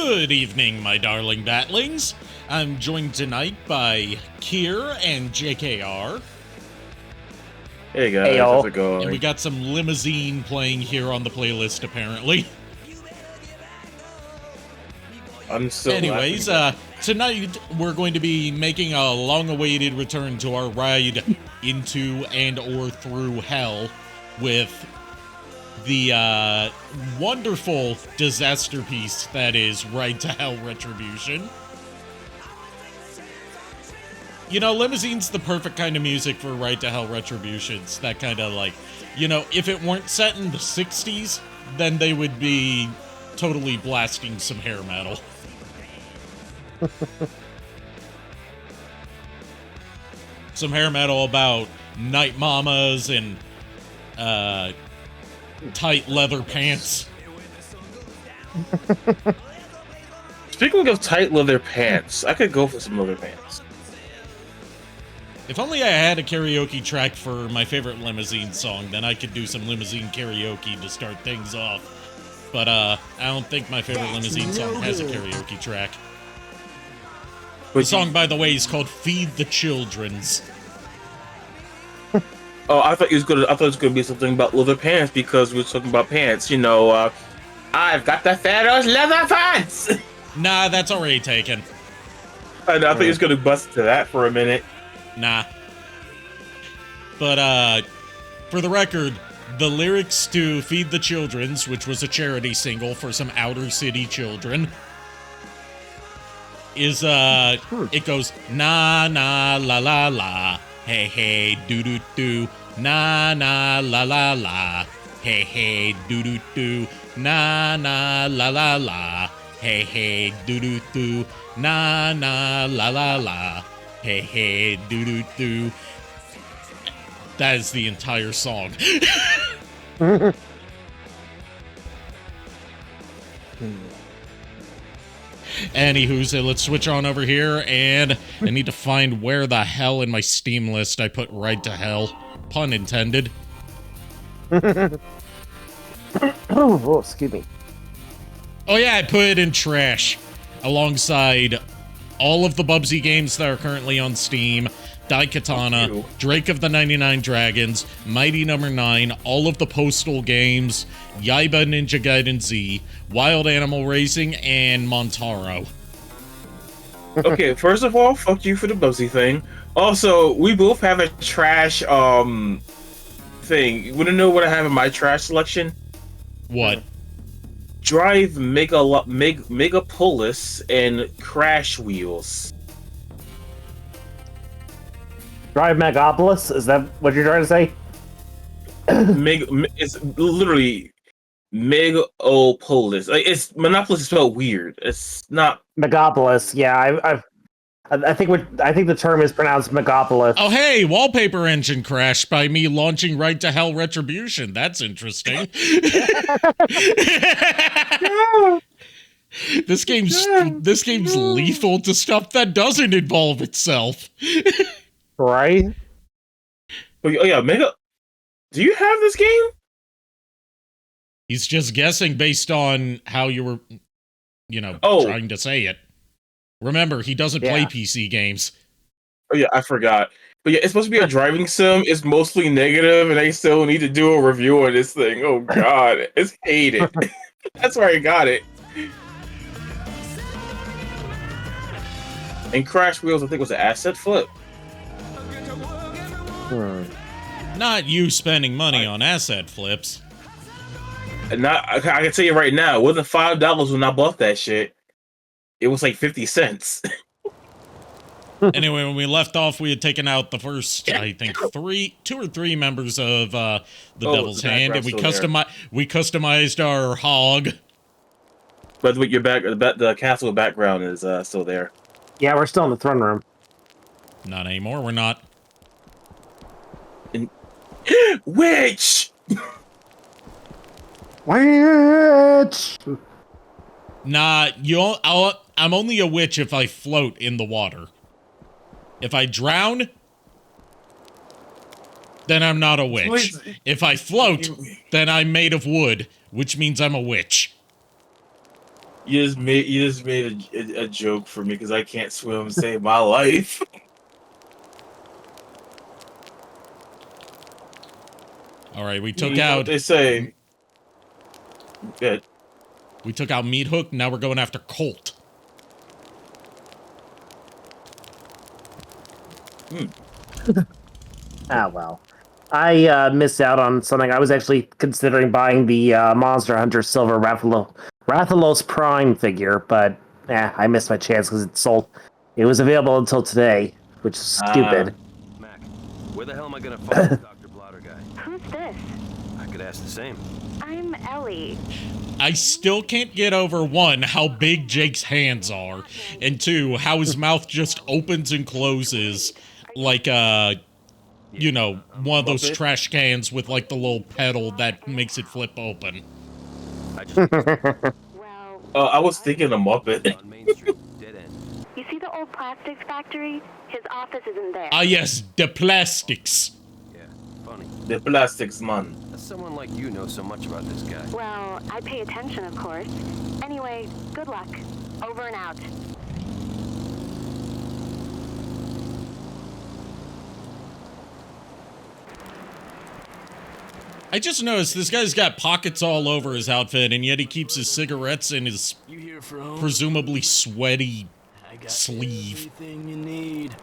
Good evening, my darling batlings. I'm joined tonight by Kier and JKR. Hey guys, Hey, how's y'all. it going? And we got some limousine playing here on the playlist, apparently. I'm still Anyways, tonight we're going to be making a long-awaited return to our ride into and or through hell with the wonderful disaster piece that is Ride to Hell Retribution. You know, Limousine's the perfect kind of music for Ride to Hell Retributions. That kind of like, you know, if it weren't set in the 60s, then they would be totally blasting some hair metal. Some hair metal about night mamas and tight leather pants. Speaking of tight leather pants, I could go for some leather pants. If only I had a karaoke track for my favorite Limousine song, then I could do some Limousine karaoke to start things off. But I don't think my favorite Limousine song has a karaoke track. The song, by the way, is called "Feed the Children's." Oh, I thought it was gonna be something about leather pants because we were talking about pants. You know, I've got the Pharaoh's leather pants. Nah, that's already taken. I thought he was gonna bust to that for a minute. Nah. But, for the record, the lyrics to Feed the Children's, which was a charity single for some outer city children, is, it goes, na na la la la, hey hey doo doo doo, na na la la la, hey hey doo doo doo, na na la la la, hey hey doo doo doo, na na la la la. Hey, hey, doo-doo-doo. That is the entire song. Anywho, so let's switch on over here, and I need to find where the hell in my Steam list I put Ride to Hell. Pun intended. Oh, excuse me. Oh yeah, I put it in trash. Alongside all of the Bubsy games that are currently on Steam, Daikatana, Drake of the 99 Dragons, Mighty Number 9, all of the Postal games, Yaiba Ninja Gaiden Z, Wild Animal Racing, and Montaro. Okay, first of all, fuck you for the Bubsy thing. Also, we both have a trash thing. You wanna know what I have in my trash selection? What? Drive Megapolis and Crash Wheels. Drive Megapolis? Is that what you're trying to say? It's literally Megapolis. Like, it's Monopolis is spelled weird. It's not Megapolis. Yeah, I think the term is pronounced Megapolis. Oh hey, wallpaper engine crashed by me launching Ride to Hell Retribution. That's interesting. This game's lethal to stuff that doesn't involve itself. Right? Oh yeah, Mega. Do you have this game? He's just guessing based on how you were, you know, trying to say it. Remember, he doesn't play PC games. Oh yeah, I forgot. But yeah, it's supposed to be a driving sim. It's mostly negative, and I still need to do a review on this thing. Oh god, it's hated. That's where I got it. And Crash Wheels, I think, was an asset flip. Not you spending money on asset flips. And I can tell you right now, it wasn't $5 when I bought that shit. It was like 50 cents. Anyway, when we left off, we had taken out the first, I think, two or three members of the Devil's Hand, and we customized our hog. But with your the castle background is still there. Yeah, we're still in the throne room. Not anymore. We're not. Witch. Witch. Nah, I'm only a witch if I float in the water. If I drown, then I'm not a witch. If I float, then I'm made of wood, which means I'm a witch. You just made a joke for me because I can't swim and save my life. All right, we took You know out. what they say. Good. We took out Meat Hook. Now we're going after Colt. Ah, well. I missed out on something. I was actually considering buying the Monster Hunter Silver Rathalos Prime figure, but I missed my chance because it sold. It was available until today, which is stupid. Mac, where the hell am I gonna find this Dr. Blotter guy? Who's this? I could ask the same. I'm Ellie. I still can't get over, one, how big Jake's hands are, and two, how his mouth just opens and closes like, you know, one of those trash cans with, like, the little pedal that makes it flip open. I just Well, I was thinking a Muppet. on Main Street, dead end. you see the old plastics factory? His office isn't there. Ah, yes, the plastics. Yeah, funny. The plastics man. Does someone like you know so much about this guy? Well, I pay attention, of course. Anyway, good luck. Over and out. I just noticed this guy's got pockets all over his outfit, and yet he keeps his cigarettes in his You here for home? presumably sweaty I got sleeve. everything you need.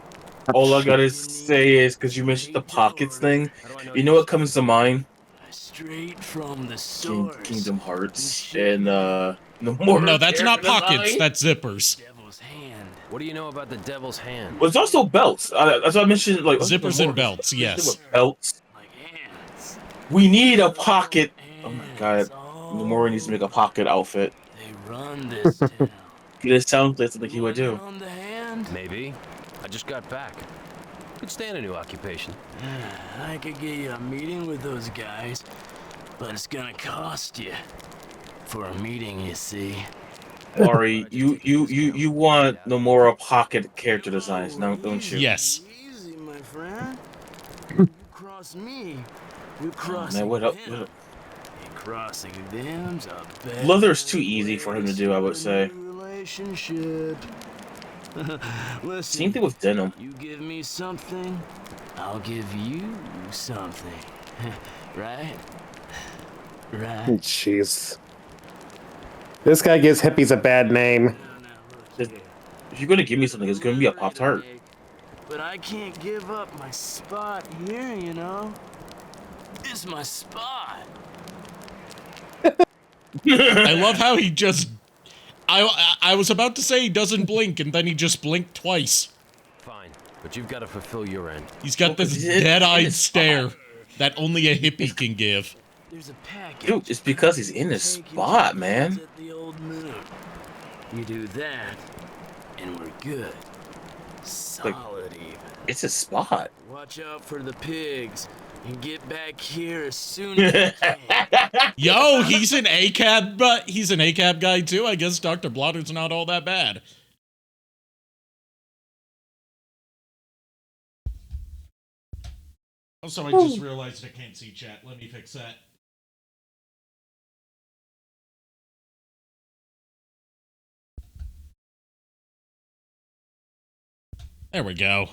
All I gotta say is, because you mentioned the pockets thing, you know what comes to mind? Straight from the source. Kingdom Hearts and no more. No, that's not character pockets, design. that's zippers. Devil's hand. What do you know about the Devil's Hand? Well, it's also belts. That's what I mentioned. Like Zippers and belts, yes. Belts. Like hands. We need a pocket. Oh my god, Hands, oh, Nomura needs to make a pocket outfit. They run this town. It sounds like something he would do. On the hand? Maybe. I just got back. Could stand a new occupation. I could get you a meeting with those guys, but it's gonna cost you. For a meeting, you see. Ari, you want Nomura pocket character designs, now don't you? Yes. Easy, my friend. You cross me, you cross Man, what up? them. And crossing them's a bad Leather's too easy for him to do, I would say. relationship. Listen, Same thing with denim. you give me something, I'll give you something. Right? Right. Jeez. This guy gives hippies a bad name. Now, look here. If you're gonna give me something, it's gonna be a Pop Tart. But I can't give up my spot here, you know? It's my spot. I love how he just... I was about to say he doesn't blink, and then he just blinked twice. Fine, but you've got to fulfill your end. He's got this He's in dead-eyed his stare that only a hippie can give. There's a package. Dude, it's because he's in his Taking spot, pictures man. at the old moon. You do that, and we're good. Solid even. It's his spot. Watch out for the pigs, and get back here as soon as you can. Yo, he's an ACAB, but he's an ACAB guy too. I guess Dr. Blotter's not all that bad. Also, I just realized I can't see chat. Let me fix that. There we go.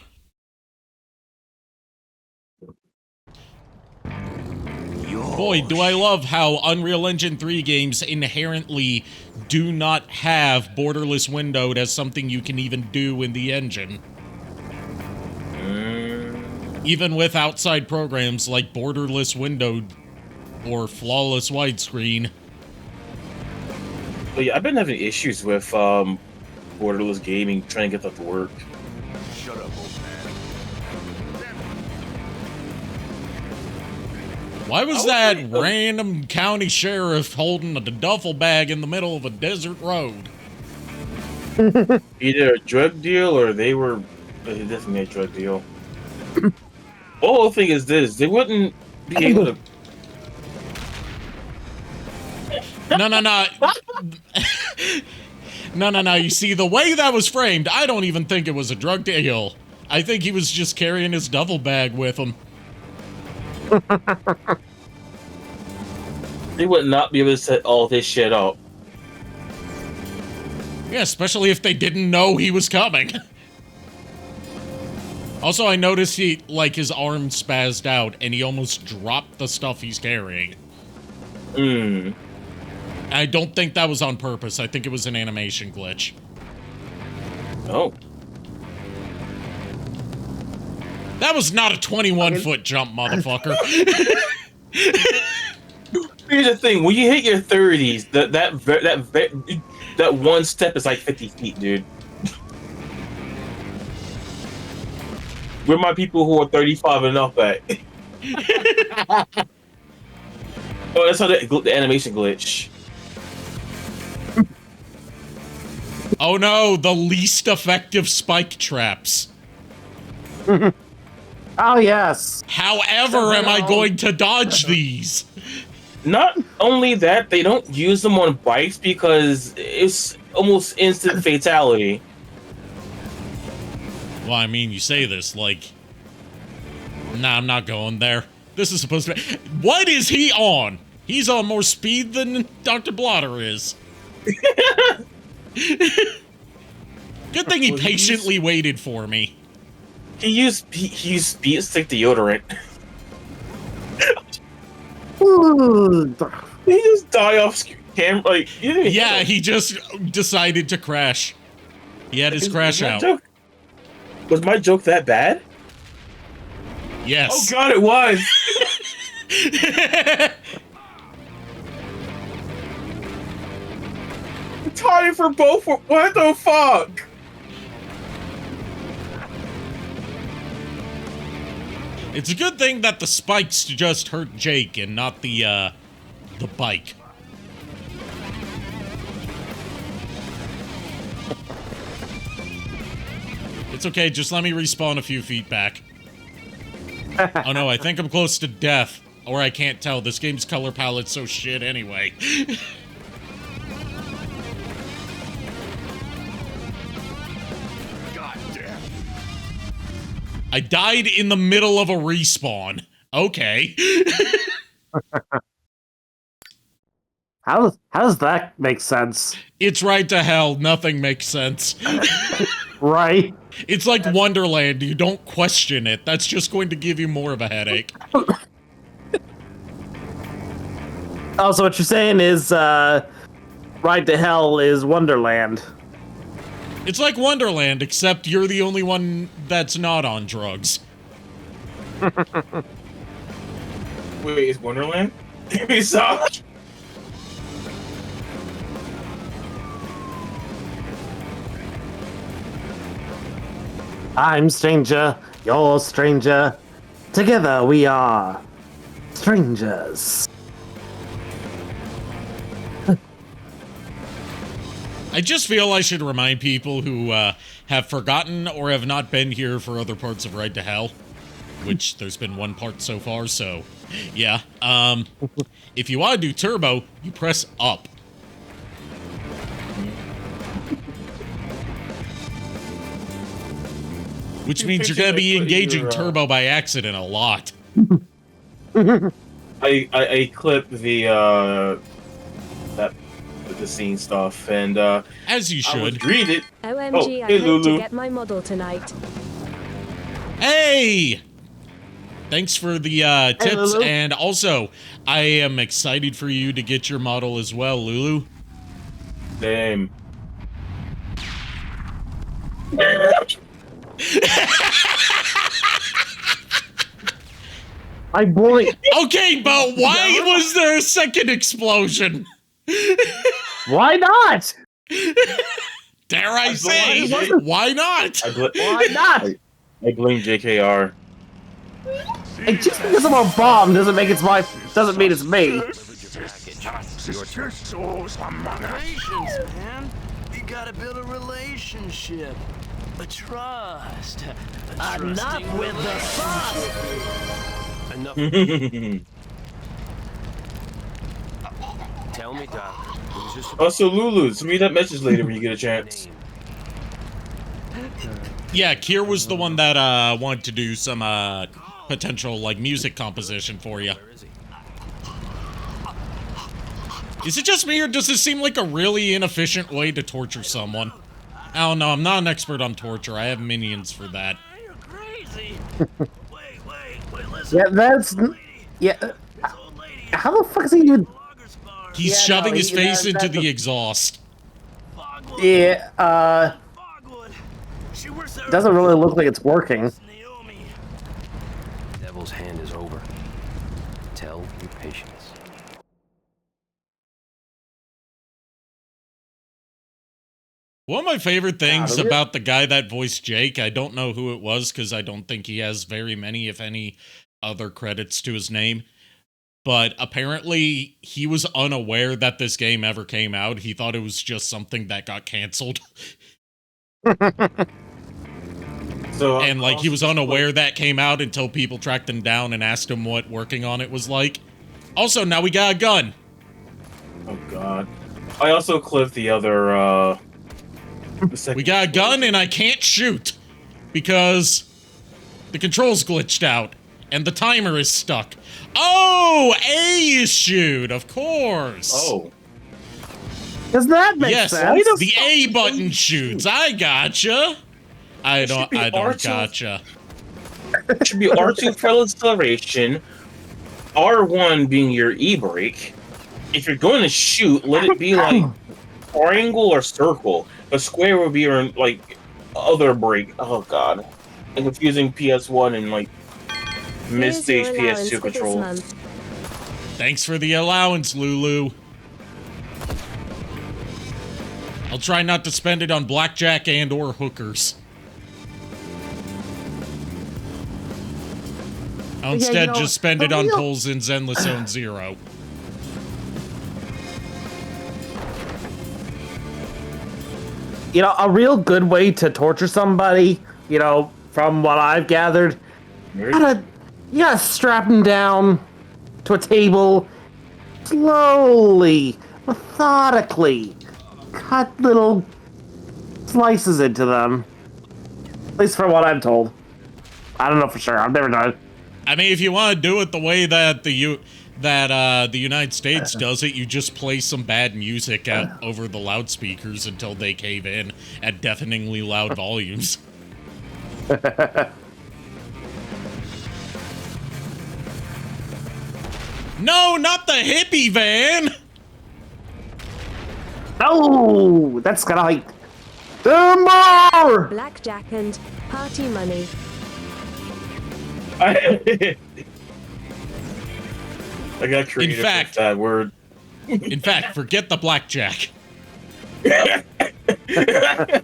Boy, do I love how Unreal Engine 3 games inherently do not have borderless windowed as something you can even do in the engine. Even with outside programs like borderless windowed or flawless widescreen. But yeah, I've been having issues with borderless gaming, trying to get that to work. Shut up, old man. Why was that random county sheriff holding a duffel bag in the middle of a desert road? Either a drug deal or they were definitely a drug deal. The whole thing is this: they wouldn't be able to. No. No. You see, the way that was framed, I don't even think it was a drug deal. I think he was just carrying his duffel bag with him. They would not be able to set all this shit up. Yeah, especially if they didn't know he was coming. Also, I noticed his arm spazzed out, and he almost dropped the stuff he's carrying. I don't think that was on purpose. I think it was an animation glitch. Oh. That was not a 21-foot jump, motherfucker. Here's the thing: when you hit your 30s, that one step is like 50 feet, dude. Where my people who are 35 and up at? Oh, that's how the animation glitch. Oh no, the least effective spike traps. Oh, yes. However, am I going to dodge these? Not only that, they don't use them on bikes because it's almost instant fatality. Well, I mean, you say this like... Nah, I'm not going there. This is supposed to be... What is he on? He's on more speed than Dr. Blotter is. Good thing he patiently waited for me. He used speed stick deodorant. He just died off camera. Like, yeah, he just decided to crash. He had his crash out. Was my joke that bad? Yes. Oh god, it was. I'm tired for both. What the fuck? It's a good thing that the spikes just hurt Jake and not the bike. It's okay, just let me respawn a few feet back. Oh no, I think I'm close to death. Or I can't tell, this game's color palette's so shit anyway. I died in the middle of a respawn. Okay. How does that make sense? It's right to hell. Nothing makes sense. Right? It's like Wonderland. You don't question it. That's just going to give you more of a headache. Oh, so what you're saying is, Ride to Hell is Wonderland. It's like Wonderland, except you're the only one that's not on drugs. Wait, is Wonderland? We saw. I'm stranger, you're stranger. Together we are strangers. I just feel I should remind people who have forgotten or have not been here for other parts of Ride to Hell, which there's been one part so far, so yeah. If you want to do turbo, you press up. Which means you're going to be engaging turbo by accident a lot. I clipped the scene stuff, and as you should. Read it. OMG, oh, hey, I hope Lulu. to get my model tonight. Hey! Thanks for the tips, Lulu. and also, I am excited for you to get your model as well, Lulu. Damn. I bully. Okay, but why was there a second explosion? Why not? Dare I say, why not? Why not? I blame JKR. And just because I'm a bomb doesn't mean it's me. Relations, man. You gotta build a relationship. A trust. Enough with the sauce! Enough. Tell me, Doc. It was just Also, Lulu, send me that message later when you get a chance. Yeah, Kier was the one that wanted to do some potential like music composition for you. Where is he? Is it just me, or does this seem like a really inefficient way to torture someone? I don't know, I'm not an expert on torture. I have minions for that. You're crazy. wait, listen. Yeah, that's... Yeah. This old lady How the fuck is he even... Loggers bar. He's Yeah, shoving no, his he- face that- into that's the a- exhaust. Fogwood. Yeah, Fogwood. She works there. doesn't really look like it's working. Naomi. Devil's hand is over. Tell your patience. One of my favorite things really? about the guy that voiced Jake, I don't know who it was because I don't think he has very many, if any, other credits to his name. But apparently, he was unaware that this game ever came out. He thought it was just something that got canceled. So And, like, he was unaware that came out until people tracked him down and asked him what working on it was like. Also, now we got a gun. Oh god. I also clipped the other We got a gun and I can't shoot because the controls glitched out and the timer is stuck. Oh, A is shoot, of course. Oh. Does that make Yes, sense? the A button shoots. I gotcha. I don't be R2. gotcha. It should be R2 for acceleration, R1 being your E-brake. If you're going to shoot, let it be like triangle or circle. A square would be your like other brake. Oh god. I'm confusing PS1 and like mid-stage PS2 controls. Thanks for the allowance, Lulu. I'll try not to spend it on blackjack and or hookers. I'll instead just spend it on pulls in Zenless Zone Zero. You know, a real good way to torture somebody, you know, from what I've gathered, you gotta strap them down to a table, slowly, methodically, cut little slices into them. At least from what I'm told. I don't know for sure. I've never done it. I mean, if you want to do it the way that the United States does it, you just play some bad music over the loudspeakers until they cave in at deafeningly loud volumes. No, not the hippie van! Oh, that's kind of like... More! Blackjack and party money. I got creative with that word. In fact, forget the blackjack. I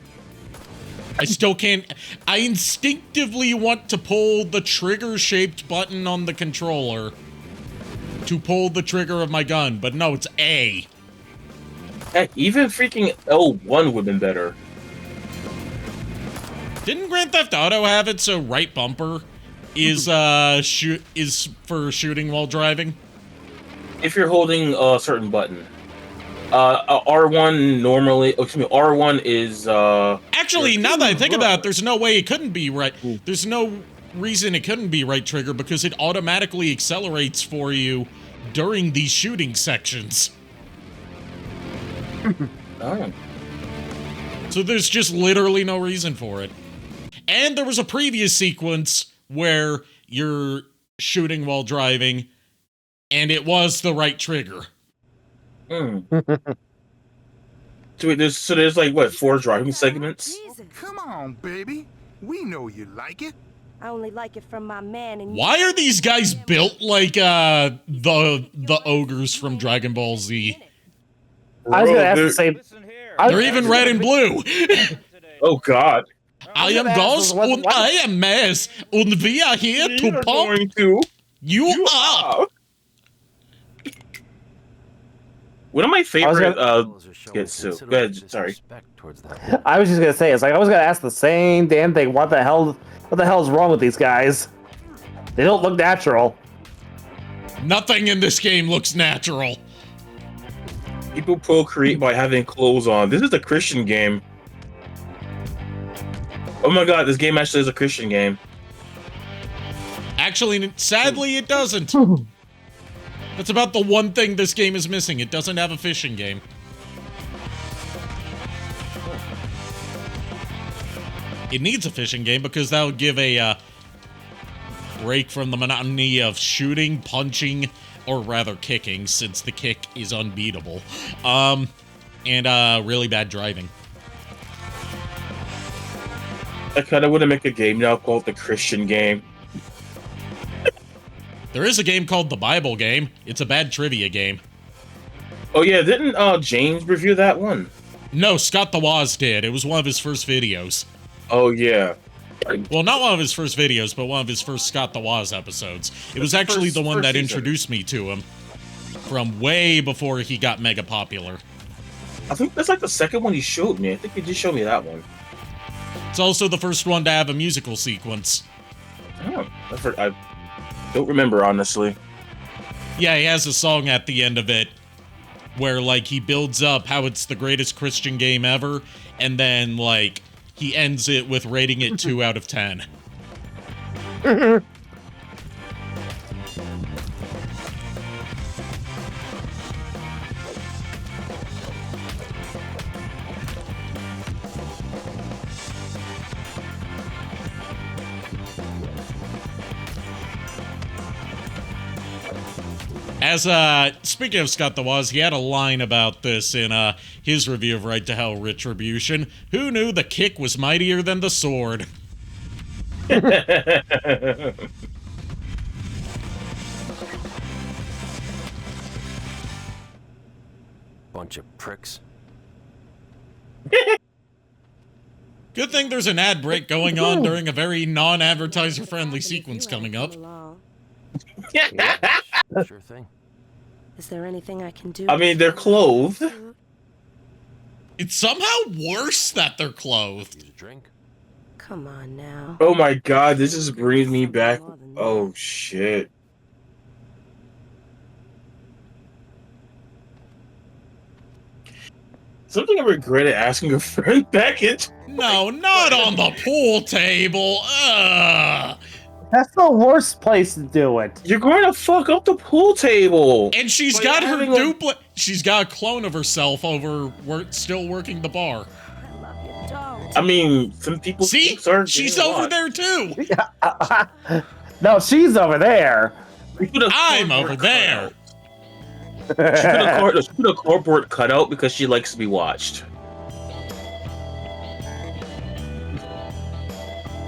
still can't... I instinctively want to pull the trigger-shaped button on the controller to pull the trigger of my gun, but no, it's A. Heck, even freaking L1 would have been better. Didn't Grand Theft Auto have it so right bumper is for shooting while driving? If you're holding a certain button. R1 normally, R1 is, Actually, now that I think about it, there's no way it couldn't be right. There's no reason it couldn't be right trigger because it automatically accelerates for you during these shooting sections. Oh. So there's just literally no reason for it. And there was a previous sequence where you're shooting while driving, and it was the right trigger. So wait, there's like, what, 4 driving segments? Come on, baby. We know you like it. I only like it from my man and Why are these guys built like the ogres from Dragon Ball Z? I was gonna ask the same. They're even red and blue. Oh god. I am Gauss and I am Maz, and we are here to pump Going to you up. One of my favorite Yes, so go ahead, sorry. I was just gonna say, it's like I was gonna ask the same damn thing. What the hell is wrong with these guys? They don't look natural. Nothing in this game looks natural. People procreate by having clothes on. This is a Christian game. Oh my god, this game actually is a Christian game. Actually, sadly, it doesn't. That's about the one thing this game is missing. It doesn't have a fishing game. It needs a fishing game because that would give a break from the monotony of shooting, punching, or rather kicking, since the kick is unbeatable, and really bad driving. I kind of want to make a game now called the Christian game. There is a game called the Bible game. It's a bad trivia game. Oh yeah, didn't James review that one? No, Scott the Woz did. It was one of his first videos. Oh yeah. Well, not one of his first videos, but one of his first Scott the Woz episodes. It was actually the one that introduced me to him from way before he got mega popular. I think that's like the second one he showed me. I think he just showed me that one. It's also the first one to have a musical sequence. Oh, I don't remember, honestly. Yeah, he has a song at the end of it where, like, he builds up how it's the greatest Christian game ever, and then, like, he ends it with rating it 2 out of 10. As, speaking of Scott the Woz, he had a line about this in, his review of Right to Hell Retribution. Who knew the kick was mightier than the sword? Bunch of pricks. Good thing there's an ad break going on during a very non-advertiser friendly sequence coming up. Sure thing. Is there anything I can do? I mean, they're clothed. It's somehow worse that they're clothed. Use a drink. Come on now. Oh my god, this just brings me back. Oh shit. Something I regretted asking a friend back in. No, not on the pool table. Ugh. That's the worst place to do it. You're going to fuck up the pool table. And she's Like got her having a- duplicate. She's got a clone of herself over still working the bar. I love you, don't. I mean, some people. See? She's over there too. No, she's over there. I'm over there. She put a cardboard cutout because she likes to be watched.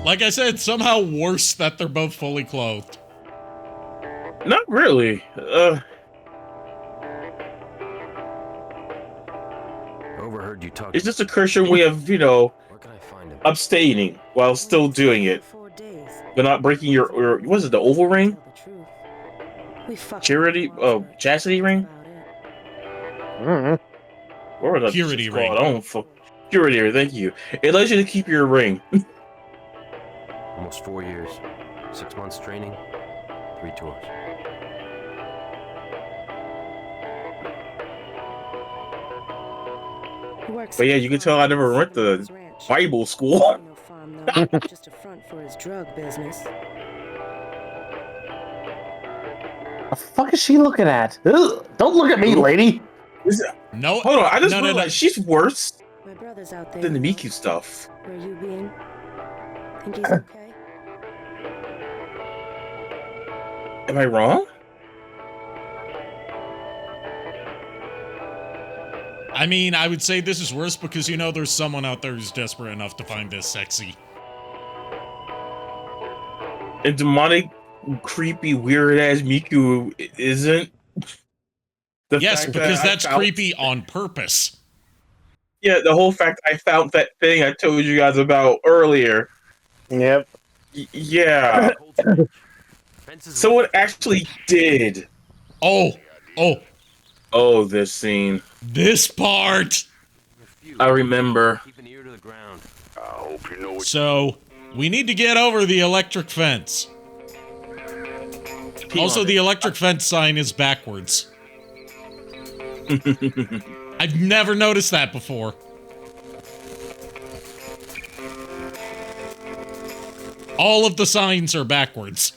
Like I said, somehow worse that they're both fully clothed. Not really. Overheard you talk. It's just a Christian way of, Where can I find him? abstaining while still doing it, 4 days. but not breaking your what is it, the oval ring? Tell the truth. We fucked Charity, chastity ring? Mm-hmm. Or the Purity shit's ring. called? I don't fuck. Purity ring, thank you. It allows you to keep your ring. Almost 4 years. 6 months training. 3 tours. He works But yeah, at you can tell I never went to his ranch. Bible school. No farm though, just a front for his drug business. The fuck is she looking at? Ugh, don't look at me, lady. No. Hold on, I just no, realized she's worse My brother's out there. than the Miku stuff. Where you been? Think he's okay? Am I wrong? I mean, I would say this is worse because you know there's someone out there who's desperate enough to find this sexy. And demonic, creepy, weird ass Miku isn't. The Yes, fact because that I that's found- creepy on purpose. Yeah, the whole fact I found that thing I told you guys about earlier. Yep. Yeah. Someone actually did. Oh, Oh, this scene. this part. I remember. Keep an ear to the ground. So, we need to get over the electric fence. Also, the electric fence sign is backwards. I've never noticed that before. All of the signs are backwards.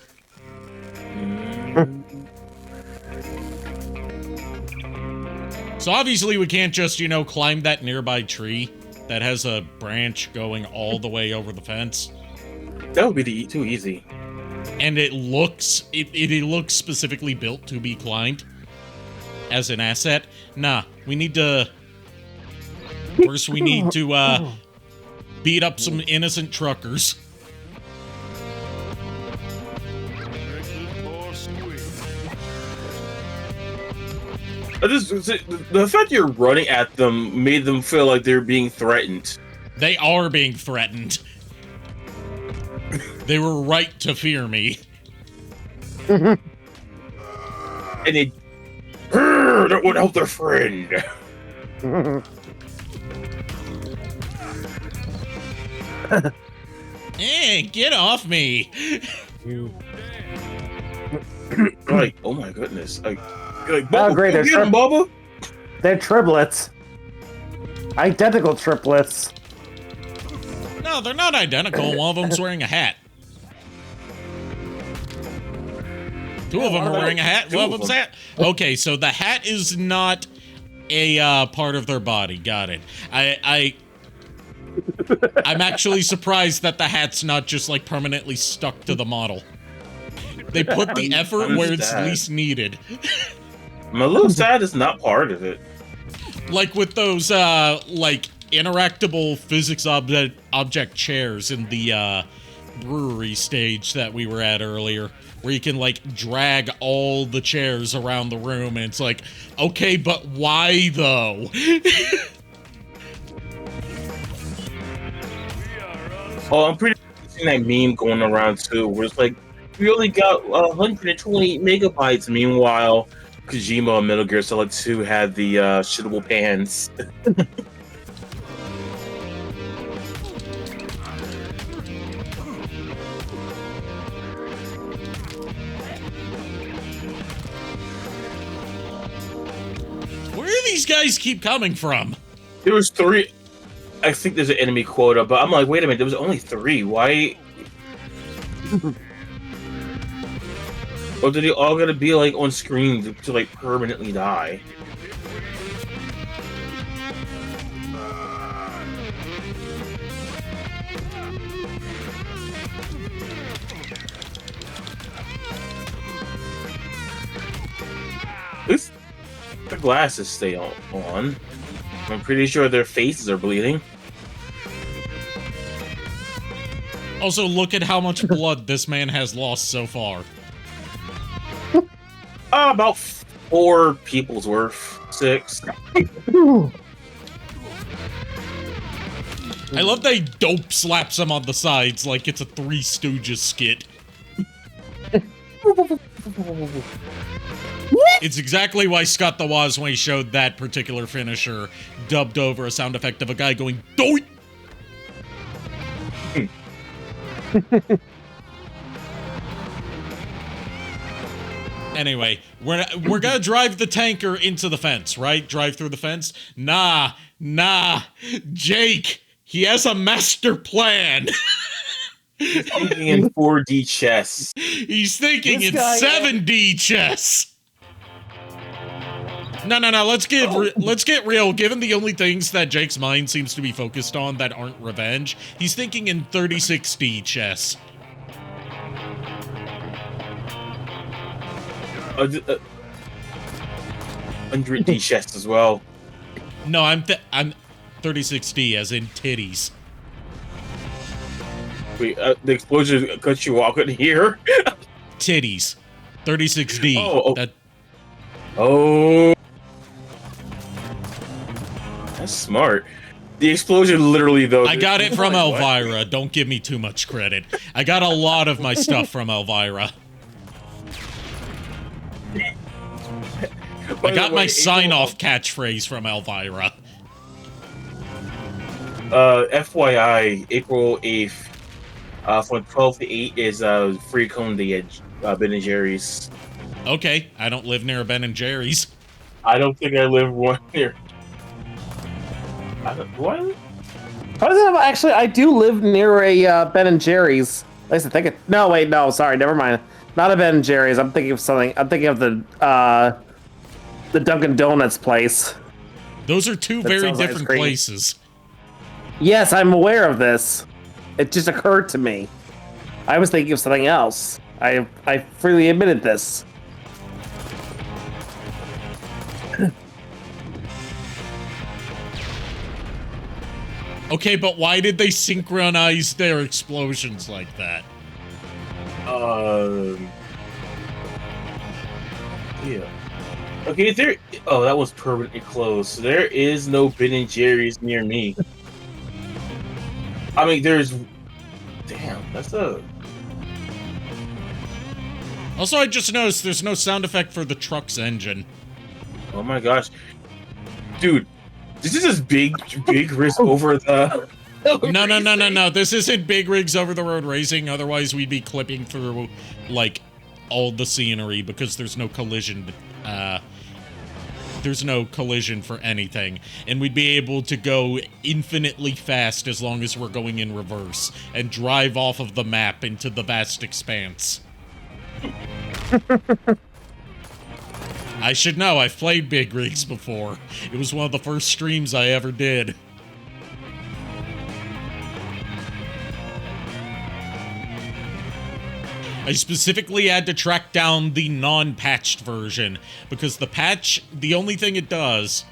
So obviously we can't just, climb that nearby tree that has a branch going all the way over the fence. That would be too easy. And it looks specifically built to be climbed as an asset. Nah, first we need to beat up some innocent truckers. The fact you're running at them made them feel like they're being threatened. They are being threatened. They were right to fear me. And they that would help their friend. Hey, get off me. Like, oh my goodness. Like Oh, Bubba, great, go get him, Bubba. They're triplets. Identical triplets. No, they're not identical. One of them's wearing a hat. Two of them are wearing a hat. One of them's hat. Okay, so the hat is not a part of their body. Got it. I'm actually surprised that the hat's not just like permanently stuck to the model. They put the effort where it's least needed. My little sad is not part of it. Like with those like interactable physics object chairs in the brewery stage that we were at earlier, where you can like drag all the chairs around the room, and it's like, okay, but why though? Oh, I'm pretty sure seeing that meme going around too, where it's like, we only got 128 megabytes. Meanwhile, Kojima and Metal Gear Solid 2 had the shittable pans. Where do these guys keep coming from? There was 3. I think there's an enemy quota, but I'm like, wait a minute, there was only 3. Why? Or did they all gotta be like on screen to like permanently die? At least the glasses stay on. I'm pretty sure their faces are bleeding. Also, look at how much blood this man has lost so far. About 4 people's worth. 6. I love they dope slaps him on the sides like it's a Three Stooges skit. It's exactly why Scott the Woz, when he showed that particular finisher, dubbed over a sound effect of a guy going doit. Anyway, we're gonna drive the tanker into the fence, right? Drive through the fence? Nah, Jake, he has a master plan. He's thinking in 4D chess. He's thinking in 7D chess. No. Let's get real. Given the only things that Jake's mind seems to be focused on that aren't revenge, he's thinking in 36D chess. 100D chess as well. No, I'm 36D as in titties. Wait, the explosion cut you off in here? Titties. 36D. Oh. That's smart. The explosion literally, though... I got it from Elvira. Don't give me too much credit. I got a lot of my stuff from Elvira. I got my sign-off catchphrase from Elvira. FYI, April 8th, from 12 to 8 is Free Cone Day at Ben & Jerry's. Okay, I don't live near a Ben & Jerry's. I don't think I live one near... What? Actually, I do live near a Ben & Jerry's. At least I think it... No, wait, no, sorry, never mind. Not a Ben & Jerry's. I'm thinking of something. I'm thinking of the Dunkin' Donuts place. Those are two That very sounds like different ice cream. places. Yes, I'm aware of this. It just occurred to me. I was thinking of something else. I freely admitted this. Okay, but why did they synchronize their explosions like that? Yeah. Okay, there. Oh, that was permanently closed. So there is no Ben and Jerry's near me. I mean, there's. Damn, that's a. Also, I just noticed there's no sound effect for the truck's engine. Oh my gosh, dude, this is just big risk over the. No. This isn't big rigs over the road racing. Otherwise, we'd be clipping through, like, all the scenery because there's no collision. There's no collision for anything. And we'd be able to go infinitely fast as long as we're going in reverse and drive off of the map into the vast expanse. I should know. I've played big rigs before. It was one of the first streams I ever did. I specifically had to track down the non-patched version, because the patch, the only thing it does,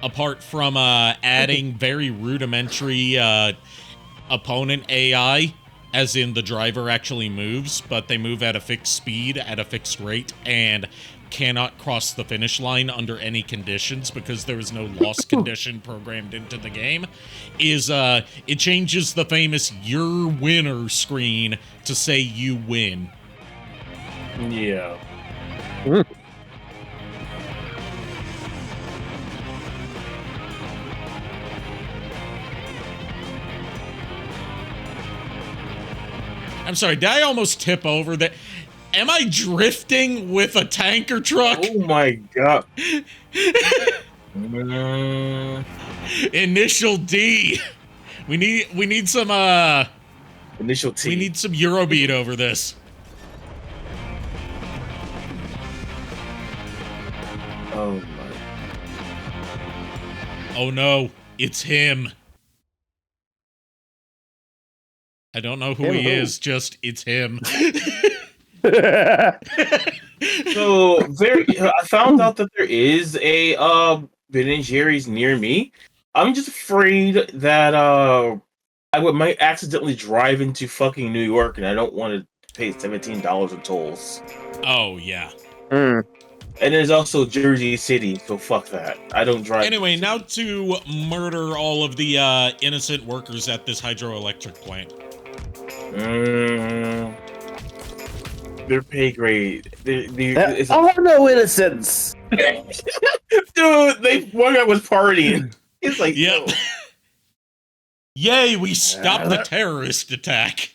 apart from adding very rudimentary opponent AI, as in the driver actually moves, but they move at a fixed speed, at a fixed rate, and cannot cross the finish line under any conditions because there is no loss condition programmed into the game, is it changes the famous "You're winner" screen to say "You win." Yeah. I'm sorry, did I almost tip over that? Am I drifting with a tanker truck? Oh my god. Initial D. We need some Initial T. we need some Eurobeat over this. Oh my. Oh no, it's him. I don't know who he is, just it's him. So there, I found out that there is a Ben and Jerry's near me. I'm just afraid that might accidentally drive into fucking New York, and I don't want to pay $17 in tolls. Oh yeah. And there's also Jersey City, so fuck that. I don't drive. Anyway, now to murder all of the innocent workers at this hydroelectric plant. Their pay grade. It's Oh, no innocence! Dude, one guy was partying. It's like, Yep. no. Yay, we stopped the terrorist attack.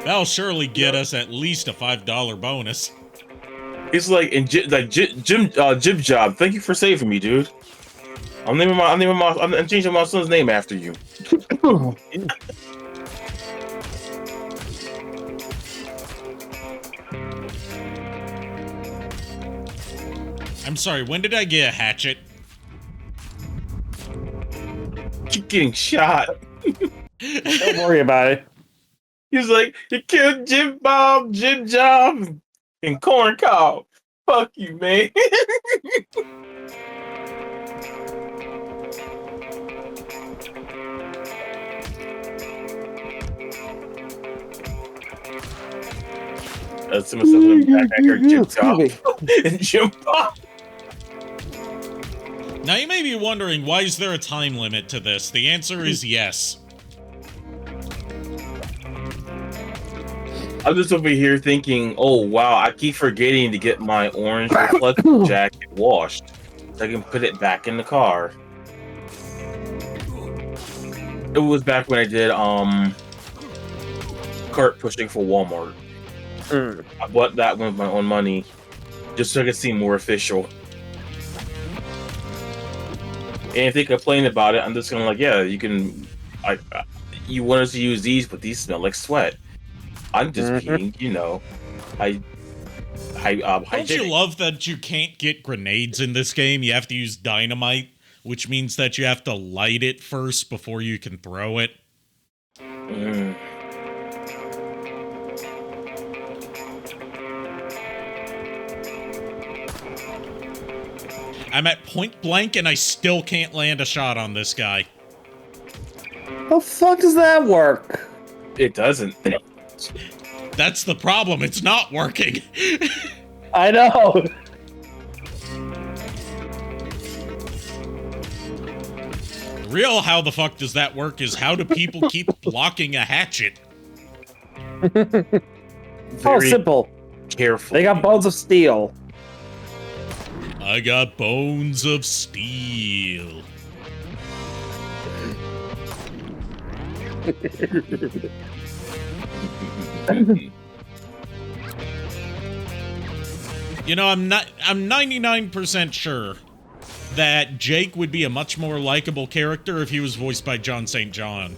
That'll surely get us at least a $5 bonus. It's like Jim Job. Thank you for saving me, dude. I'm changing my son's name after you. I'm sorry, when did I get a hatchet? Keep getting shot. Don't worry about it. He's like, you killed Jim Job, and Corn Cob. Fuck you, man. That's some stuff in the back. I heard Jim Job and Jim Bob. Now you may be wondering, why is there a time limit to this? The answer is yes. I'm just over here thinking, oh wow, I keep forgetting to get my orange reflective jacket washed so I can put it back in the car. It was back when I did cart pushing for Walmart. I bought that one with my own money just so I could seem more official. And if they complain about it, I'm just gonna like, yeah, you can. You want us to use these, but these smell like sweat. I'm just being, Don't you love that you can't get grenades in this game? You have to use dynamite, which means that you have to light it first before you can throw it. I'm at point blank and I still can't land a shot on this guy. The fuck does that work? It doesn't. That's the problem. It's not working. I know. Real how the fuck does that work is how do people keep blocking a hatchet? Oh, simple. Careful. They got bones of steel. I got bones of steel. You know, I'm 99% sure that Jake would be a much more likable character if he was voiced by John St. John.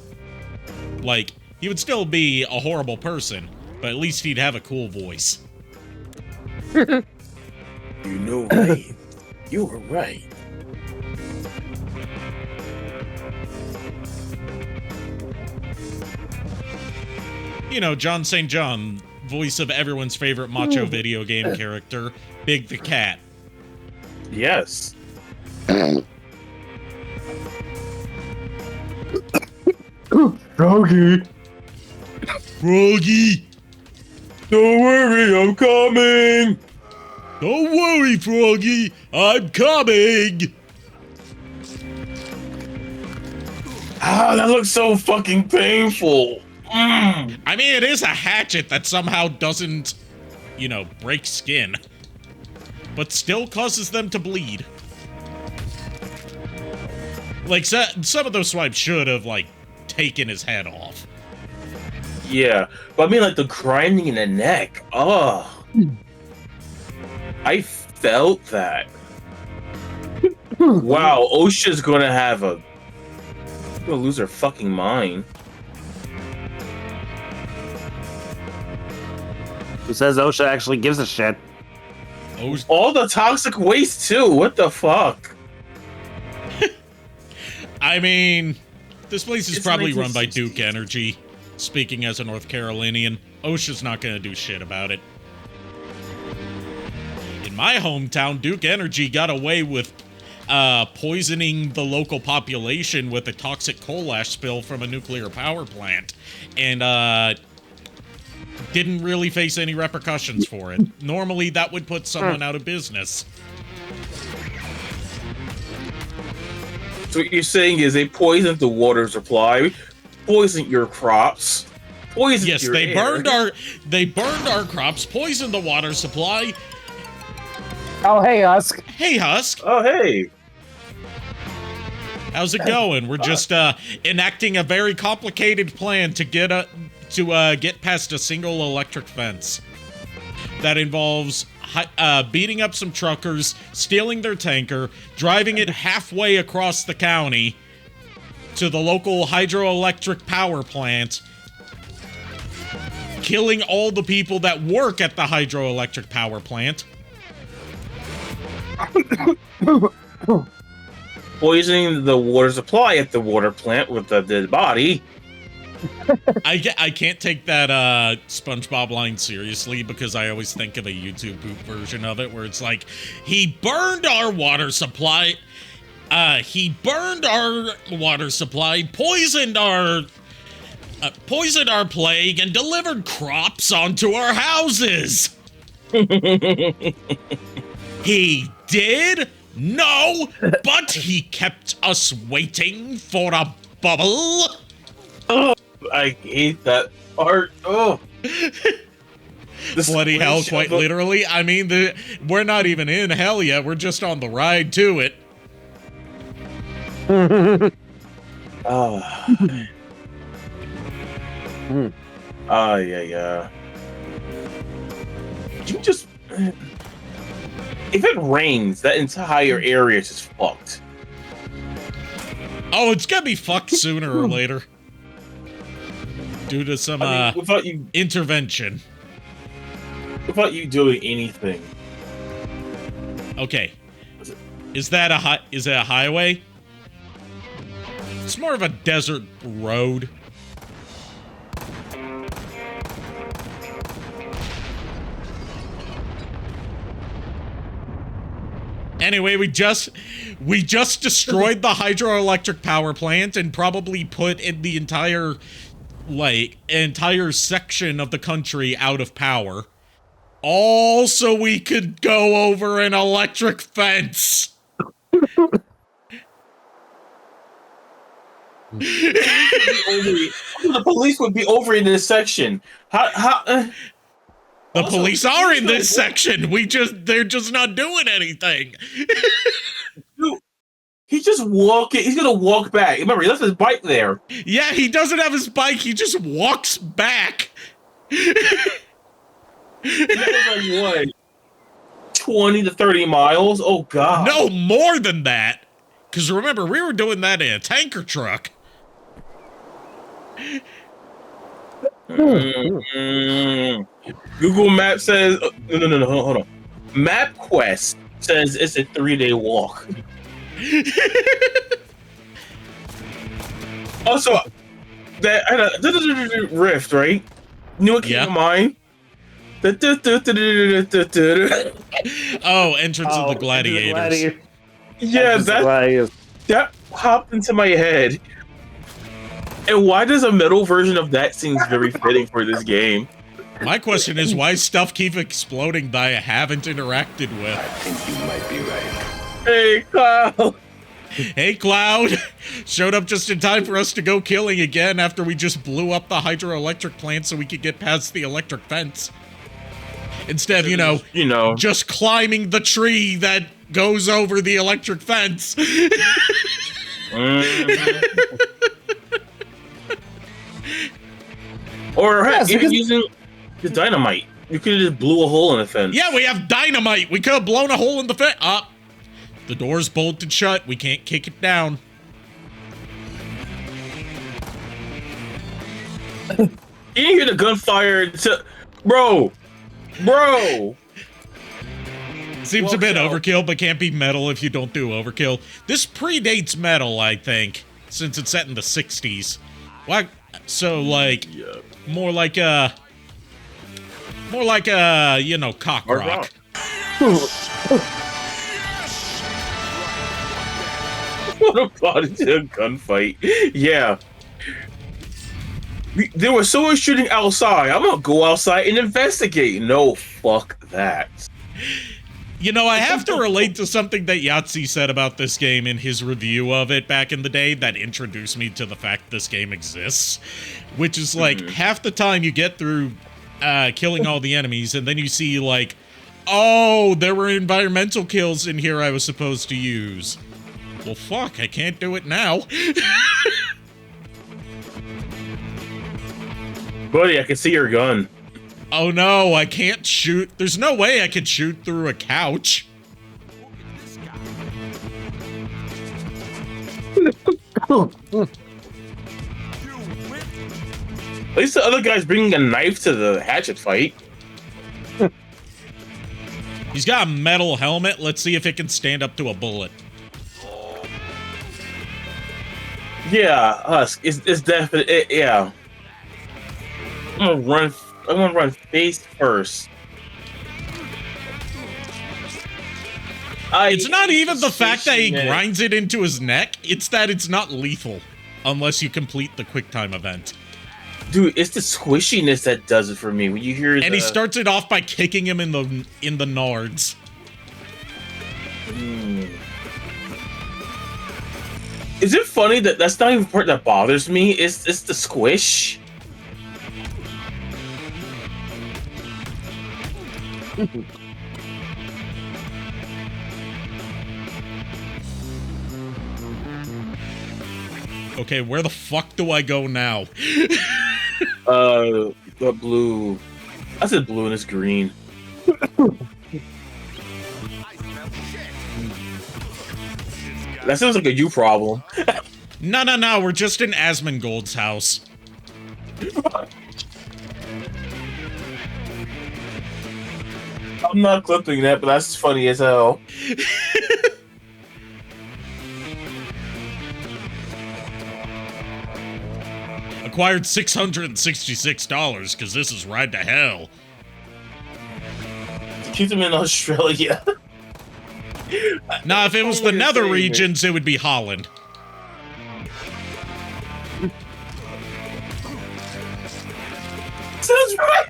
Like, he would still be a horrible person, but at least he'd have a cool voice. You know, right? You were right. You know, John St. John, voice of everyone's favorite macho video game character, Big the Cat. Yes. Froggy. Froggy! Don't worry, I'm coming! Don't worry, Froggy, I'm coming! Ah, that looks so fucking painful. I mean, it is a hatchet that somehow doesn't, you know, break skin, but still causes them to bleed. Like, some of those swipes should have, like, taken his head off. Yeah, but I mean, like, the grinding in the neck. Oh. I felt that. Wow, OSHA's gonna have a... gonna lose her fucking mind. Who says OSHA actually gives a shit? All the toxic waste, too. What the fuck? I mean, this place is It's probably run by 1960s. Duke Energy. Speaking as a North Carolinian, OSHA's not gonna do shit about it. In my hometown, Duke Energy got away with poisoning the local population with a toxic coal ash spill from a nuclear power plant, and didn't really face any repercussions for it. Normally, that would put someone out of business. So what you're saying is they poisoned the water supply, poisoned your crops, poisoned Yes, your they air. burned our crops, poisoned the water supply. Oh, hey, Husk. Hey, Husk. Oh, hey. How's it going? We're just enacting a very complicated plan to get past a single electric fence that involves beating up some truckers, stealing their tanker, driving it halfway across the county to the local hydroelectric power plant, killing all the people that work at the hydroelectric power plant. Poisoning the water supply at the water plant with the dead body. I can't take that SpongeBob line seriously because I always think of a YouTube poop version of it where it's like, he burned our water supply, poisoned our plague, and delivered crops onto our houses. He did? No, but he kept us waiting for a bubble. Oh, I hate that part. Oh. Bloody hell, quite literally. I mean, we're not even in hell yet. We're just on the ride to it. Oh. Oh, yeah. You just... If it rains, that entire area is just fucked. Oh, it's gonna be fucked sooner or later. Due to some intervention. without you doing anything. Okay. Is that is it a highway? It's more of a desert road. Anyway, we just destroyed the hydroelectric power plant and probably put in the entire section of the country out of power. All so we could go over an electric fence. The police would be over in this section. The police are in this section. They're just not doing anything. Dude, he's just walking. He's gonna walk back. Remember, he left his bike there. Yeah, he doesn't have his bike. He just walks back. That was like what? 20 to 30 miles? Oh god. No, more than that. Because remember, we were doing that in a tanker truck. Google Maps says no, hold on. MapQuest says it's a 3-day walk. Also, that Rift, right? You know what came to mind? Oh, Entrance of the Gladiators. Yeah, that popped into my head. And why does a metal version of that seem very fitting for this game? My question is, why stuff keep exploding that I haven't interacted with? I think you might be right. Hey, Cloud! Hey, Cloud! Showed up just in time for us to go killing again after we just blew up the hydroelectric plant so we could get past the electric fence. Instead of, you know, just climbing the tree that goes over the electric fence. Or even using the dynamite. You could have just blew a hole in the fence. Yeah, we have dynamite. We could have blown a hole in the fence. The door's bolted shut. We can't kick it down. You didn't hear the gunfire. Bro. Seems a bit overkill, but can't be metal if you don't do overkill. This predates metal, I think, since it's set in the 60s. Why? So, like, more like a, cock rock. What a plot into a gunfight. Yeah. There was someone shooting outside. I'm gonna go outside and investigate. No, fuck that. You know, I have to relate to something that Yahtzee said about this game in his review of it back in the day that introduced me to the fact this game exists. Which is like, half the time you get through killing all the enemies, and then you see like, oh, there were environmental kills in here I was supposed to use. Well, fuck, I can't do it now. Buddy, I can see your gun. Oh no, I can't shoot. There's no way I could shoot through a couch. At least the other guy's bringing a knife to the hatchet fight. He's got a metal helmet. Let's see if it can stand up to a bullet. Yeah, Husk. It's definitely yeah. I'm gonna run face first. It's not even the fact that he grinds it into his neck. It's that it's not lethal unless you complete the QuickTime event. Dude, it's the squishiness that does it for me. When you hear and he starts it off by kicking him in the nards. Is it funny that that's not even the part that bothers me? It's the squish. Okay, where the fuck do I go now? The blue. I said blue and it's green. That sounds like a you problem. No, we're just in Asmongold's house. I'm not clipping that, but that's funny as hell. Acquired $666 because this is Ride to Hell. Keep them in Australia. Now, if it was the nether regions, it would be Holland. Sounds right.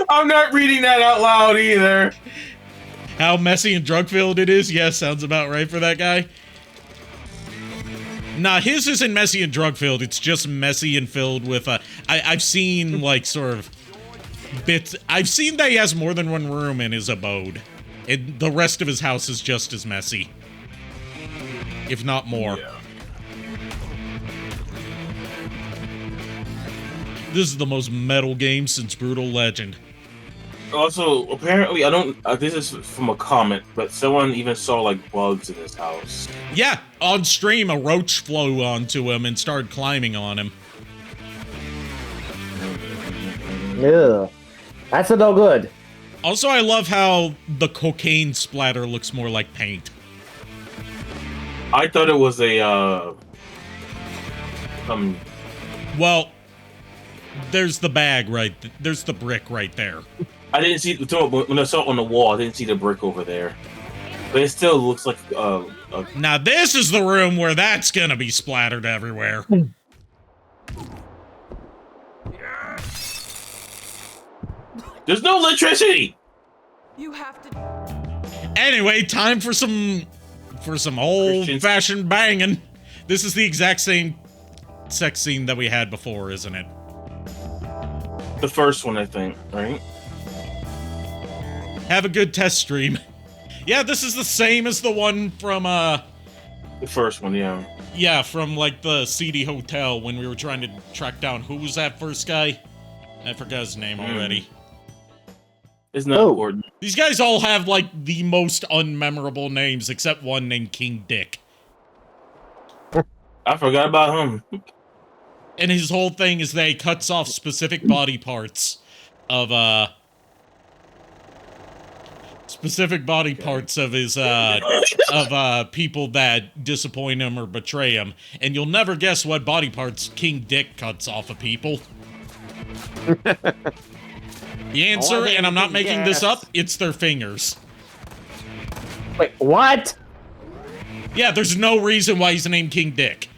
I'm not reading that out loud either. How messy and drug-filled it is? Yes, sounds about right for that guy. Nah, his isn't messy and drug-filled. It's just messy and filled with, I've seen, like, sort of bits. I've seen that he has more than one room in his abode. And the rest of his house is just as messy. If not more. Yeah. This is the most metal game since Brutal Legend. Also, apparently, I don't. This is from a comment, but someone even saw like bugs in his house. Yeah, on stream, a roach flew onto him and started climbing on him. Ew. That's a no good. Also, I love how the cocaine splatter looks more like paint. I thought it was a Well, there's the bag right. There's the brick right there. I didn't see when I saw it on the wall. I didn't see the brick over there, but it still looks like Now this is the room where that's gonna be splattered everywhere. There's no electricity. You have to. Anyway, time for some old-fashioned banging. This is the exact same sex scene that we had before, isn't it? The first one, I think, right? Have a good test stream. Yeah, this is the same as the one from, The first one, yeah. yeah, from, like, the CD Hotel when we were trying to track down who was that first guy? I forgot his name already. It's not important. These guys all have, like, the most unmemorable names, except one named King Dick. I forgot about him. And his whole thing is that he cuts off specific body parts of, his, people that disappoint him or betray him. And you'll never guess what body parts King Dick cuts off of people. The answer, and I'm not making this up, it's their fingers. Wait, what? Yeah, there's no reason why he's named King Dick.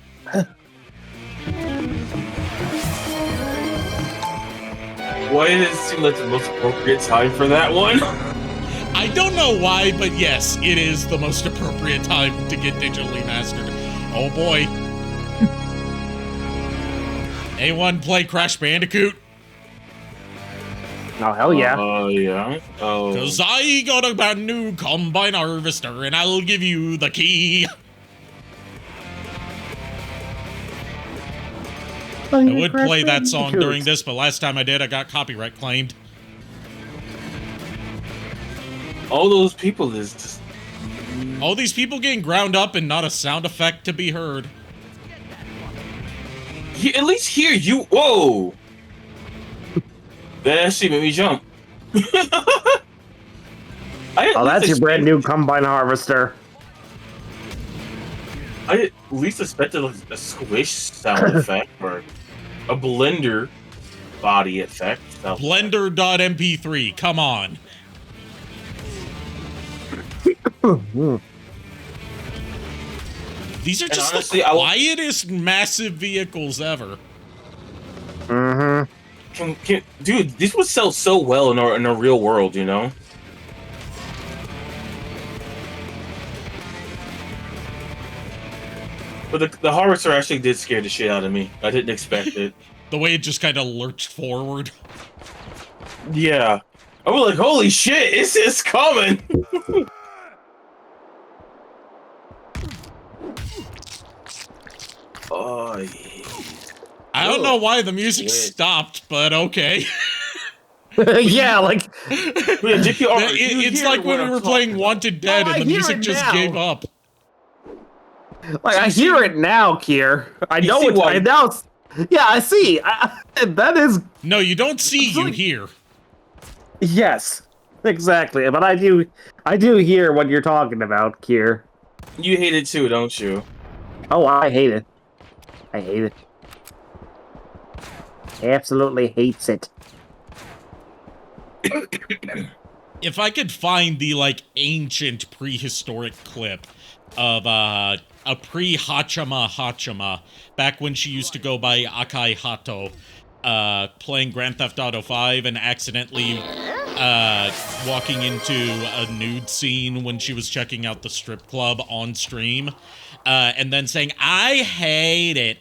Why did it seem like the most appropriate time for that one? I don't know why, but yes, it is the most appropriate time to get digitally mastered. Oh boy. Anyone play Crash Bandicoot? Oh, hell yeah. Yeah. Oh. Cause I got a brand new combine harvester and I'll give you the key. I would play that song during this, but last time I did, I got copyright claimed. All those people is just... All these people getting ground up and not a sound effect to be heard. At least here, you... Whoa! That actually made me jump. Oh, that's your brand new combine harvester. I at least expected a squish sound effect or a blender body effect. Blender.mp3, come on. These are just honestly, the quietest massive vehicles ever. Mm-hmm. Dude, these would sell so well in a real world, you know? But the harvester actually did scare the shit out of me. I didn't expect it. The way it just kind of lurched forward. Yeah. I was like, holy shit, it's coming! Oh, yeah. I don't know why the music stopped, but okay. Yeah, like... it's like when we were playing Wanted Dead and the music just gave up. Like, I hear it now, Kier. I know it. I now. Yeah, I see. That is. No, you don't see. You hear. Yes, exactly. But I do hear what you're talking about, Kier. You hate it too, don't you? Oh, I hate it. I hate it. Absolutely hates it. If I could find the, like, ancient prehistoric clip of, a pre-Hachama back when she used to go by Akai Hato, playing Grand Theft Auto 5 and accidentally, walking into a nude scene when she was checking out the strip club on stream, and then saying, I hate it,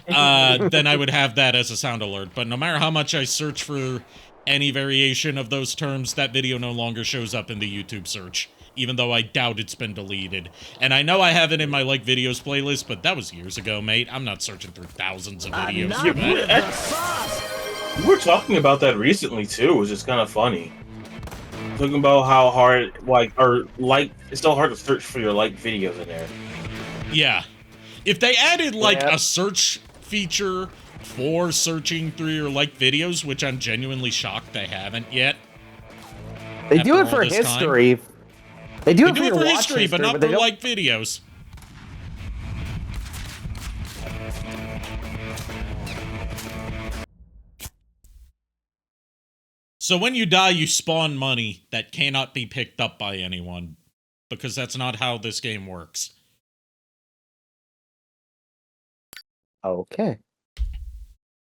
then I would have that as a sound alert. But no matter how much I search for any variation of those terms, that video no longer shows up in the YouTube search, even though I doubt it's been deleted. And I know I have it in my like videos playlist, but that was years ago, mate. I'm not searching through thousands of videos for that. We were talking about that recently too, which is kind of funny. Talking about how hard, it's still hard to search for your like videos in there. Yeah. If they added like a search feature for searching through your like videos, which I'm genuinely shocked they haven't yet. They do it for history. They do it for history, but not for like videos. So when you die, you spawn money that cannot be picked up by anyone, because that's not how this game works. Okay.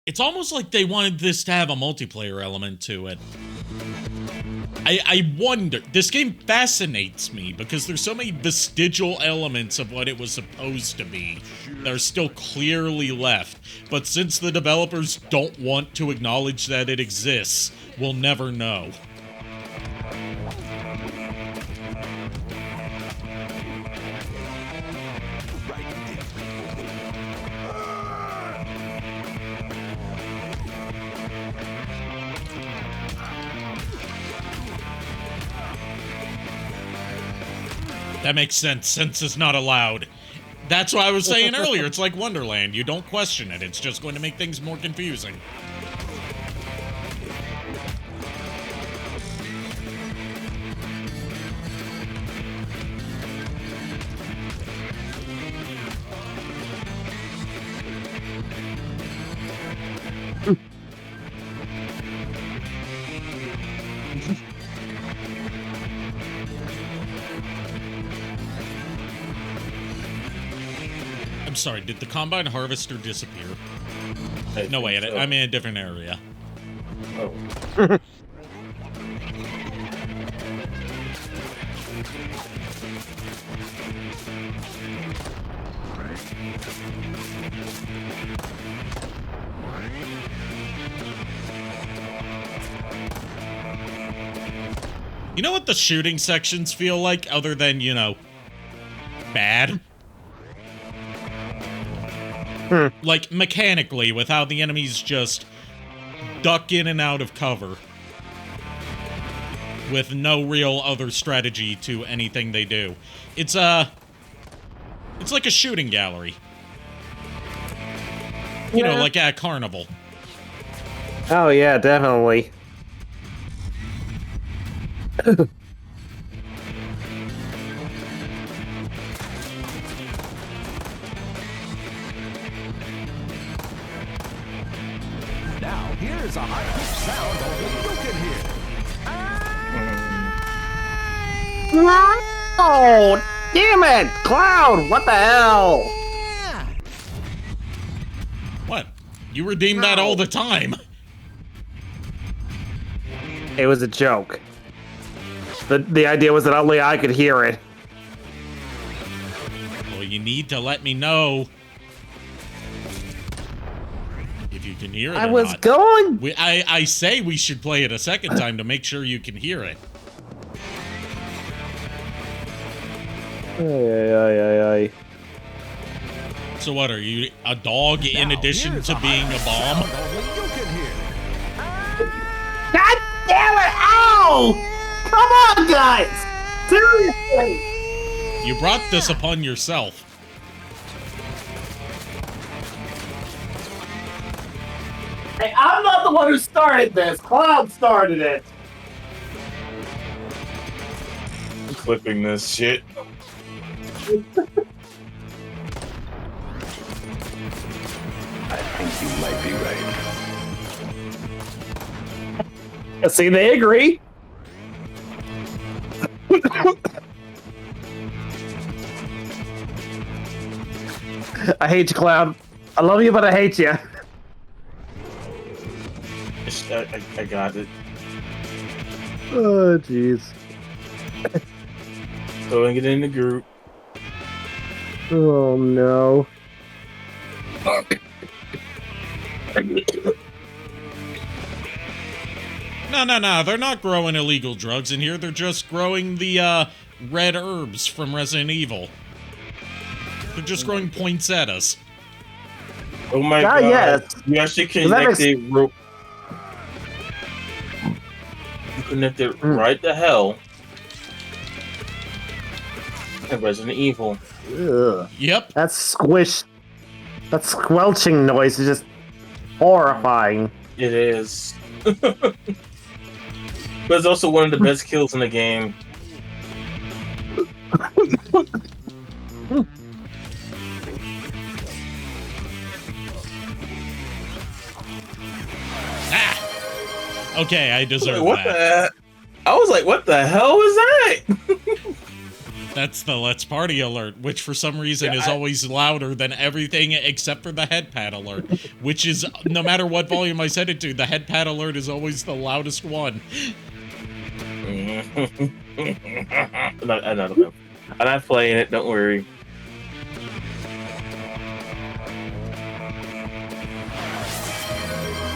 It's almost like they wanted this to have a multiplayer element to it. I wonder, this game fascinates me because there's so many vestigial elements of what it was supposed to be that are still clearly left. But since the developers don't want to acknowledge that it exists, we'll never know. That makes sense. Sense is not allowed. That's what I was saying earlier. It's like Wonderland. You don't question it. It's just going to make things more confusing. I'm sorry, did the Combine Harvester disappear? No way, so. I'm in a different area. Oh. You know what the shooting sections feel like, other than, you know, bad? Like, mechanically, with how the enemies just duck in and out of cover. With no real other strategy to anything they do. It's like a shooting gallery. You know, like at a carnival. Oh, yeah, definitely. Now, here's a high-pitched sound only you can hear. Oh, damn it! Cloud, what the hell? What? You redeem that all the time. It was a joke. The idea was that only I could hear it. Well, you need to let me know if you can hear it. I was going. I say we should play it a second time to make sure you can hear it. Ay. So what, are you a dog in addition to being a bomb? God damn it! Ow! Come on, guys! Seriously! You brought this upon yourself. Hey, I'm not the one who started this. Cloud started it. I'm clipping this shit. I think you might be right. See, they agree. I hate you, Cloud. I love you, but I hate you. I got it. Oh, jeez. Throwing it in the group. Oh, no. No. They're not growing illegal drugs in here. They're just growing the red herbs from Resident Evil. They're just growing poinsettias. Oh my god! Yes. You actually connected. You connected right the hell. And Resident Evil. Ugh. Yep. That squish. That squelching noise is just horrifying. It is. But it's also one of the best kills in the game. Okay, I deserve What that. I was like, what the hell was that? That's the Let's Party alert, which for some reason is always louder than everything except for the head pad alert, which is, no matter what volume I set it to, the head pad alert is always the loudest one. I don't know. I'm not playing it, don't worry.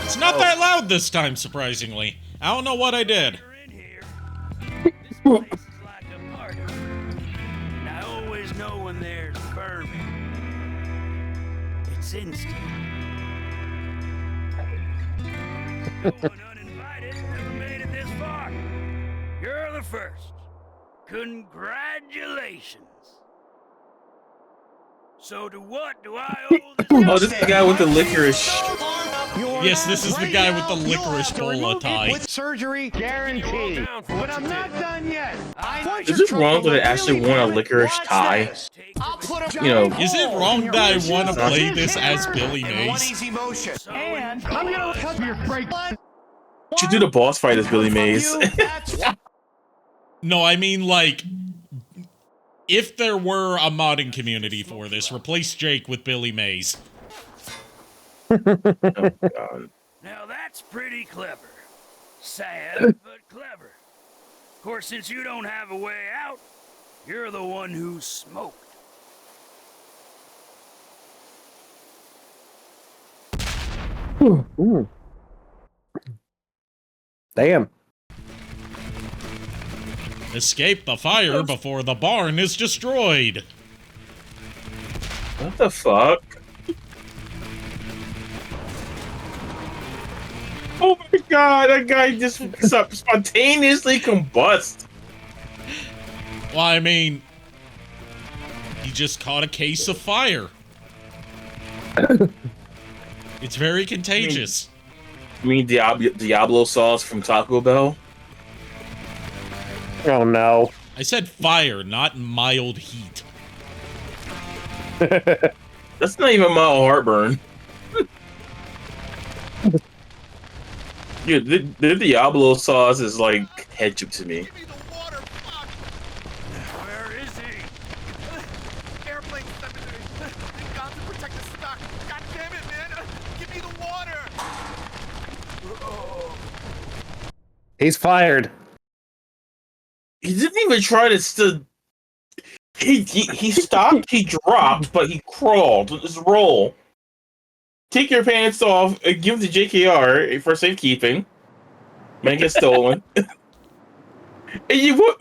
It's not that loud this time, surprisingly. I don't know what I did. I always know when there's bourbon. It's instant. No one uninvited ever made it this far. You're the first. Congratulations. So to what do I owe this? Oh, this is the guy with the licorice. Yes, this is the guy with the licorice bolo tie. With surgery guaranteed. But I'm not done yet. Is it wrong that I actually want a licorice tie? You know, Is it wrong that I want to play this as Billy Mays? And I'm gonna cut your break. should do the boss fight as Billy Mays. No, I mean, like, if there were a modding community for this, replace Jake with Billy Mays. Oh, God. Now that's pretty clever. Sad, but clever. Of course, since you don't have a way out, you're the one who smoked. Ooh. Damn. Escape the fire before the barn is destroyed. What the fuck? Oh my god, that guy just spontaneously combust. Well, I mean, he just caught a case of fire. It's very contagious. You mean Diablo sauce from Taco Bell? Oh no. I said fire, not mild heat. That's not even mild heartburn. Dude, the Diablo sauce is like ketchup to me. Where is he? Airplane cemetery. They've got to protect the stock. God damn it, man. Give me the water. He's fired. He didn't even try to he stopped, he dropped, but he crawled. Just roll. Take your pants off and give them to JKR for safekeeping. Man gets stolen. And you what?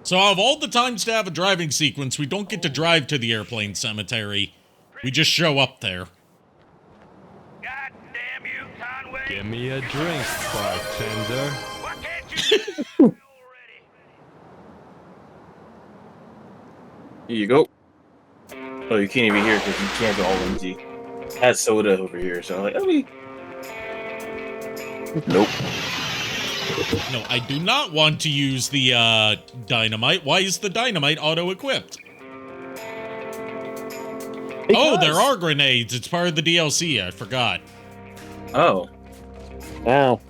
So of all the times to have a driving sequence, we don't get to drive to the airplane cemetery. We just show up there. God damn you, Conway! Give me a drink, bartender. Why can't you do already? Here you go. Oh, you can't even hear because you can't go all empty. I had soda over here, so I'm like, nope. No, I do not want to use the dynamite. Why is the dynamite auto-equipped? Oh, there are grenades. It's part of the DLC. I forgot. Oh. Wow.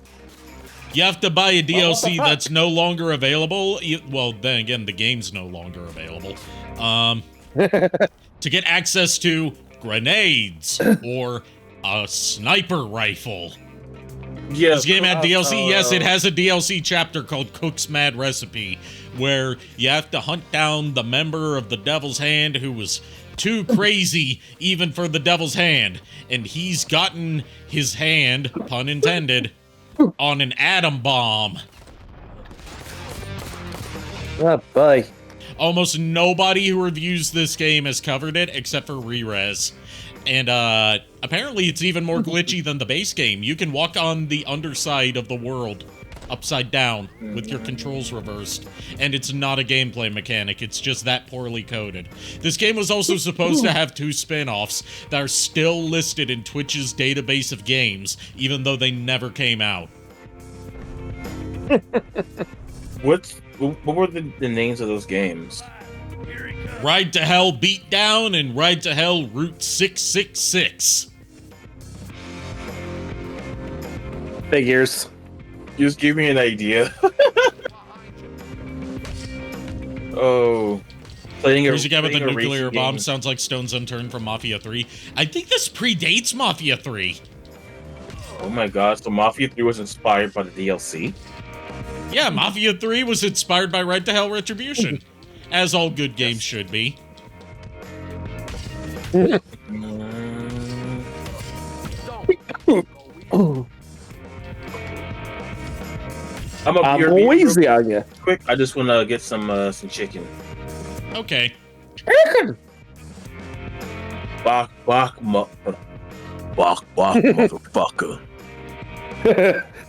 You have to buy a DLC that's no longer available. Well, then again, the game's no longer available. To get access to grenades or a sniper rifle. Yeah. This game had DLC. Yes, it has a DLC chapter called Cook's Mad Recipe, where you have to hunt down the member of the Devil's Hand who was too crazy even for the Devil's Hand. And he's gotten his hand, pun intended, on an atom bomb. Oh, boy. Almost nobody who reviews this game has covered it except for Rerez. And apparently it's even more glitchy than the base game. You can walk on the underside of the world upside down with your controls reversed. And it's not a gameplay mechanic, it's just that poorly coded. This game was also supposed to have 2 spin-offs that are still listed in Twitch's database of games, even though they never came out. What were the names of those games? Ride to Hell Beatdown and Ride to Hell Route 666. Figures. Just give me an idea. Oh. Crazy guy with a nuclear bomb sounds like Stone's Unturned from Mafia 3. I think this predates Mafia 3. Oh my god, so Mafia 3 was inspired by the DLC? Yeah, Mafia 3 was inspired by Ride to Hell Retribution. As all good games should be. I'm easy on you. Quick, I just want to get some chicken. Okay. Chicken. Bok, motherfucker.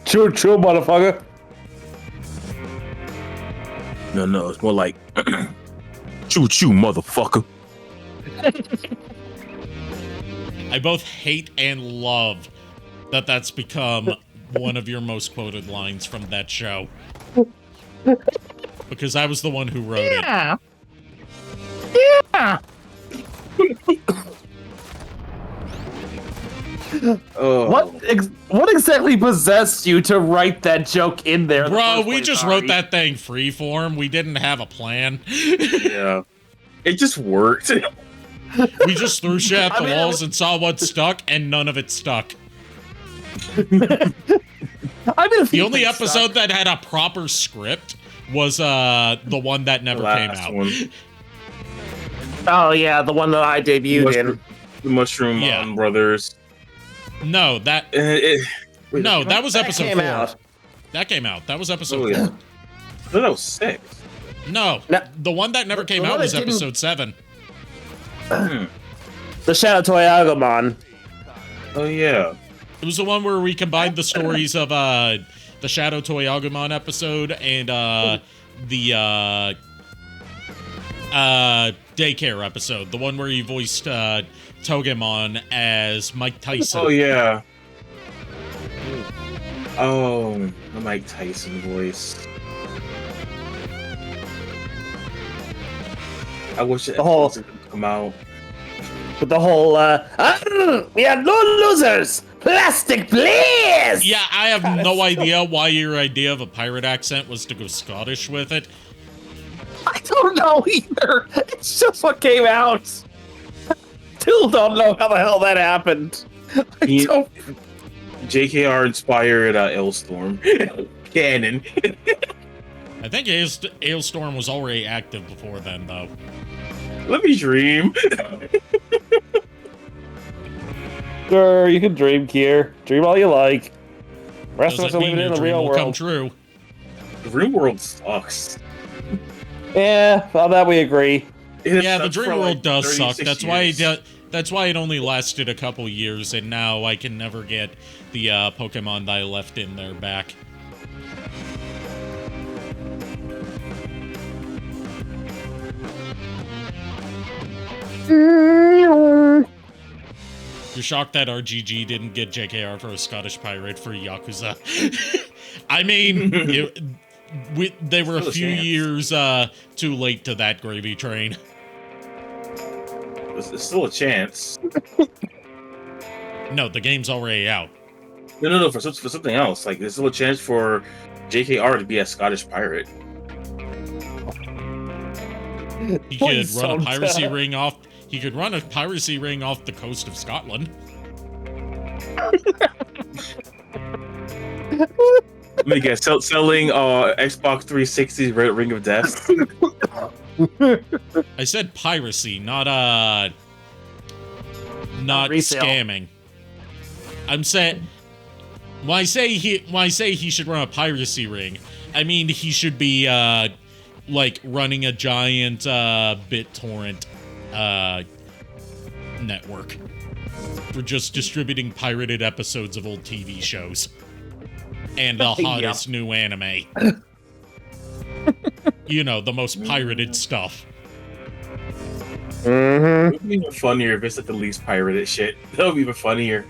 Choo choo, motherfucker. No, it's more like choo choo, motherfucker. I both hate and love that that's become one of your most quoted lines from that show. Because I was the one who wrote it. Yeah. Oh. What exactly possessed you to write that joke in there? Bro, we just wrote that thing freeform. We didn't have a plan. Yeah. It just worked. We just threw shit at the walls and saw what stuck, and none of it stuck. The only episode that had a proper script was the one that never came out. Oh yeah, the one that I debuted in. The Mushroom Brothers. No, that that was episode 4. That came out. That was episode 4. That was 6. No, the one that never came out was episode 7. The Shadow Toy Agumon. Oh yeah. It was the one where we combined the stories of the Shadow Toy Agumon episode and the daycare episode. The one where he voiced Togemon as Mike Tyson. Oh yeah. Oh, the Mike Tyson voice. I wish it could come out. With the whole, we are no losers! Plastic, please! Yeah, I have no idea why your idea of a pirate accent was to go Scottish with it. I don't know either. It's just what came out. Still don't know how the hell that happened. JKR inspired Ailstorm. Canon. I think Ailstorm was already active before then, though. Let me dream. Sure, you can dream, Kier. Dream all you like. Rest of us are living in the real world. Come true. The real world sucks. Yeah, on that we agree. Yeah, the dream world does suck. That's why it only lasted a couple years, and now I can never get the Pokemon that I left in there back. You're shocked that RGG didn't get JKR for a Scottish pirate for Yakuza. I mean, they were a few years too late to that gravy train. There's still a chance. No, the game's already out. No, for something else. Like, there's still a chance for JKR to be a Scottish pirate. He could run a piracy ring off. He could run a piracy ring off the coast of Scotland. Let me guess. Selling Xbox 360's Ring of Death. I said piracy, not resale. scamming. I'm saying when I say he should run a piracy ring, I mean he should be like running a giant BitTorrent network for just distributing pirated episodes of old TV shows and the hottest new anime. You know, the most pirated stuff. It would be even funnier if it's like the least pirated shit. That would be even funnier.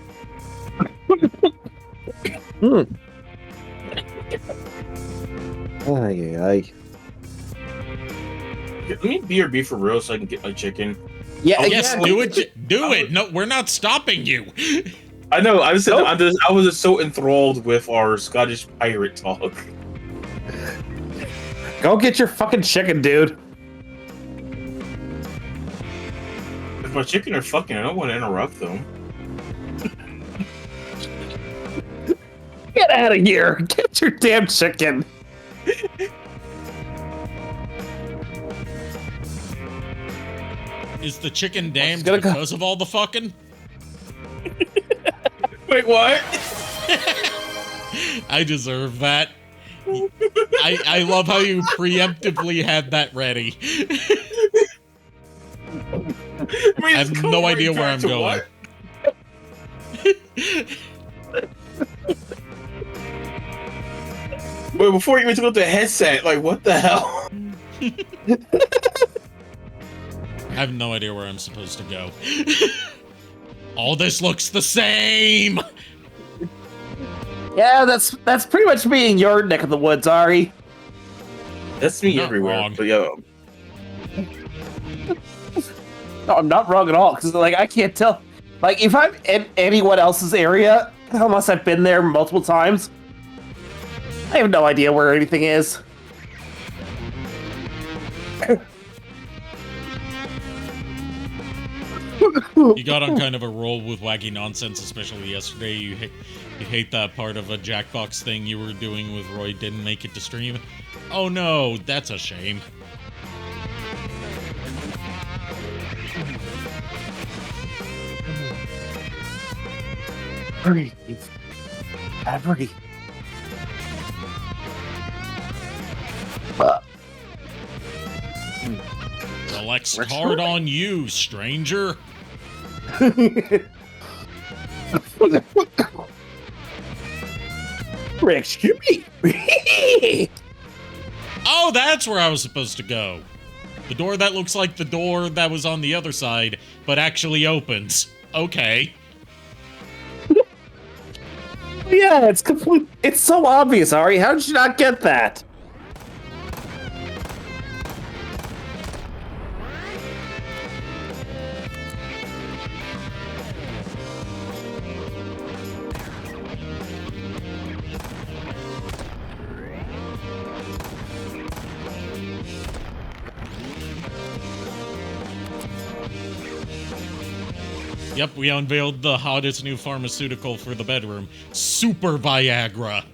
Ay. Let me BRB for real so I can get my chicken. Yeah, Yes, exactly. do it. No, we're not stopping you. I know. I was just so enthralled with our Scottish pirate talk. Go get your fucking chicken, dude. If my chicken are fucking, I don't want to interrupt them. Get out of here. Get your damn chicken. Is the chicken damned gonna go- because of all the fucking? Wait, what? I deserve that. I love how you preemptively had that ready. I have no idea where I'm going. Wait, before you even took out the headset, like, what the hell? I have no idea where I'm supposed to go. All this looks the same! Yeah, that's pretty much me in your neck of the woods, Ari. That's me Not everywhere. wrong. But yo, No, I'm not wrong at all, because like I can't tell. Like if I'm in anyone else's area, unless I've been there multiple times, I have no idea where anything is. You got on kind of a roll with wacky nonsense, especially yesterday. You hate that part of a Jackbox thing you were doing with Roy didn't make it to stream. Oh no, that's a shame. Breathe. Breathe. Selects hard on you, stranger. Excuse me. Oh, that's where I was supposed to go. The door that looks like the door that was on the other side, but actually opens. Okay. Yeah, it's complete. It's so obvious, Ari. How did you not get that? Yep, we unveiled the hottest new pharmaceutical for the bedroom. Super Viagra.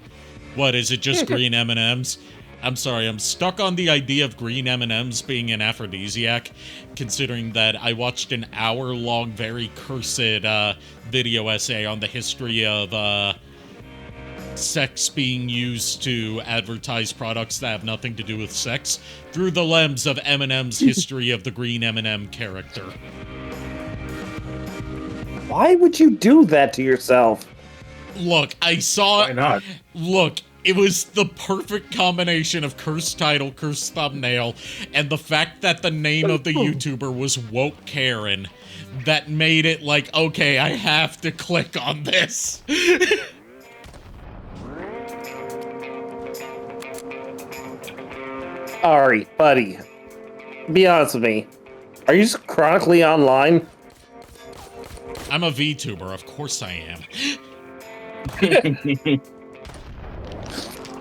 What, is it just green M&Ms? I'm sorry, I'm stuck on the idea of green M&Ms being an aphrodisiac, considering that I watched an hour-long, very cursed video essay on the history of sex being used to advertise products that have nothing to do with sex through the lens of M&M's history of the green M&M character. Why would you do that to yourself? Look, I saw... why not? Look, It was the perfect combination of cursed title, cursed thumbnail, and the fact that the name of the YouTuber was Woke Karen that made it like, okay, I have to click on this. Ari, buddy, be honest with me. Are you just chronically online? I'm a VTuber, of course I am.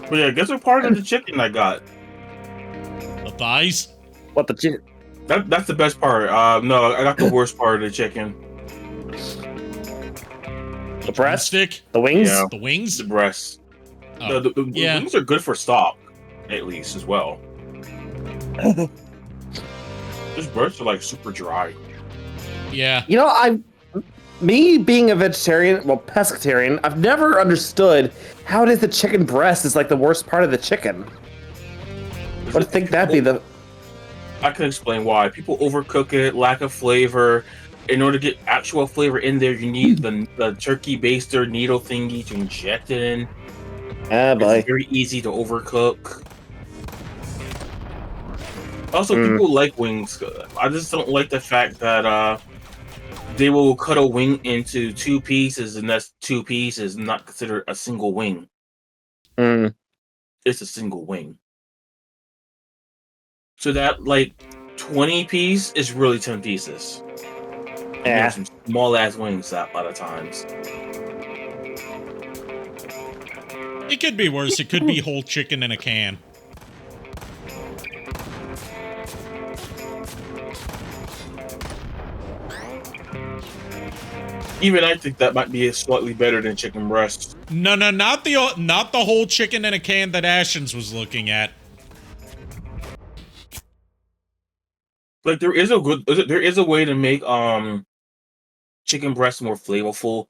But yeah, guess what part of the chicken I got? The thighs? What the chicken? That's the best part. No, I got the worst part of the chicken. The breast? Stick? The wings? Yeah. The wings? The breasts. Oh, The yeah. wings are good for stock, at least, as well. Those breasts are like super dry. Yeah. You know, me being a vegetarian, well, pescatarian, I've never understood how it is the chicken breast is like the worst part of the chicken. I would think that'd be the... I can explain why. People overcook it, lack of flavor. In order to get actual flavor in there, you need the turkey baster needle thingy to inject it in. boy. It's very easy to overcook. Also, people like wings. I just don't like the fact that they will cut a wing into 2 pieces, and that's 2 pieces, not considered a single wing. It's a single wing. So that, like, 20 piece is really 10 pieces. Yeah. Some small ass wings a lot of times. It could be worse. It could be whole chicken in a can. Even I think that might be slightly better than chicken breast. No, not the whole chicken in a can that Ashens was looking at. Like there is a way to make chicken breast more flavorful.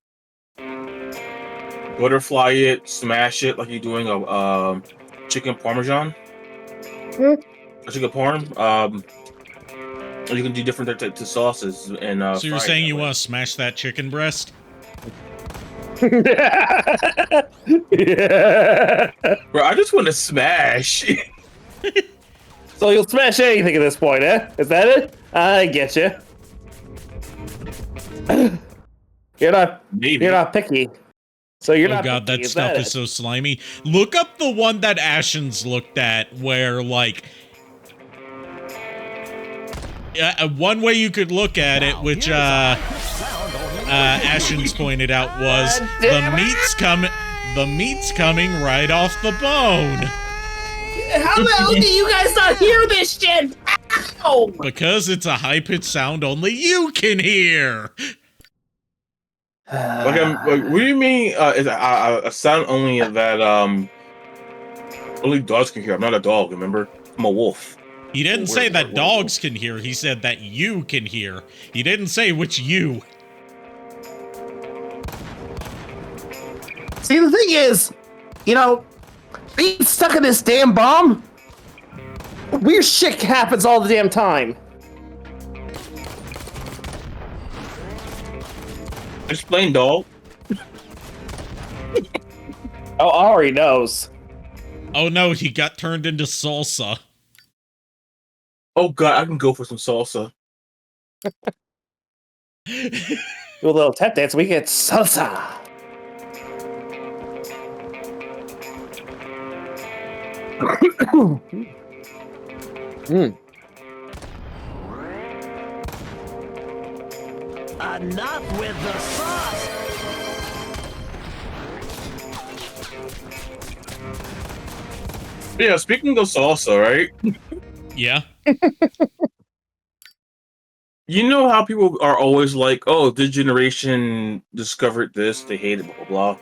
Butterfly it, smash it like you're doing a chicken parmesan. A chicken parm. You can do different types of sauces and. So you're saying you want to smash that chicken breast? Yeah. Bro, I just want to smash. So you'll smash anything at this point, eh? Is that it? I get you. You're not picky. So you're not. Oh god, picky, that stuff is so slimy. Look up the one that Ashens looked at, where like. One way you could look at it, which Ashens pointed out, was the meat's coming right off the bone. How the hell do you guys not hear this shit? Ow! Because it's a high-pitched sound only you can hear. What do you mean? Is a sound only that only dogs can hear? I'm not a dog. Remember, I'm a wolf. He didn't say that dogs can hear. He said that you can hear. He didn't say which you. See, the thing is, you know, being stuck in this damn bomb, weird shit happens all the damn time. Explain, dog. Oh, Ari knows. Oh no, he got turned into salsa. Oh god, I can go for some salsa. Do a little tap dance, we get salsa. Enough with the sauce! Yeah, speaking of salsa, right? Yeah. You know how people are always like, "Oh, this generation discovered this; they hate it." Blah blah blah.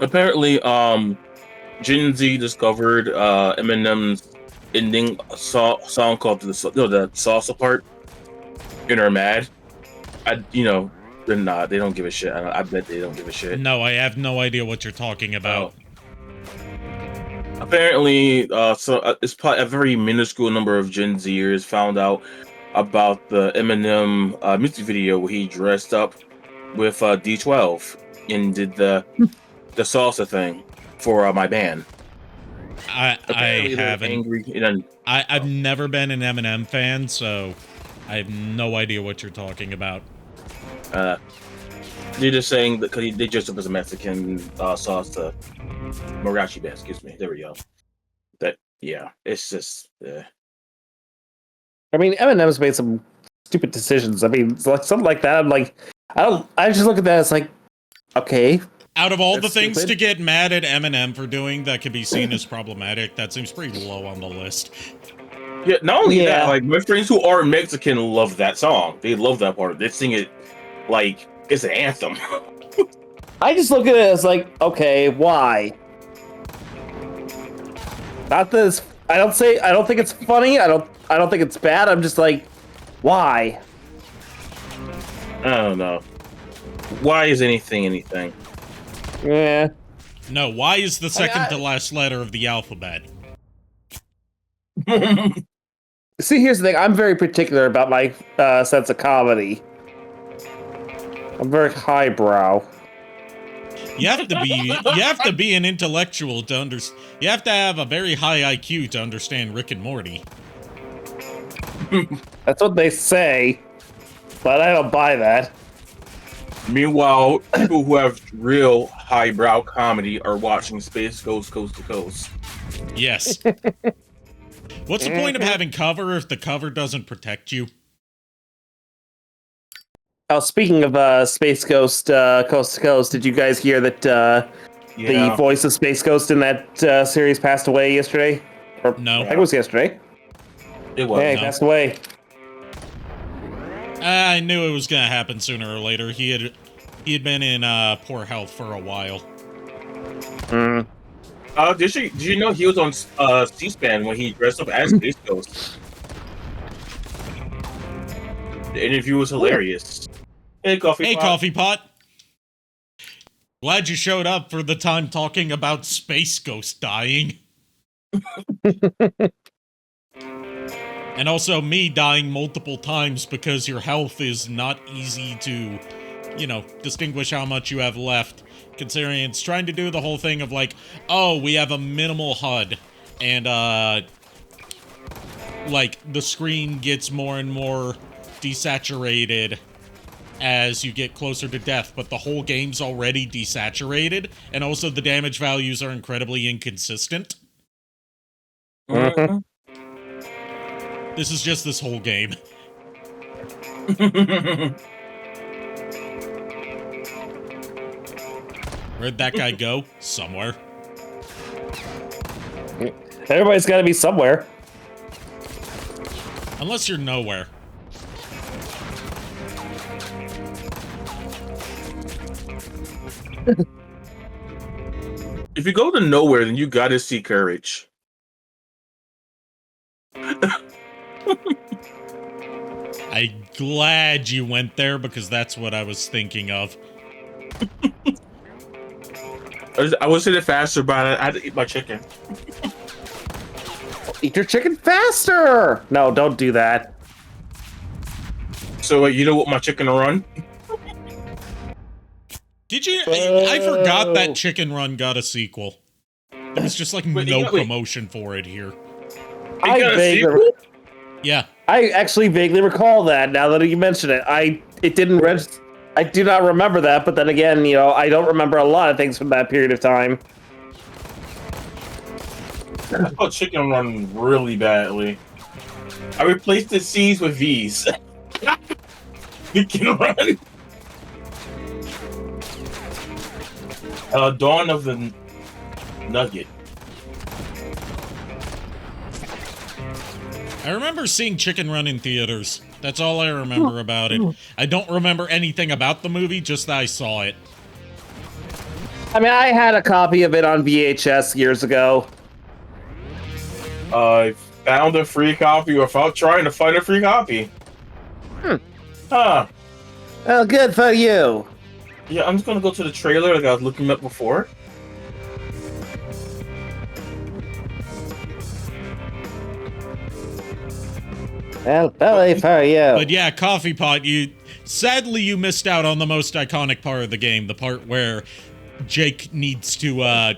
Apparently, Gen Z discovered Eminem's ending song called the salsa part, and are mad. They're not. They don't give a shit. I bet they don't give a shit. No, I have no idea what you're talking about. Apparently, it's probably a very minuscule number of Gen Zers found out about the Eminem music video where he dressed up with D12 and did the the salsa thing for my band. I Apparently they're haven't. angry. And I've never been an Eminem fan, so I have no idea what you're talking about. they're just saying that because they dressed up as a Mexican salsa mariachi band. Excuse me. There we go. That it's just. I mean, Eminem's made some stupid decisions. I mean, it's like something like that. I'm like, I just look at that as like, okay. Out of all the That's things stupid. to get mad at Eminem for doing that could be seen as problematic, that seems pretty low on the list. Yeah, not only Yeah. that, like my friends who are Mexican love that song. They love that part. They sing it like it's an anthem. I just look at it as like, okay, why? Not this. I don't think it's funny. I don't think it's bad. I'm just like, why? I don't know. Why is anything? Yeah. No, why is the second to last letter of the alphabet? See, here's the thing. I'm very particular about my sense of comedy. I'm very highbrow. You have to be an intellectual to understand. You have to have a very high IQ to understand Rick and Morty. That's what they say, but I don't buy that. Meanwhile, people who have real highbrow comedy are watching Space Ghost Coast to Coast. Yes. What's the point of having cover if the cover doesn't protect you? Oh, speaking of Space Ghost Coast to Coast, did you guys hear that the voice of Space Ghost in that series passed away yesterday? Or, No. I think it was yesterday. It was. Yeah, he No. passed away. I knew it was gonna happen sooner or later. He had been in poor health for a while. Did you know he was on C-SPAN when he dressed up as Space Ghost? The interview was hilarious. Hey, Hey, Coffee Pot. Glad you showed up for the time talking about Space Ghost dying. And also me dying multiple times because your health is not easy to, distinguish how much you have left. Considering it's trying to do the whole thing of like, oh, we have a minimal HUD. And, the screen gets more and more desaturated as you get closer to death, but the whole game's already desaturated, and also the damage values are incredibly inconsistent. Mm-hmm. This is just this whole game. Where'd that guy go? Somewhere. Everybody's got to be somewhere. Unless you're nowhere. If you go to nowhere, then you gotta see courage. I'm glad you went there because that's what I was thinking of. I was saying it faster, but I had to eat my chicken. Eat your chicken faster! No, don't do that. So you know what my chicken run? Did you? I forgot that Chicken Run got a sequel. There was just like no promotion for it here. Yeah. I actually vaguely recall that now that you mention it. It didn't register. I do not remember that, but then again, I don't remember a lot of things from that period of time. I thought Chicken Run really badly. I replaced the C's with V's. Chicken Run. Dawn of the Nugget. I remember seeing Chicken Run in theaters. That's all I remember about it. I don't remember anything about the movie, just that I saw it. I mean, I had a copy of it on VHS years ago. I found a free copy without trying to find a free copy. Huh. Well, good for you. Yeah, I'm just gonna go to the trailer like I was looking at before. Well, belly for you. But yeah, Coffee Pot, sadly you missed out on the most iconic part of the game, the part where Jake needs to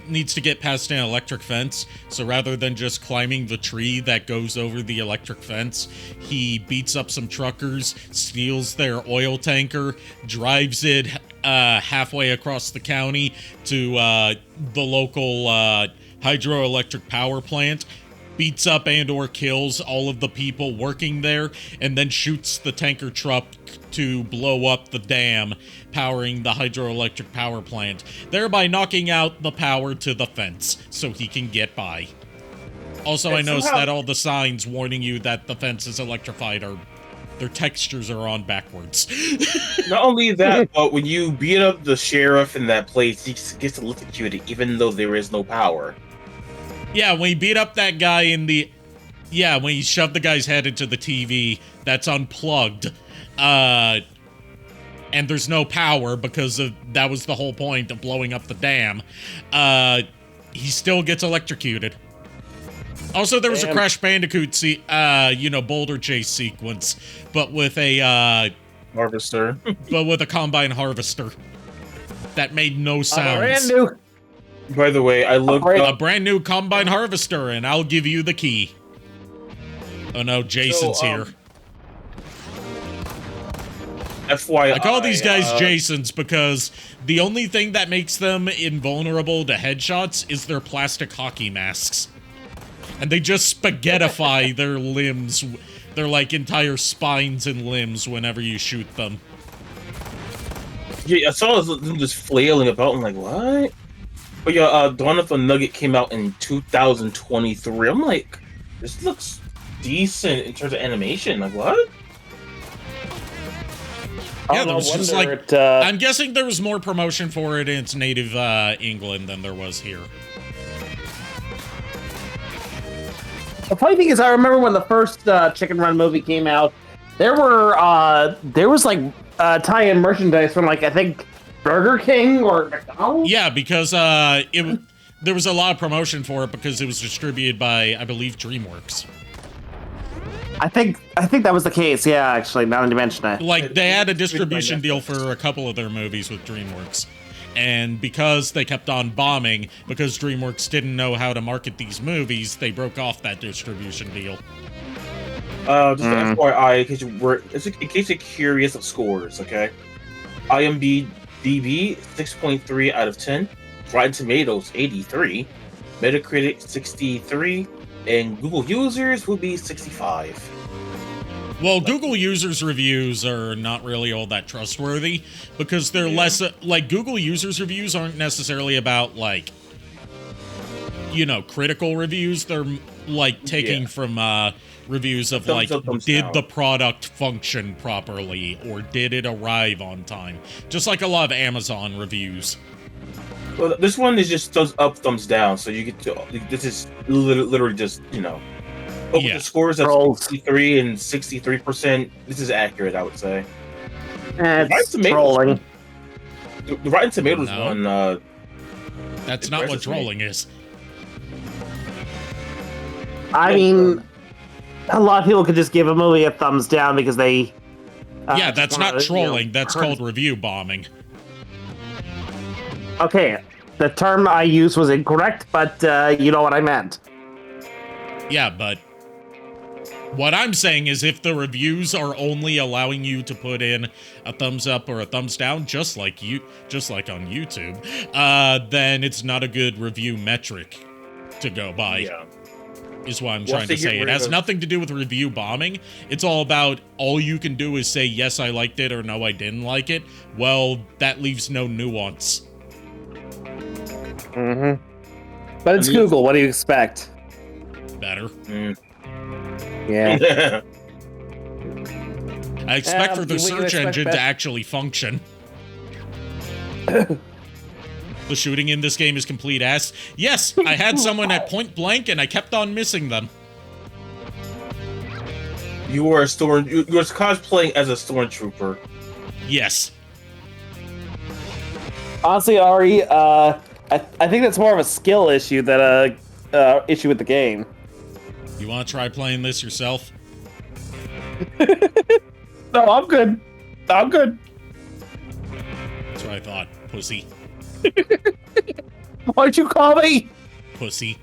needs to get past an electric fence. So rather than just climbing the tree that goes over the electric fence, he beats up some truckers, steals their oil tanker, drives it halfway across the county to the local hydroelectric power plant, beats up and or kills all of the people working there, and then shoots the tanker truck to blow up the dam powering the hydroelectric power plant, thereby knocking out the power to the fence so he can get by. Also, I noticed that all the signs warning you that the fence is electrified their textures are on backwards. Not only that, but when you beat up the sheriff in that place, he gets electrocuted even though there is no power. Yeah, when he beat up that guy when he shoved the guy's head into the TV that's unplugged, and there's no power because that was the whole point of blowing up the dam, he still gets electrocuted. Also, there was a Crash Bandicoot, boulder chase sequence, but with a, harvester. but with a combine harvester. That made no sounds. Brand new. By the way, I looked A brand new combine harvester, and I'll give you the key. Oh no, Jason's here. FYI, I call these guys Jasons because the only thing that makes them invulnerable to headshots is their plastic hockey masks. And they just spaghettify their limbs, their like entire spines and limbs whenever you shoot them. Yeah, I saw them just flailing about. I'm like, what? But yeah, Dawn of the Nugget came out in 2023. I'm like, this looks decent in terms of animation. Like, what? Yeah, there was just like, I'm guessing there was more promotion for it in its native England than there was here. The funny thing is, I remember when the first Chicken Run movie came out, there was like tie-in merchandise from like I think Burger King or McDonald's. Yeah, because there was a lot of promotion for it because it was distributed by, I believe, DreamWorks. I think that was the case. Yeah, actually, now that you mention it. Like, they had a distribution deal for a couple of their movies with DreamWorks. And because they kept on bombing, because DreamWorks didn't know how to market these movies, they broke off that distribution deal. Just FYI, in case you're curious of scores, okay? IMDb 6.3 out of 10, Rotten Tomatoes 83, Metacritic 63, and Google users will be 65. Well, Google users' reviews are not really all that trustworthy because they're less like Google users' reviews aren't necessarily about like, critical reviews. They're like taking from reviews of like, did the product function properly or did it arrive on time? Just like a lot of Amazon reviews. Well, this one is just thumbs up, thumbs down. So you get to this is literally just the scores at 63 and 63%. This is accurate, I would say. It's trolling. The Rotten Tomatoes one. That's not what trolling is. I mean, a lot of people could just give a movie a thumbs down because they. Yeah, that's not trolling. That's called review bombing. Okay, the term I used was incorrect, but you know what I meant. Yeah, but what I'm saying is if the reviews are only allowing you to put in a thumbs up or a thumbs down, just like on YouTube, then it's not a good review metric to go by. Yeah. Is what I'm trying to say. It has nothing to do with review bombing. It's all about all you can do is say, yes, I liked it, or no, I didn't like it. Well, that leaves no nuance. Mm-hmm. But it's Google. What do you expect? Better. Yeah. I expect for the search engine to actually function. The shooting in this game is complete ass. Yes, I had someone at point blank and I kept on missing them. You were cosplaying as a stormtrooper. Yes. Honestly, Ari, I think that's more of a skill issue than a issue with the game. You want to try playing this yourself? No, I'm good. what I thought. Pussy. What'd you call me? Pussy.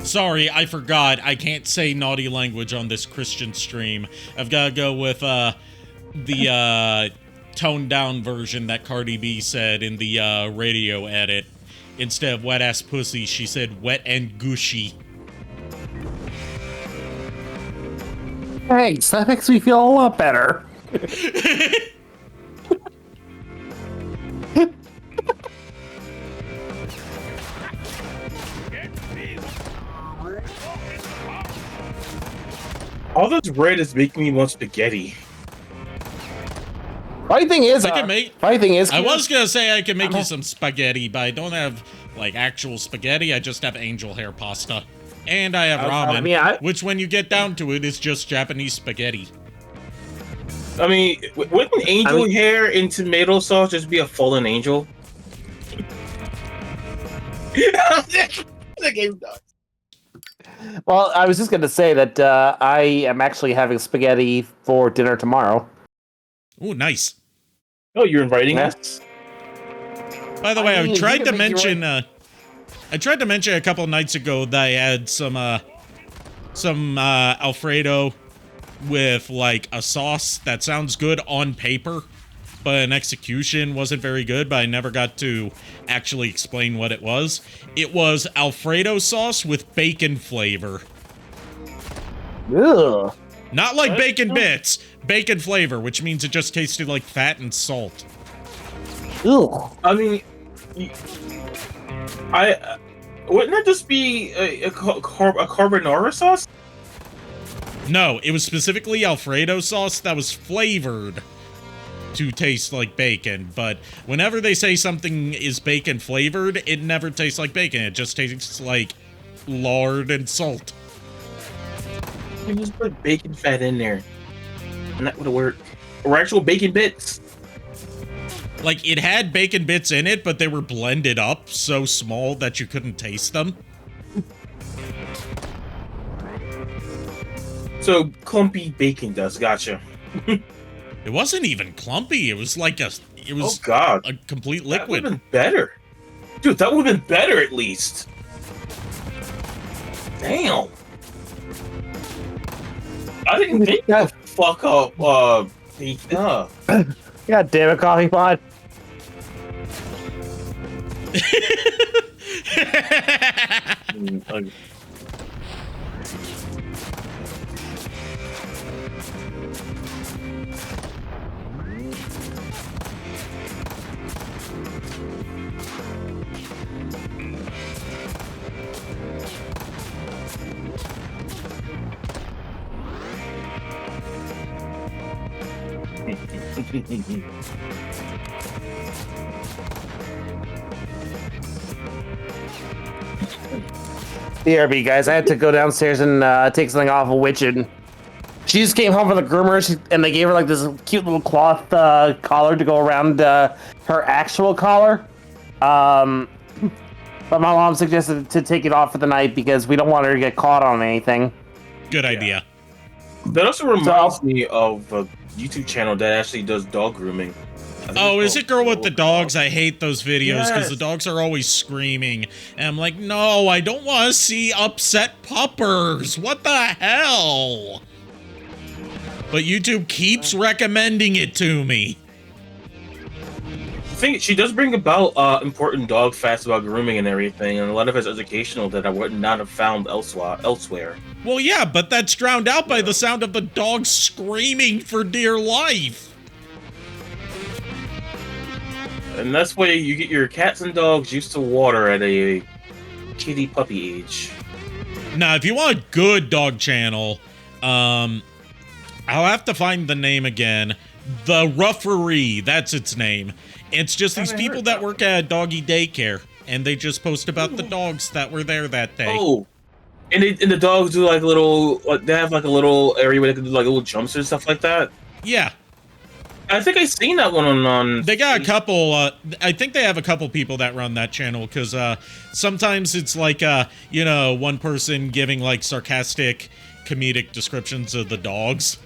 Sorry, I forgot. I can't say naughty language on this Christian stream. I've got to go with the toned down version that Cardi B said in the radio edit. Instead of wet ass pussy, she said wet and gushy. Thanks, that makes me feel a lot better. All this red is making me want spaghetti. Funny thing is, I was gonna say I can make you some spaghetti, but I don't have like actual spaghetti. I just have angel hair pasta, and I have ramen, which, when you get down to it, is just Japanese spaghetti. I mean, wouldn't angel hair in tomato sauce just be a fallen angel? The game does. Well, I was just going to say that I am actually having spaghetti for dinner tomorrow. Oh, nice. Oh, you're inviting us? By the way, I tried to mention a couple nights ago that I had some Alfredo with like a sauce that sounds good on paper, but in execution wasn't very good, but I never got to actually explain what it was. It was Alfredo sauce with bacon flavor. Ugh. Not like bacon bits, bacon flavor, which means it just tasted like fat and salt. Ugh. I mean, wouldn't that just be a carbonara sauce? No, it was specifically Alfredo sauce that was flavored to taste like bacon, but whenever they say something is bacon flavored, it never tastes like bacon. It just tastes like lard and salt. You just put bacon fat in there, and that would have worked. Or actual bacon bits. Like, it had bacon bits in it, but they were blended up so small that you couldn't taste them. So clumpy bacon dust, gotcha. It wasn't even clumpy. It was like oh god, a complete liquid. That would have been better, dude. That would have been better at least. Damn. I didn't think that fuck up. God damn it, Coffee Pod. BRB, guys, I had to go downstairs and take something off a witch, and she just came home from the groomer, and they gave her like this cute little cloth collar to go around her actual collar. But my mom suggested to take it off for the night because we don't want her to get caught on anything. Good idea. That also reminds me of a YouTube channel that actually does dog grooming. Oh, is it Girl with the Dogs? I hate those videos because the dogs are always screaming. And I'm like, no, I don't want to see upset puppers. What the hell? But YouTube keeps recommending it to me. I think she does bring about important dog facts about grooming and everything, and a lot of it's educational that I would not have found elsewhere. Well, yeah, but that's drowned out by the sound of the dog screaming for dear life. And that's why you get your cats and dogs used to water at a kitty puppy age. Now, if you want a good dog channel, I'll have to find the name again. The Ruffery, that's its name. It's just these people that work at a doggy daycare, and they just post about the dogs that were there that day. Oh, and the dogs do like little, they have like a little area where they can do like little jumps and stuff like that. Yeah. I think I seen that one on they got a couple, I think they have a couple people that run that channel, because sometimes it's like, you know, one person giving like sarcastic, comedic descriptions of the dogs.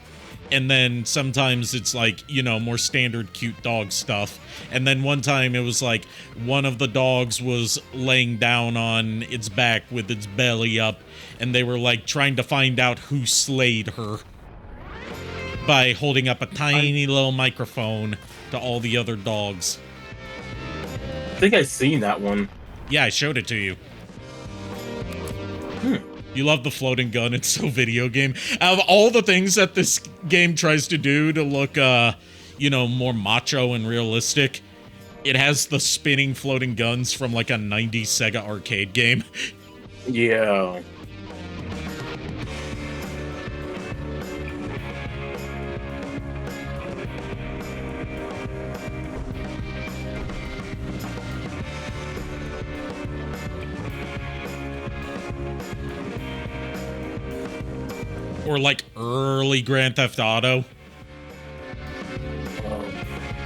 And then sometimes it's like, you know, more standard cute dog stuff. And then one time it was like one of the dogs was laying down on its back with its belly up, and they were like trying to find out who slayed her by holding up a tiny little microphone to all the other dogs. I think I've seen that one. Yeah, I showed it to you. You love the floating gun. It's so video game. Out of all the things that this game tries to do to look, you know, more macho and realistic, it has the spinning floating guns from like a 90s Sega arcade game. Yeah. Or like early Grand Theft Auto.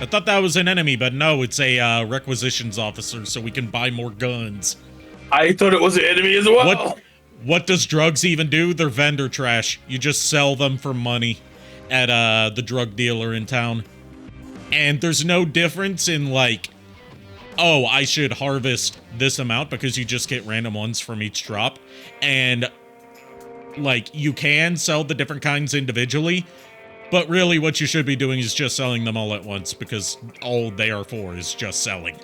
I thought that was an enemy, but no, it's a requisitions officer, so we can buy more guns. I thought it was an enemy as well. What does drugs even do? They're vendor trash. You just sell them for money at the drug dealer in town. And there's no difference in like, oh, I should harvest this amount because you just get random ones from each drop. And like, you can sell the different kinds individually, but really what you should be doing is just selling them all at once, because all they are for is just selling.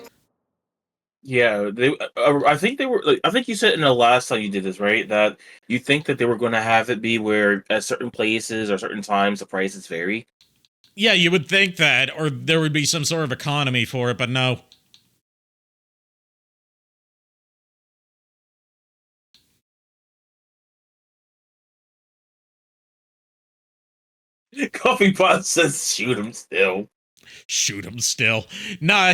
Yeah, I think they were. Like, I think you said in the last time you did this, right? That you think that they were going to have it be where at certain places or certain times the prices vary. Yeah, you would think that, or there would be some sort of economy for it, but no. Coffee Pot says shoot him still. Shoot him still. Nah,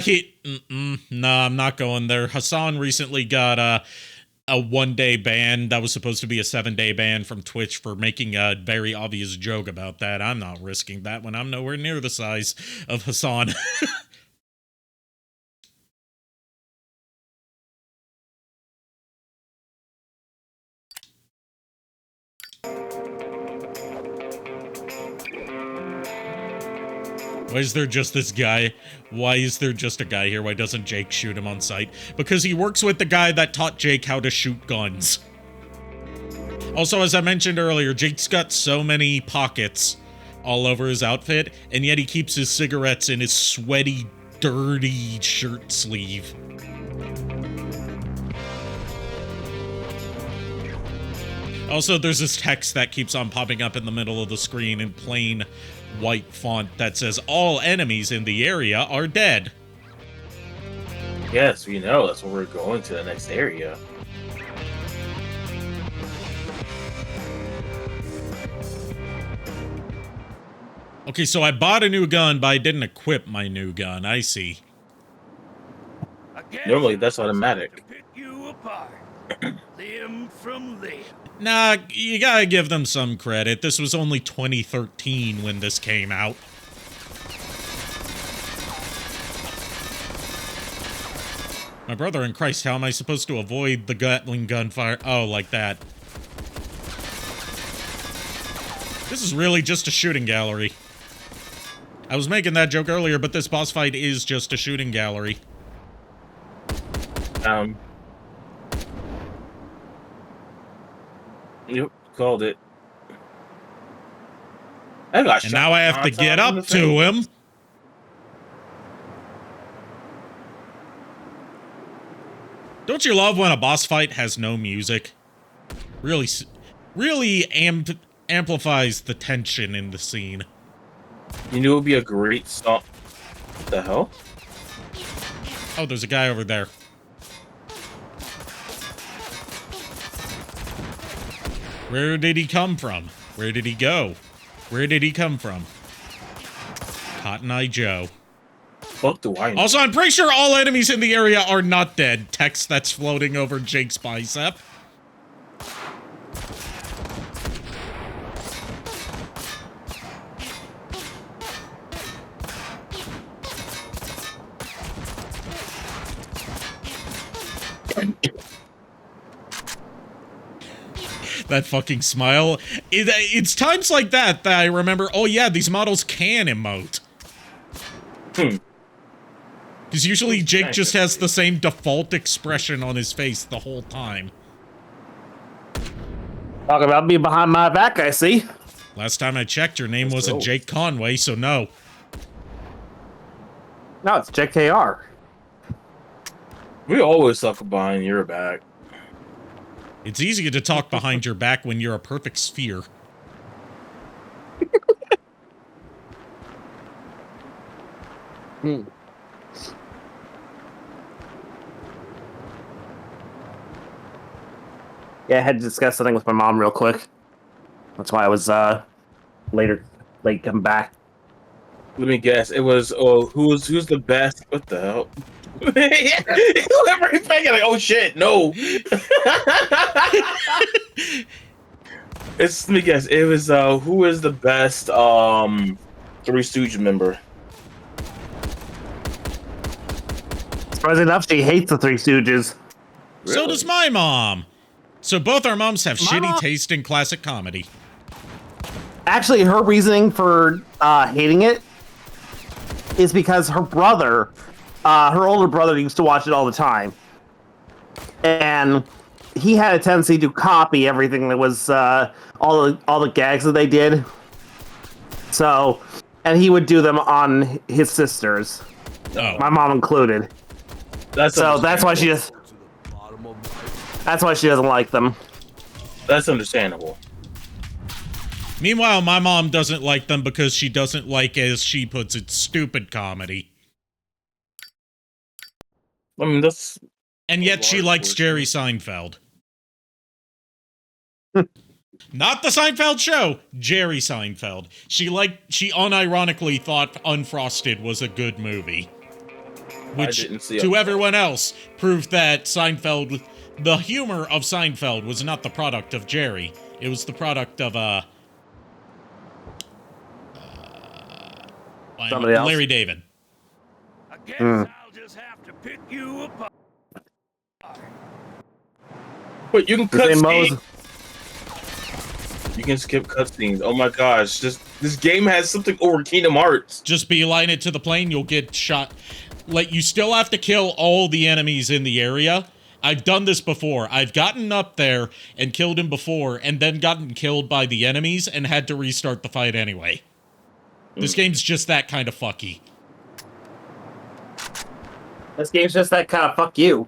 nah, I'm not going there. Hassan recently got a 1-day ban that was supposed to be a 7-day ban from Twitch for making a very obvious joke about that. I'm not risking that when I'm nowhere near the size of Hassan. Why is there just this guy? Why is there just a guy here? Why doesn't Jake shoot him on sight? Because he works with the guy that taught Jake how to shoot guns. Also, as I mentioned earlier, Jake's got so many pockets all over his outfit, and yet he keeps his cigarettes in his sweaty, dirty shirt sleeve. Also, there's this text that keeps on popping up in the middle of the screen in plain white font that says all enemies in the area are dead. Yes, we know. That's where we're going to the next area. Okay, so I bought a new gun, but I didn't equip my new gun. I see. Normally, that's automatic. Pick you apart, limb from limb. Nah, you gotta give them some credit. This was only 2013 when this came out. My brother in Christ, how am I supposed to avoid the Gatling gunfire? Oh, like that. This is really just a shooting gallery. I was making that joke earlier, but this boss fight is just a shooting gallery. Yep, called it. And now I have to get up to him. Don't you love when a boss fight has no music? Really amplifies the tension in the scene. You knew it would be a great song. What the hell? Oh, there's a guy over there. Where did he come from? Where did he go? Where did he come from? Cotton Eye Joe. Fuck do I know? Also, I'm pretty sure all enemies in the area are not dead. Text that's floating over Jake's bicep. That fucking smile. It's times like that that I remember, oh yeah, these models can emote. Because usually Jake just has the same default expression on his face the whole time. Talk about me behind my back, I see. Last time I checked, your name wasn't Jake Conway, so no. No, it's Jake KR. We always talk behind your back. It's easier to talk behind your back when you're a perfect sphere. Yeah, I had to discuss something with my mom real quick. That's why I was late coming back. Let me guess. It was who's the best? What the hell? Whoever he's thinking, like, oh shit, no. Let me guess. It was who is the best Three Stooges member? Surprisingly enough, she hates the Three Stooges. Really? So does my mom. So both our moms have shitty taste in classic comedy. Actually, her reasoning for hating it is because her brother, her older brother, used to watch it all the time, and he had a tendency to copy everything that was all the gags that they did. So, and he would do them on his sisters, my mom included. That's why she just. That's why she doesn't like them. That's understandable. Meanwhile, my mom doesn't like them because she doesn't like, as she puts it, stupid comedy. I mean, that's... And yet she likes Jerry Seinfeld. Not the Seinfeld show, Jerry Seinfeld. She unironically thought Unfrosted was a good movie. Which, to everyone else, proved that Seinfeld... The humor of Seinfeld was not the product of Jerry. It was the product of, somebody else. Larry David. I guess I'll just have to pick you apart. But you can cut scenes. You can skip cutscenes. Oh my gosh, this game has something over Kingdom Hearts. Just beeline it to the plane, you'll get shot. Like, you still have to kill all the enemies in the area. I've done this before. I've gotten up there and killed him before, and then gotten killed by the enemies and had to restart the fight anyway. This game's just that kind of fucky. This game's just that kind of fuck you.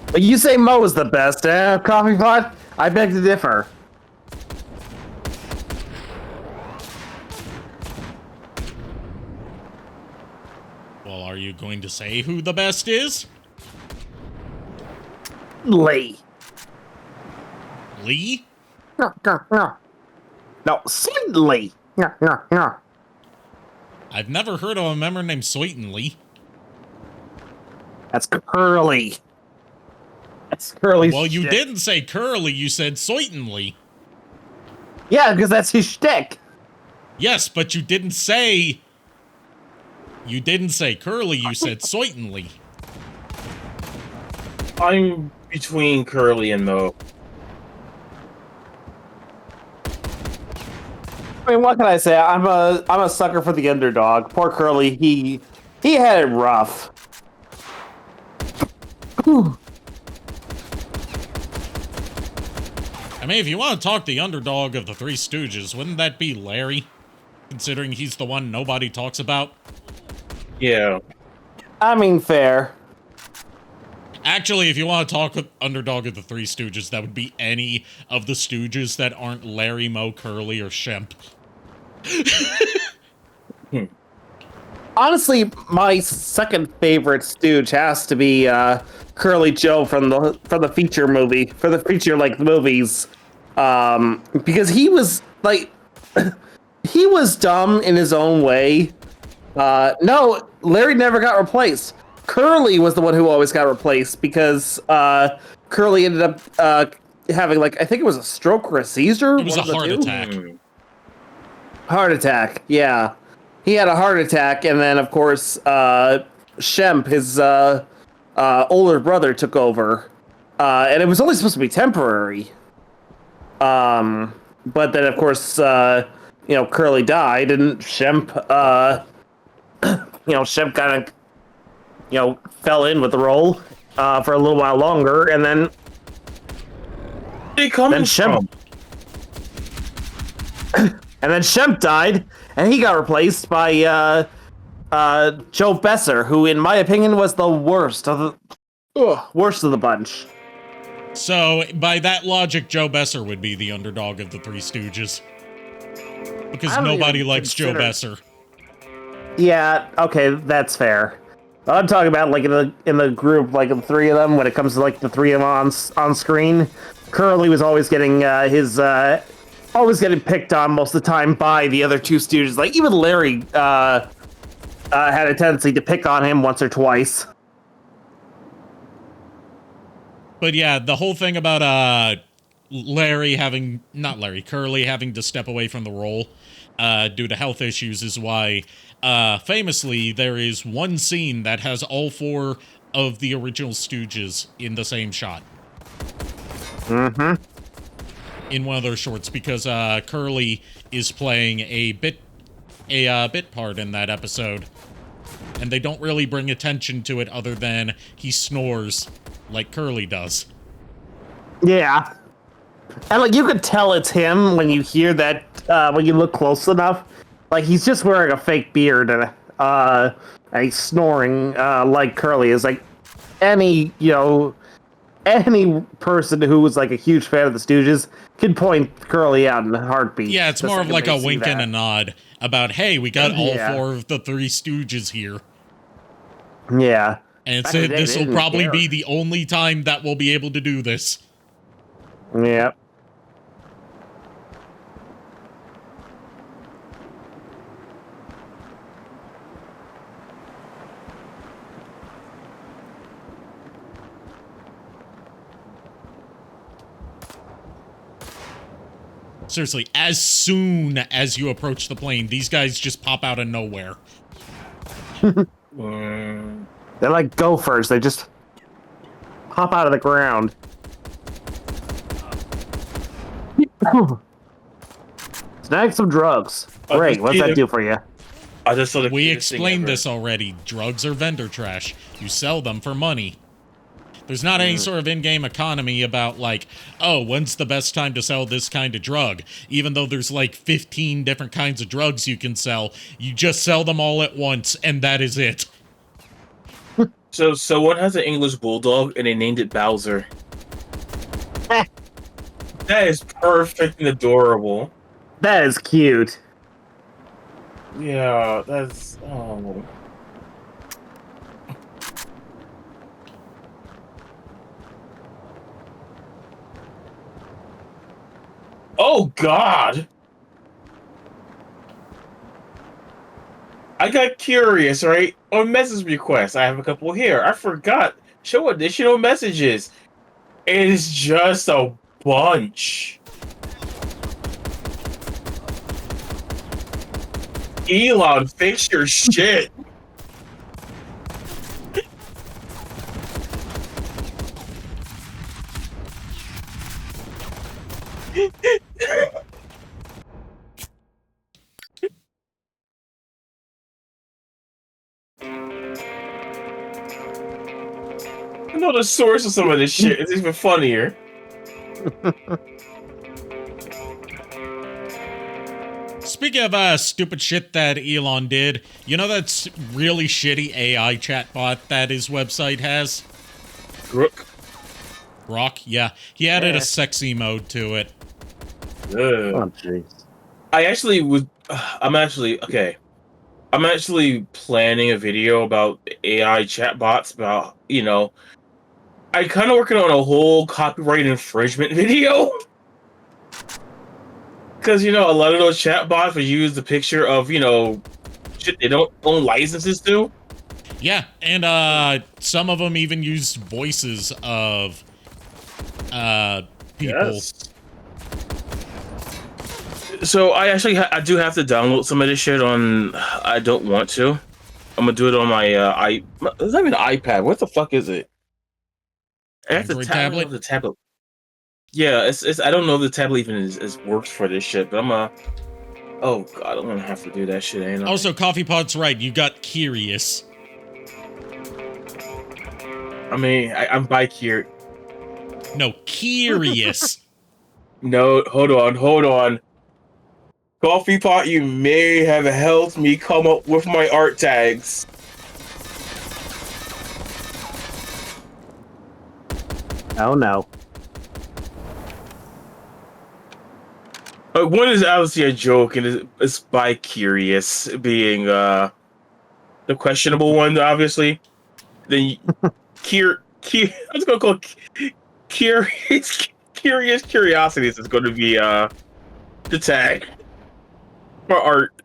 But you say Mo is the best, Coffee Pot? I beg to differ. Well, are you going to say who the best is? Lee. Lee? No, Sweet Lee. No. I've never heard of a member named Sweeten Lee. That's Curly. That's Curly. Well, you didn't say Curly, you said Sweeten Lee. Yeah, because that's his shtick. Yes, but you didn't say... You didn't say Curly, you said Sweeten Lee. I'm between Curly and Mo. I mean, what can I say? I'm a sucker for the underdog. Poor Curly, he had it rough. Whew. I mean, if you want to talk the underdog of the Three Stooges, wouldn't that be Larry? Considering he's the one nobody talks about? Yeah. I mean, fair. Actually, if you want to talk underdog of the Three Stooges, that would be any of the Stooges that aren't Larry, Mo, Curly, or Shemp. Honestly, my second favorite Stooge has to be Curly Joe from the feature movie, for the feature like movies, because he was like he was dumb in his own way. No, Larry never got replaced. Curly was the one who always got replaced because Curly ended up having, like, I think it was a stroke or a seizure. It was a heart attack. Heart attack, yeah. he had a heart attack, and then of course Shemp, his older brother, took over, and it was only supposed to be temporary. But then of course Curly died, and Shemp Shemp kind of fell in with the role for a little while longer, and then Shemp. And then Shemp died, and he got replaced by Joe Besser, who, in my opinion, was the worst of the bunch. So, by that logic, Joe Besser would be the underdog of the Three Stooges. Because nobody likes Joe Besser. Yeah, okay, that's fair. I'm talking about like in the group, like the three of them. When it comes to like the three of them on screen, Curly was always getting always getting picked on most of the time by the other two Stooges. Like even Larry had a tendency to pick on him once or twice. But yeah, the whole thing about Curly having to step away from the role due to health issues is why famously there is one scene that has all four of the original Stooges in the same shot. Mm-hmm. In one of their shorts, because Curly is playing a bit part in that episode, and they don't really bring attention to it other than he snores like Curly does. Yeah, and like you could tell it's him when you hear that when you look close enough. Like he's just wearing a fake beard and he's snoring like Curly is. Like any person who was like a huge fan of the Stooges could point Curly out in a heartbeat. Yeah, it's more of like a wink and a nod about, hey, we got all four of the Three Stooges here. Yeah. And this will probably be the only time that we'll be able to do this. Yeah. Seriously, as soon as you approach the plane, these guys just pop out of nowhere. They're like gophers. They just pop out of the ground. Snag some drugs. Great. What's that do for you? We explained this already. Drugs are vendor trash. You sell them for money. There's not any sort of in-game economy about, like, oh, when's the best time to sell this kind of drug? Even though there's, like, 15 different kinds of drugs you can sell, you just sell them all at once, and that is it. So someone has an English bulldog, and they named it Bowser. That is perfect and adorable. That is cute. Yeah, that's... Oh... Oh, God! I got curious, right? On message requests, I have a couple here. I forgot. Show additional messages. It is just a bunch. Elon, fix your shit. I know the source of some of this shit. It's even funnier. Speaking of stupid shit that Elon did, you know that's really shitty AI chatbot that his website has? Grok? Yeah. He added a sexy mode to it. Oh, jeez. I'm actually planning a video about AI chatbots, about, I kind of working on a whole copyright infringement video. Because, a lot of those chatbots will use the picture of, shit they don't own licenses to. Yeah, and some of them even use voices of people. Yes. So I actually I do have to download some of this shit on. I don't want to. I'm gonna do it on my It's not even an iPad. What the fuck is it? I have Android to tablet. tablet? The tablet. Yeah, it's. I don't know if the tablet even is works for this shit, but I'm Oh god, I'm gonna have to do that shit, ain't I? Also, Coffee Pot's right. You got curious. I mean, I'm bi-curious. No, curious. No, hold on. Coffee Pot, you may have helped me come up with my art tags. Oh no. One is obviously a joke, and it's bi-curious being the questionable one, obviously. Then I was gonna call curious curiosities is going to be the tag for art.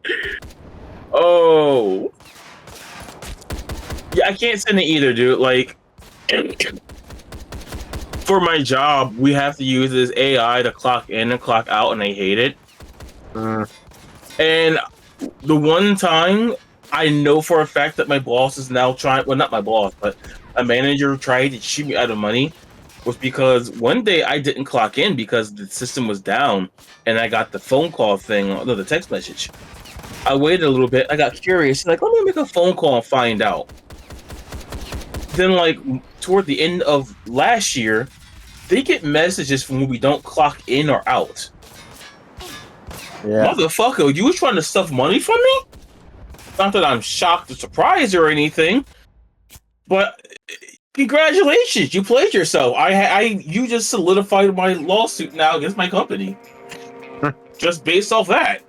Oh, yeah, I can't send it either, dude. Like, for my job, we have to use this AI to clock in and clock out, and I hate it. And the one time I know for a fact that my boss is now trying, well, not my boss, but a manager tried to cheat me out of money, was because one day I didn't clock in because the system was down, and I got the phone call thing, no, the text message. I waited a little bit. I got curious, like, let me make a phone call and find out. Then, like, toward the end of last year, they get messages from when we don't clock in or out. Yeah. Motherfucker, you was trying to stuff money from me? Not that I'm shocked or surprised or anything, but congratulations, you played yourself. You just solidified my lawsuit now against my company, just based off that.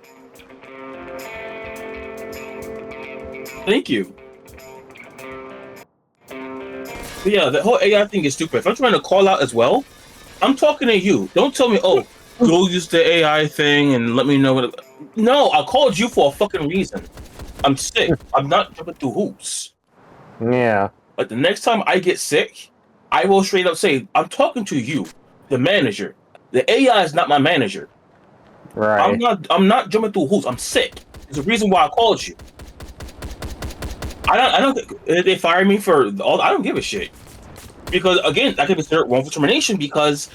Thank you. But yeah, the whole AI thing is stupid. If I'm trying to call out as well, I'm talking to you. Don't tell me, oh, go use the AI thing and let me know what. No, I called you for a fucking reason. I'm sick. I'm not jumping through hoops. Yeah. Like, the next time I get sick, I will straight up say, I'm talking to you, the manager. The AI is not my manager. Right. I'm not jumping through hoops. I'm sick. There's a reason why I called you. I don't think they fire me for all. I don't give a shit. Because again, I can consider it wrongful termination because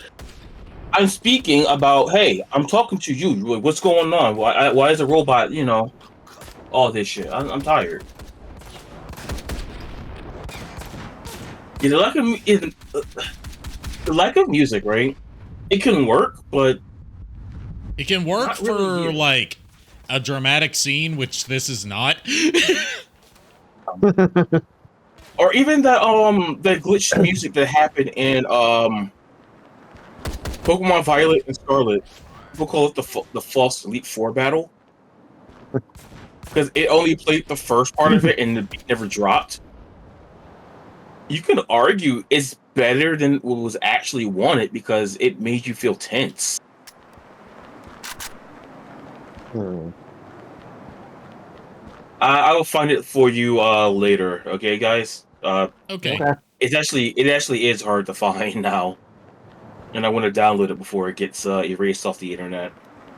I'm speaking about, hey, I'm talking to you. What's going on? Why is a robot, all this shit? I'm tired. Yeah, the lack of music, right? It can work, but it can work not for really here. like a dramatic scene, which this is not. Or even that glitched music that happened in Pokemon Violet and Scarlet. People call it the false Elite Four battle because it only played the first part of it and the beat never dropped. You can argue it's better than what was actually wanted because it made you feel tense. I will find it for you later, okay, guys? Okay. It actually is hard to find now, and I want to download it before it gets erased off the internet.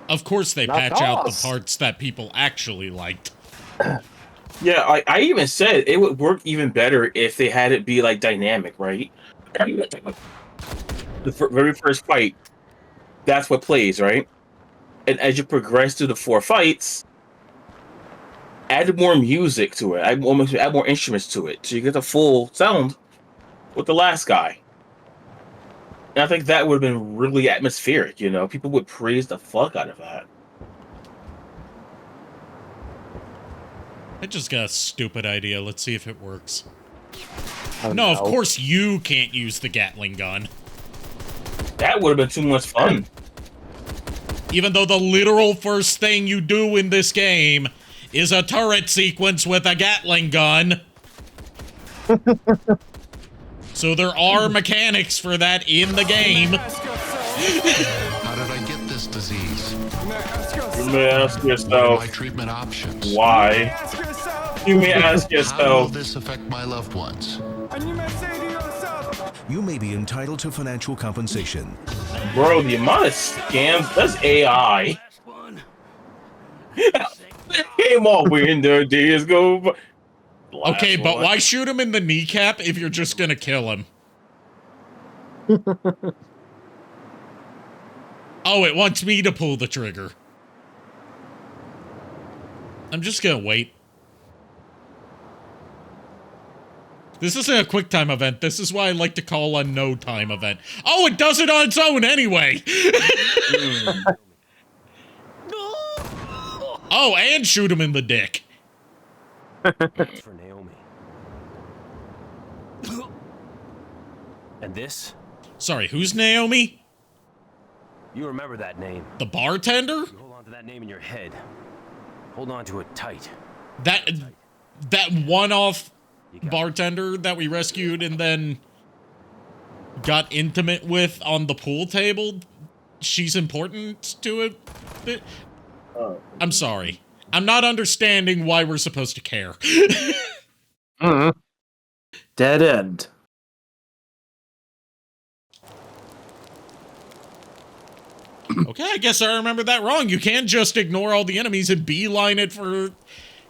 Of course, they patch out the parts that people actually liked. Yeah, I even said it would work even better if they had it be like dynamic, right? The very first fight, that's what plays, right? And as you progress through the 4 fights, add more music to it. Add more instruments to it, so you get the full sound with the last guy. And I think that would have been really atmospheric. People would praise the fuck out of that. I just got a stupid idea. Let's see if it works. Oh, no, of course you can't use the Gatling gun. That would have been too much fun. Even though the literal first thing you do in this game is a turret sequence with a Gatling gun. So there are mechanics for that in the game. How did I get this disease? You may ask yourself. My treatment options. Why? You may ask How will yourself. this affect my loved ones? You may be entitled to financial compensation. Bro, the amount of scams, that's AI. Last one. Came off when the days go by. Okay, but why shoot him in the kneecap if you're just gonna kill him? Oh, it wants me to pull the trigger. I'm just gonna wait. This isn't a quick time event. This is why I like to call a no time event. Oh, it does it on its own anyway. Oh, and shoot him in the dick. For Naomi. And this? Sorry, who's Naomi? You remember that name. The bartender? You hold on to that name in your head. Hold on to it tight. That one-off bartender that we rescued and then got intimate with on the pool table? She's important to it? I'm sorry. I'm not understanding why we're supposed to care. Dead end. Okay, I guess I remember that wrong. You can't just ignore all the enemies and beeline it for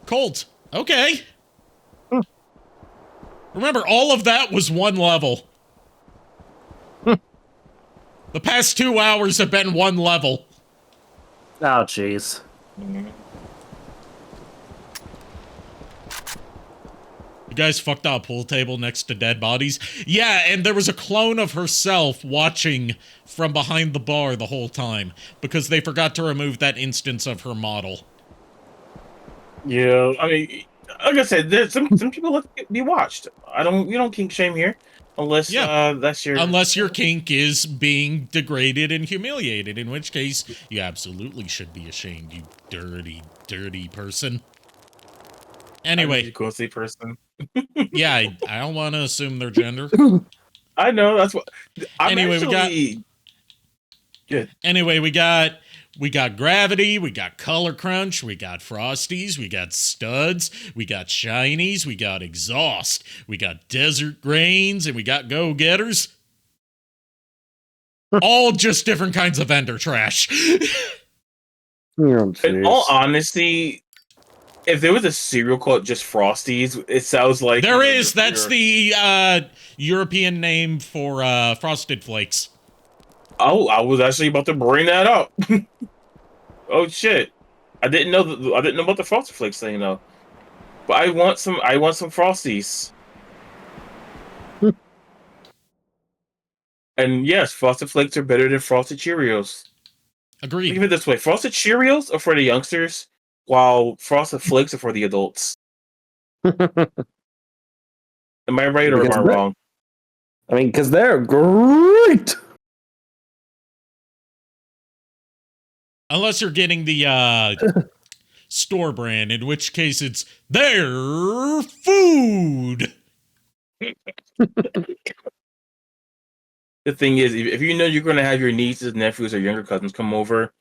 Colt. Okay. Remember, all of that was one level. The past 2 hours have been one level. Oh, jeez. You guys fucked up a pool table next to dead bodies? Yeah, and there was a clone of herself watching from behind the bar the whole time because they forgot to remove that instance of her model. Yeah, I mean, like I said, there's some people have to be watched. We don't kink shame here, unless unless your kink is being degraded and humiliated, in which case you absolutely should be ashamed, you dirty, dirty person. Anyway, ghostly person. Yeah, I don't want to assume their gender. I know, that's what. Anyway, we got Gravity, we got Color Crunch, we got Frosties, we got Studs, we got Shinies, we got Exhaust, we got Desert Grains, and we got Go-Getters. All just different kinds of vendor trash. In all honesty, if there was a cereal called just Frosties, it sounds like there is. That's the European name for Frosted Flakes. Oh, I was actually about to bring that up. Oh shit! I didn't know about the Frosted Flakes thing though. But I want some Frosties. And yes, Frosted Flakes are better than Frosted Cheerios. Agreed. Think of it this way: Frosted Cheerios are for the youngsters, while Frosted Flakes are for the adults. Am I right or am I wrong? I mean, because they're great. Unless you're getting the store brand, in which case it's their food. The thing is, if you know you're going to have your nieces, nephews, or younger cousins come over,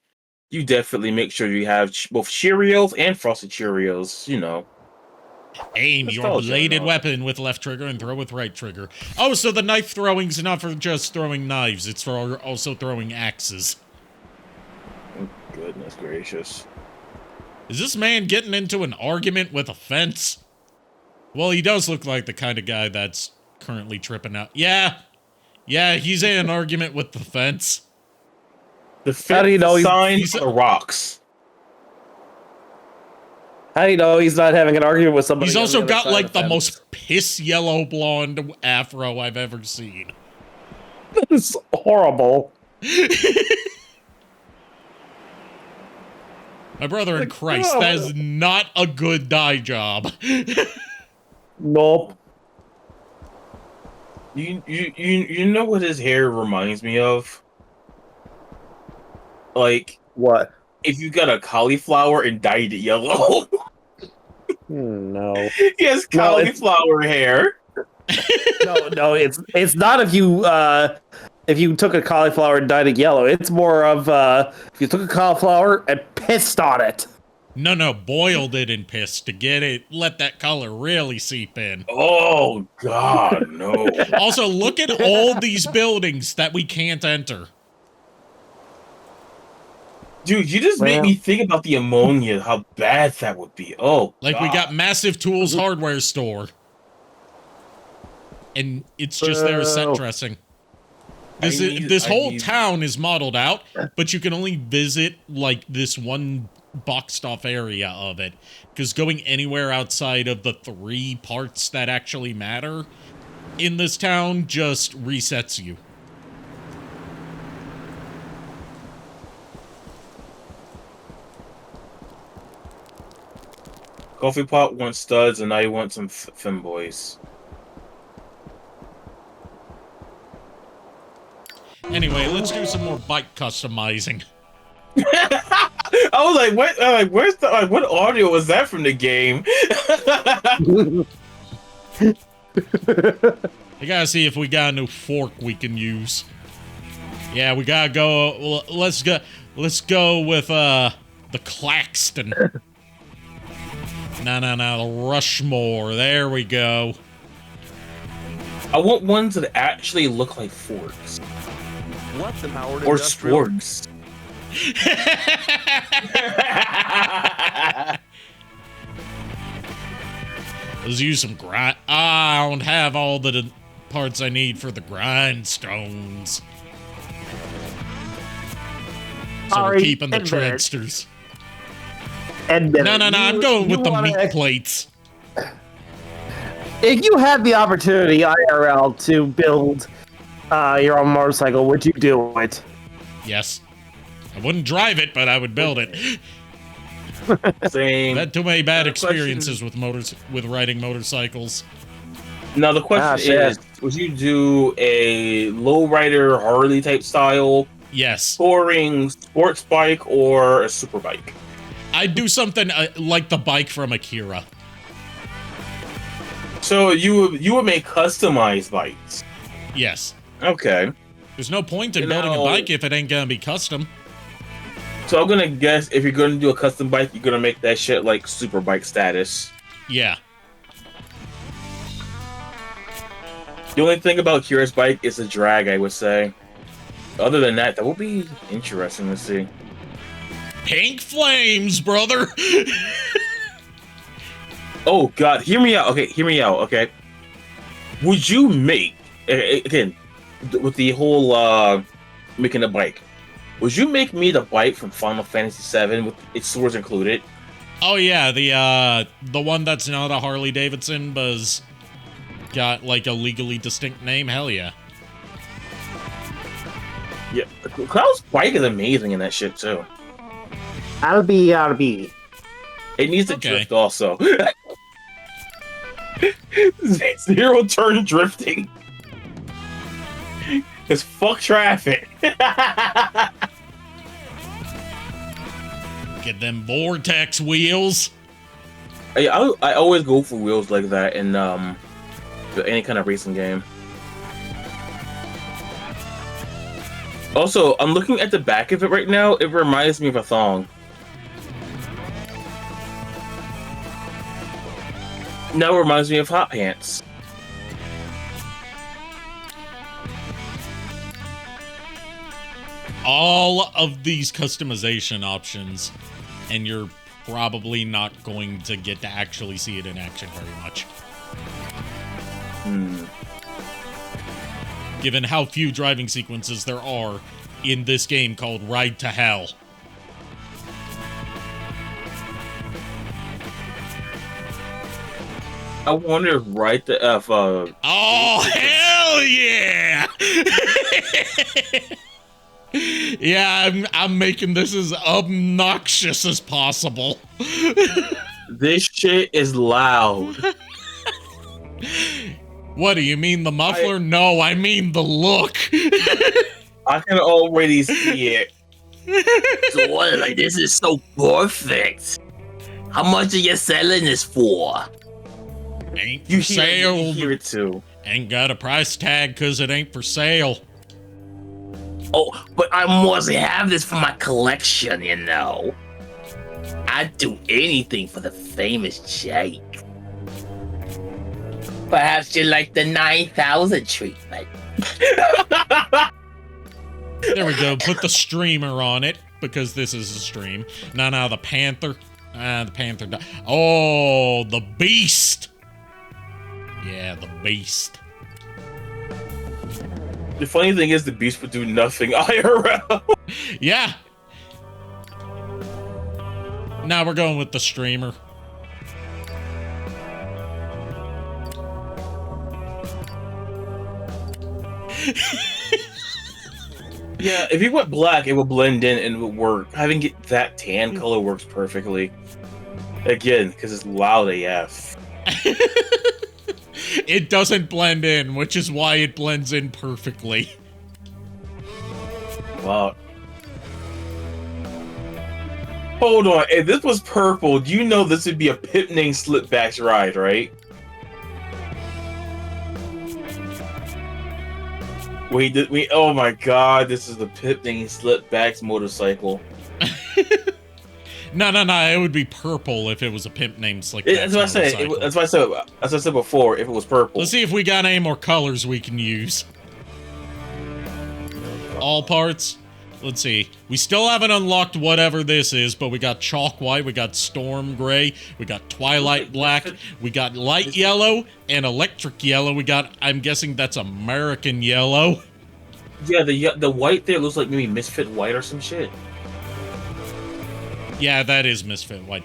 you definitely make sure you have both Cheerios and Frosted Cheerios, you know. Aim your bladed weapon with left trigger and throw with right trigger. Oh, so the knife throwing's not for just throwing knives, it's for also throwing axes. Goodness gracious. Is this man getting into an argument with a fence? Well, he does look like the kind of guy that's currently tripping out. Yeah, he's in an argument with the fence. The fence signs the rocks. How do you know he's not having an argument with somebody? He's also got like the most piss yellow blonde afro I've ever seen. It's horrible. My brother in Christ, that is not a good dye job. Nope. You know what his hair reminds me of? Like what? If you got a cauliflower and dyed it yellow. No. He has cauliflower hair. No, it's not if you took a cauliflower and dyed it yellow. It's more of if you took a cauliflower and pissed on it. No, boiled it in piss to let that color really seep in. Oh, God, no. Also, look at all these buildings that we can't enter. Dude, you just made Well- me think about the ammonia, how bad that would be. Oh, Like, we God. got Massive Tools hardware store. And it's just there as set Boo. dressing. I This whole need- town is modeled out, but you can only visit, like, this one boxed-off area of it. Because going anywhere outside of the 3 parts that actually matter in this town just resets you. Coffee Pot wants studs, and now you want some femboys. Anyway, let's do some more bike customizing. I was like, what? Where's the what audio was that from the game? I gotta see if we got a new fork we can use. Yeah, we gotta go. Well, let's go with the Claxton. No, the Rushmore. There we go. I want ones that actually look like forks What the powered or industrial? sporks. Let's use some grind. I don't have all the parts I need for the grindstones. So we're Sorry, keeping the admit it. treadsters. Admit No, it. I'm You- going with you the wanna meat plates. If you had the opportunity IRL to build your own motorcycle, would you do it? Yes. I wouldn't drive it, but I would build it. Same. I've had too many bad The question- experiences with riding motorcycles. Now the question is, would you do a lowrider Harley type style, Yes. touring sports bike, or a super bike? I'd do something like the bike from Akira. So you would make customized bikes. Yes. Okay. There's no point in You building a know- bike if it ain't gonna be custom. So I'm gonna guess if you're gonna do a custom bike, you're gonna make that shit like super bike status. Yeah. The only thing about Kira's bike is the drag, I would say. Other than that, that would be interesting to see. Pink flames, brother! Oh God, hear me out. Okay, hear me out. Okay, would you make again with the whole making a bike? Would you make me the bike from Final Fantasy VII with its swords included? Oh yeah, the one that's not a Harley Davidson, but's got like a legally distinct name. Hell yeah. Yeah, Cloud's bike is amazing in that shit too. That'll be. It needs to Okay. drift also. Zero turn drifting. Cause fuck traffic. Get them vortex wheels. I always go for wheels like that in any kind of racing game. Also, I'm looking at the back of it right now. It reminds me of a thong. Now it reminds me of hot pants. All of these customization options, and you're probably not going to get to actually see it in action very much. Given how few driving sequences there are in this game called Ride to Hell. I wonder if Oh, hell yeah! Yeah, I'm making this as obnoxious as possible. this shit is loud. What, do you mean the muffler? No, I mean the look. I can already see it. So what? Like, this is so perfect. How much are you selling this for? Ain't You for sale. hear it too. Ain't got a price tag because it ain't for sale. Oh, but I must have this for my collection, you know. I'd do anything for the famous Jake. Perhaps you like the 9,000 treatment. There we go. Put the streamer on it. because this is a stream. Now the Panther. The Panther. Oh, the Beast. Yeah, the Beast. The funny thing is, the Beast would do nothing IRL. Yeah. Now we're going with the streamer. Yeah, if you went black, it would blend in and it would work. Having it that tan color works perfectly. Again, because it's loud AF. It doesn't blend in, which is why it blends in perfectly. Wow. Hold on, if this was purple, do you know this would be a Pip Name Slipbacks ride, right? Wait, oh my god, this is the Pip Name Slipbacks motorcycle. No, it would be purple if it was a pimp named Slick. That's what I said. That's what I said before. If it was purple. Let's see if we got any more colors we can use. All parts. Let's see. We still haven't unlocked whatever this is, but we got chalk white, we got storm gray, we got twilight black, we got light yellow, and electric yellow. We got, I'm guessing that's American yellow. Yeah, the white there looks like maybe Misfit White or some shit. Yeah, that is Misfit White.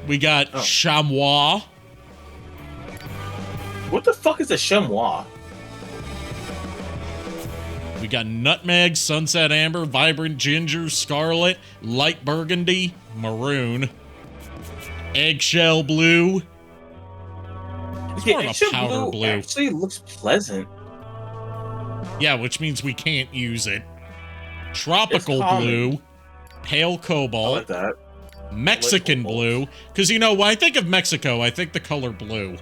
We got chamois. What the fuck is a chamois? We got nutmeg, sunset amber, vibrant ginger, scarlet, light burgundy, maroon, eggshell blue. It's more of a powder blue. Actually looks pleasant. Yeah, which means we can't use it. Tropical blue, pale cobalt, I like that. Mexican blue. Because, you know, when I think of Mexico, I think the color blue.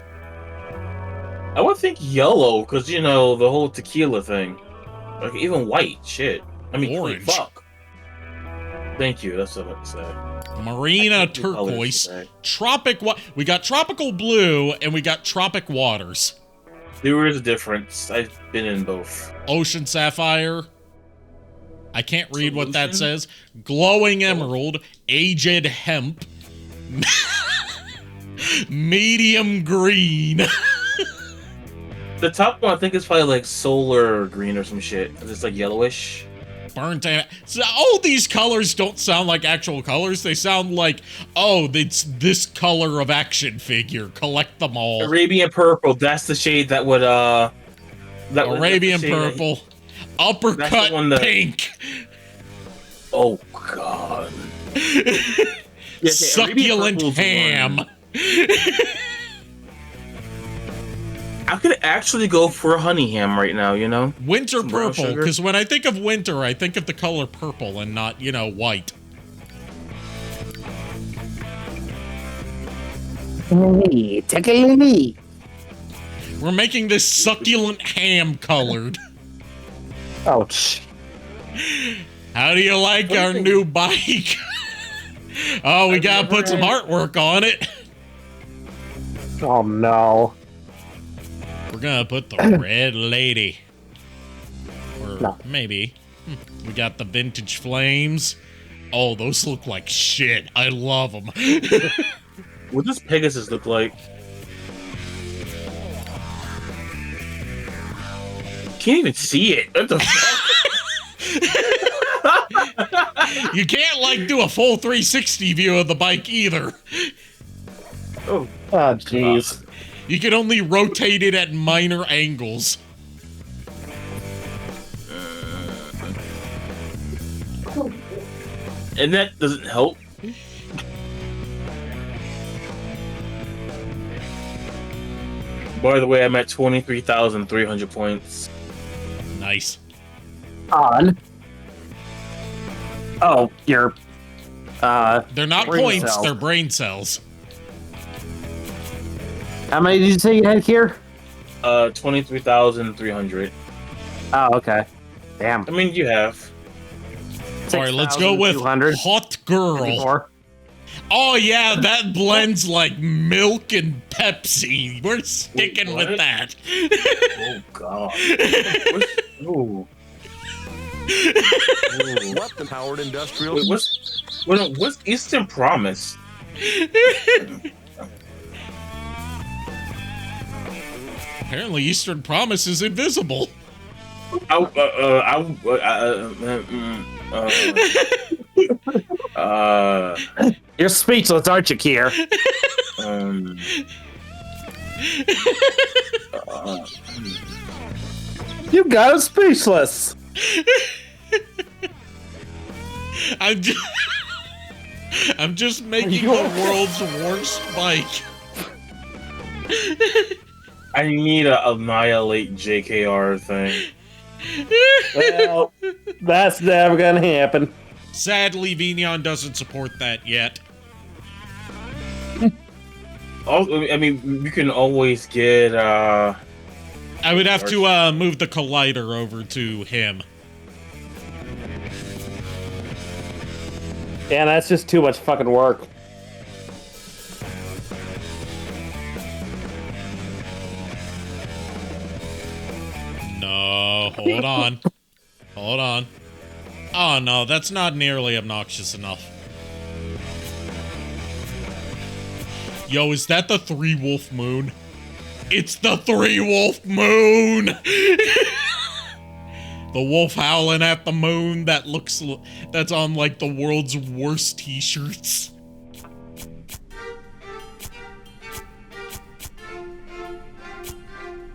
I would think yellow, because, you know, the whole tequila thing. Like, even white, shit. I mean, orange. Fuck. Thank you, that's what I said. Marina turquoise, we got tropical blue, and we got tropic waters. There is a difference. I've been in both. Ocean sapphire. I can't read what that says. Glowing emerald, aged hemp, medium green. The top one, I think, is probably like solar green or some shit. It's like yellowish. Burnt. So all these colors don't sound like actual colors. They sound like, oh, it's this color of action figure. Collect them all. Arabian purple. That's the shade that would Arabian purple. Uppercut pink. Oh god. Succulent ham. I could actually go for a honey ham right now, you know? Winter purple, because when I think of winter, I think of the color purple and not, you know, white. Take a knee. We're making this succulent ham colored. Ouch. How do you like our new bike? Oh, we gotta put some artwork on it. Oh no. We're gonna put the red lady. Or maybe. We got the vintage flames. Oh, those look like shit. I love them. What does Pegasus look like? Can't even see it. What the fuck? You can't, like, do a full 360 view of the bike either. Oh, jeez. You can only rotate it at minor angles. And that doesn't help. By the way, I'm at 23,300 points. Nice. On. Oh, you're. They're not points, they're brain cells. How many did you say you had here? 23,300. Oh, okay. Damn. I mean, you have. Alright, let's go with Hot Girl. 54. Oh, yeah, that blends like milk and Pepsi. We're sticking with that. Oh, God. Ooh. Weapon-powered industrial. Wait, what's Eastern Promise? Apparently, Eastern Promise is invisible. You're speechless, aren't you, Kier? You got him speechless. I'm just making the world's worst bike. I need to annihilate JKR thing. Well, that's never gonna happen. Sadly, Vignon doesn't support that yet. I mean, you can always get. I would have to move the collider over to him. Yeah, that's just too much fucking work. No, hold on. Hold on. Oh no, that's not nearly obnoxious enough. Yo, is that the 3-wolf moon? It's the 3-wolf moon! The wolf howling at the moon that's on like the world's worst t-shirts.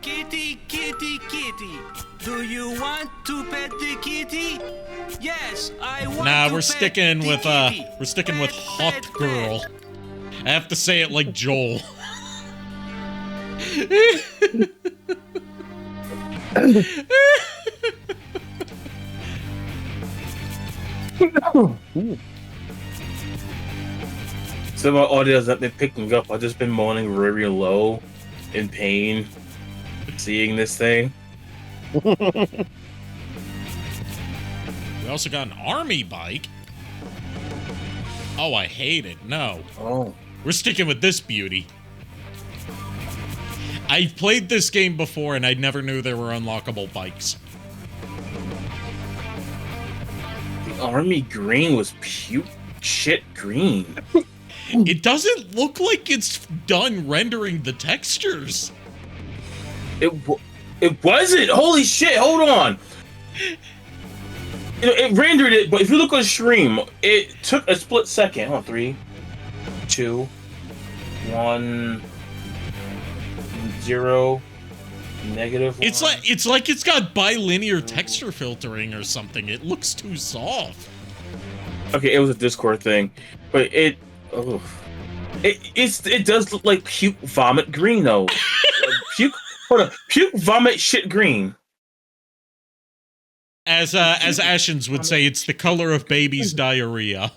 Kitty, kitty, kitty. Do you want to pet the kitty? Yes, I want Nah, to we're pet sticking the with kitty. we're sticking with Hot pet, Girl. I have to say it like Joel. Some of my audio has not been picking up. I've just been moaning very low, in pain, seeing this thing. We also got an army bike. Oh, I hate it. No. Oh. We're sticking with this beauty. I've played this game before and I never knew there were unlockable bikes. The army green was puke shit green. It doesn't look like it's done rendering the textures. It wasn't. Holy shit! Hold on. You know, it rendered it, but if you look on stream, it took a split second. Hold on, 3, 2, 1, 0, negative. It's like it's got bilinear texture filtering or something. It looks too soft. Okay, it was a Discord thing, but it does look like puke vomit green though. Puke vomit shit green. As Ashens would say, it's the color of baby's diarrhea.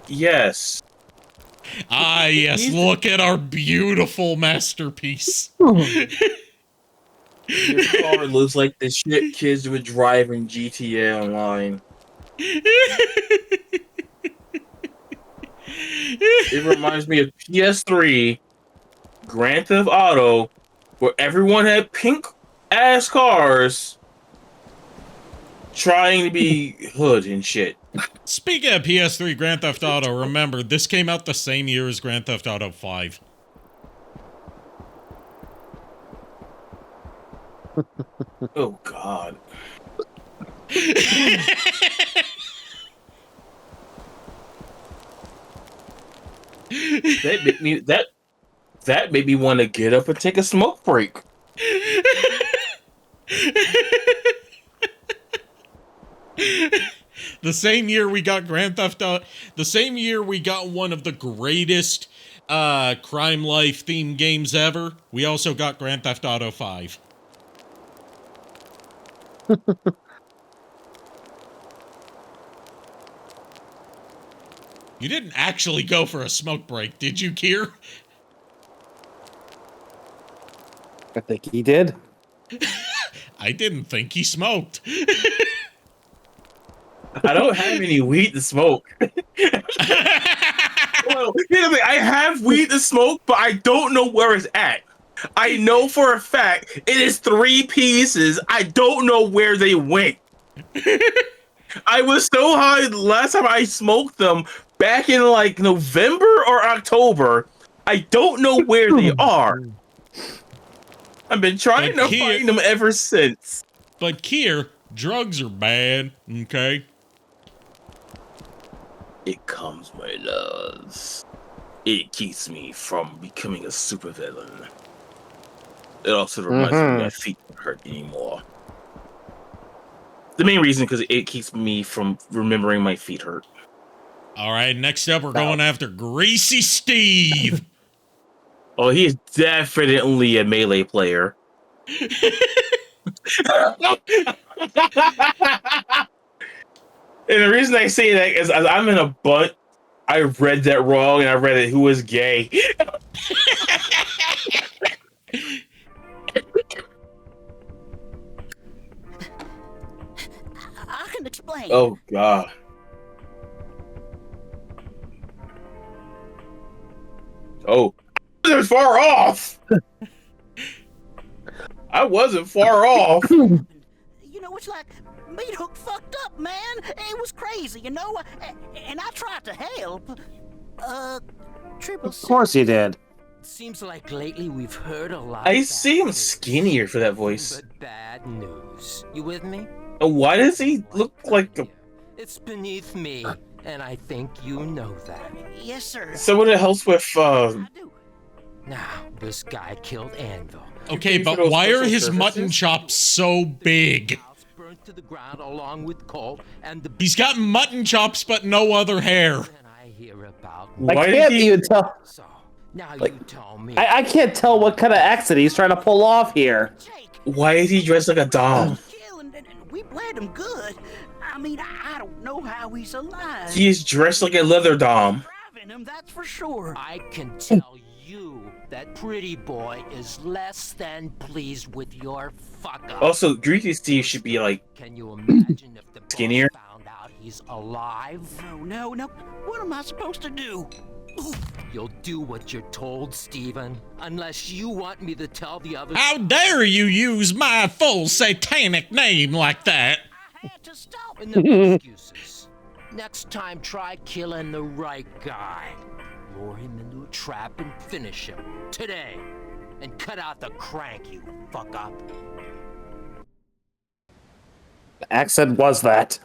Yes. Ah, yes, look at our beautiful masterpiece. Your car looks like the shit kids would drive in GTA Online. It reminds me of PS3, Grand Theft Auto, where everyone had pink-ass cars trying to be hood and shit. Speaking of PS3 Grand Theft Auto, remember, this came out the same year as Grand Theft Auto 5. Oh, God. That made me want to get up and take a smoke break. The same year we got Grand Theft Auto, the same year we got one of the greatest crime life themed games ever, we also got Grand Theft Auto 5. You didn't actually go for a smoke break, did you, Kier? I think he did. I didn't think he smoked. I don't have any weed to smoke. Well, here's the thing, I have weed to smoke, but I don't know where it's at. I know for a fact it is 3 pieces. I don't know where they went. I was so high last time I smoked them back in like November or October. I don't know where they are. I've been trying to find them ever since. But Kier, drugs are bad, okay? It calms my loves. It keeps me from becoming a supervillain. It also reminds me my feet don't hurt anymore. The main reason because it keeps me from remembering my feet hurt. All right, next up we're going after Greasy Steve. Oh, he is definitely a melee player. And the reason I say that is as I'm in a butt, I read that wrong and I read it who was gay. I can explain. Oh god. Oh, I wasn't far off. I wasn't far off. You know, it's like Meat Hook fucked up, man. It was crazy, you know. And I tried to help. Triple. Of course you did. Seems like lately we've heard a lot. I see him skinnier for that voice. But bad news. You with me? Why does he look like a... It's beneath me, and I think you know that. Yes, sir. Someone that helps with Now, this guy killed Anvil. Okay, but why are his mutton chops so big? Burnt to the ground along with Cole and the... He's got mutton chops but no other hair. I hear about... I can't even tell. So, now Like, you tell me. I can't tell what kind of accent he's trying to pull off here. Why is he dressed like a dom? We bled him good. I mean, I don't know how he's alive. He is dressed like a leather dom. Driving him, that's for sure. I can tell you that Pretty Boy is less than pleased with your fuck up. Also, Greasy Steve should be like... Can you imagine if the skinnier? boss found out he's alive? No. What am I supposed to do? You'll do what you're told, Steven. Unless you want me to tell the others. How dare you use my full satanic name like that? I had to stop. No excuses. Next time, try killing the right guy. Lure him into a trap and finish him. Today. And cut out the crank, you fuck up. The accent was that.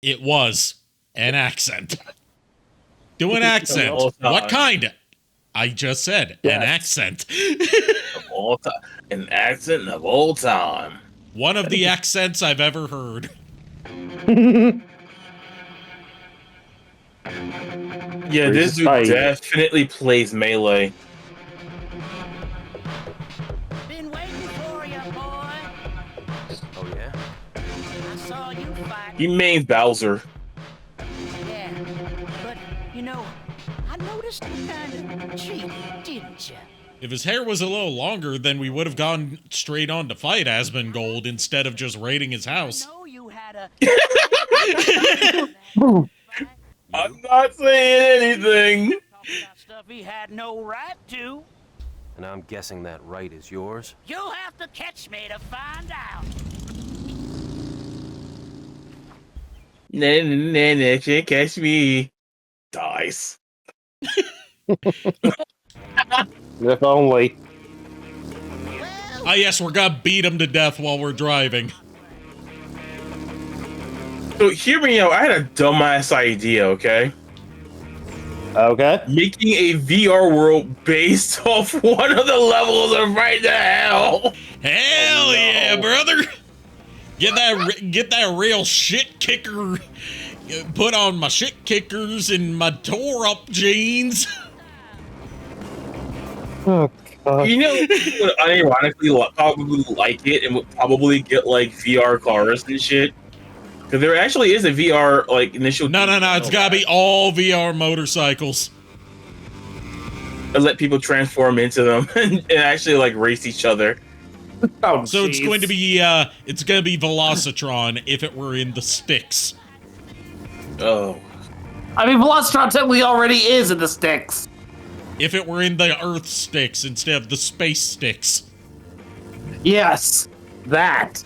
It was an accent. Do an accent. What kind? I just said an accent. Of all time. An accent of all time. One of the accents I've ever heard. Yeah, this dude definitely plays melee. Been waiting for you, boy. Oh, yeah? I saw you fight. He mains Bowser. Yeah, but, you know, I noticed you kind of cheated, didn't you? If his hair was a little longer, then we would have gone straight on to fight Asmongold instead of just raiding his house. I know you had a... I'm not saying anything. Stuff he had no right to. And I'm guessing that right is yours? You'll have to catch me to find out. Nah, can't catch me. Dies. If only. Ah, yes, we're gonna beat him to death while we're driving. So hear me out. I had a dumbass idea, okay? Okay. Making a VR world based off one of the levels of Right the Hell. Hell yeah, brother! Get that real shit kicker. Put on my shit kickers and my tore up jeans. Oh god. You know, people would unironically probably like it and would probably get like VR cars and shit. Because there actually is a VR like initial. No, it's gotta be all VR motorcycles. And let people transform into them and actually like race each other. Oh, so it's going to be Velocitron if it were in the sticks. Oh. I mean, Velocitron technically already is in the sticks. If it were in the Earth sticks instead of the space sticks. Yes, that.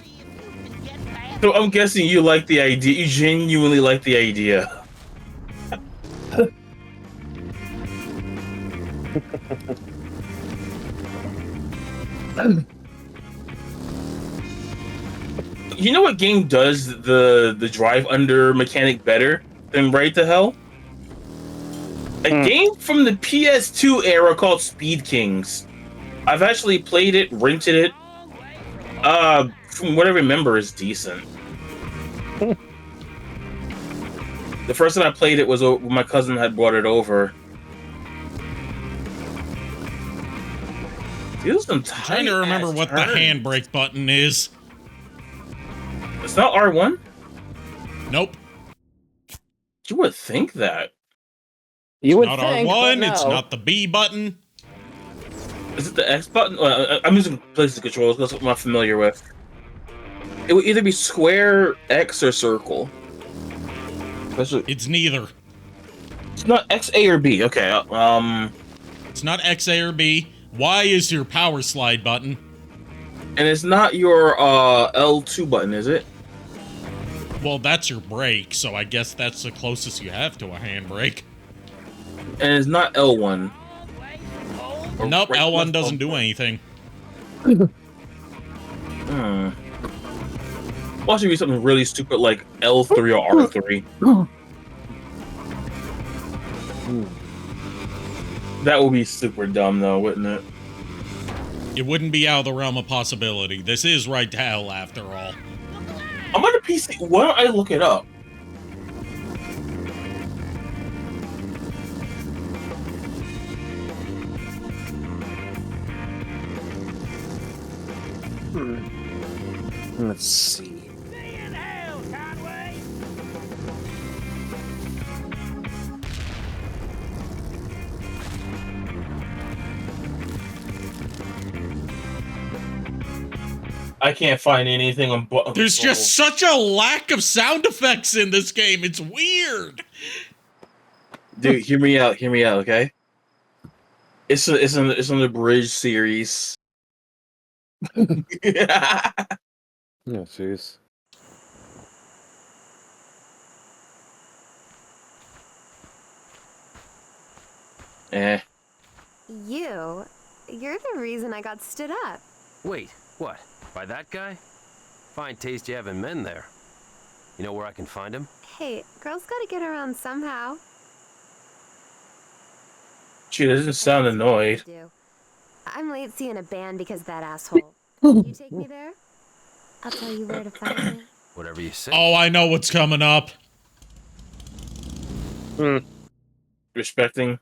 So I'm guessing you like the idea. You genuinely like the idea. You know what game does the drive under mechanic better than Right to Hell? A game from the PS2 era called Speed Kings. I've actually played it, rented it. From what I remember, is decent. The first time I played it was when my cousin had brought it over. These some I'm trying to remember what the handbrake button is. It's not R1? Nope. You would think that. You would Not think, R1, but it's no. not the B button. Is it the X button? I'm using PlayStation controls. That's what I'm not familiar with. It would either be square, X, or circle. It's neither. It's not X, A, or B. Okay. It's not X, A, or B. Y is your power slide button. And it's not your L2 button, is it? Well, that's your brake, so I guess that's the closest you have to a handbrake. And it's not L1. Nope, L1 doesn't do anything. Watch it be something really stupid like L3 or R3. That would be super dumb, though, wouldn't it? It wouldn't be out of the realm of possibility. This is Right to Hell, after all. I'm on a PC. Why don't I look it up? Let's see. I can't find anything on. There's just such a lack of sound effects in this game. It's weird. Dude, hear me out. Hear me out, okay? It's on the Bridge series. Yeah, jeez. You're the reason I got stood up. Wait, what? By that guy? Fine taste you have in men there. You know where I can find him? Hey, girls gotta get around somehow. She doesn't sound annoyed. I'm late seeing a band because of that asshole. You take me there? I'll tell you where to find me. Whatever you say. Oh, I know what's coming up. Respecting.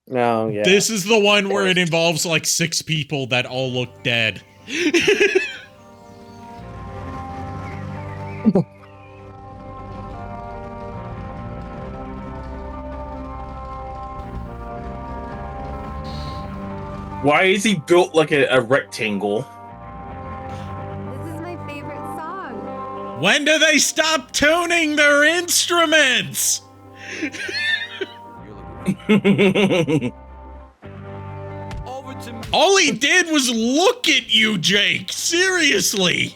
No, yeah. This is the one where it involves like 6 people that all look dead. Why is he built like a rectangle? This is my favorite song. When do they stop tuning their instruments? All he did was look at you, Jake. Seriously.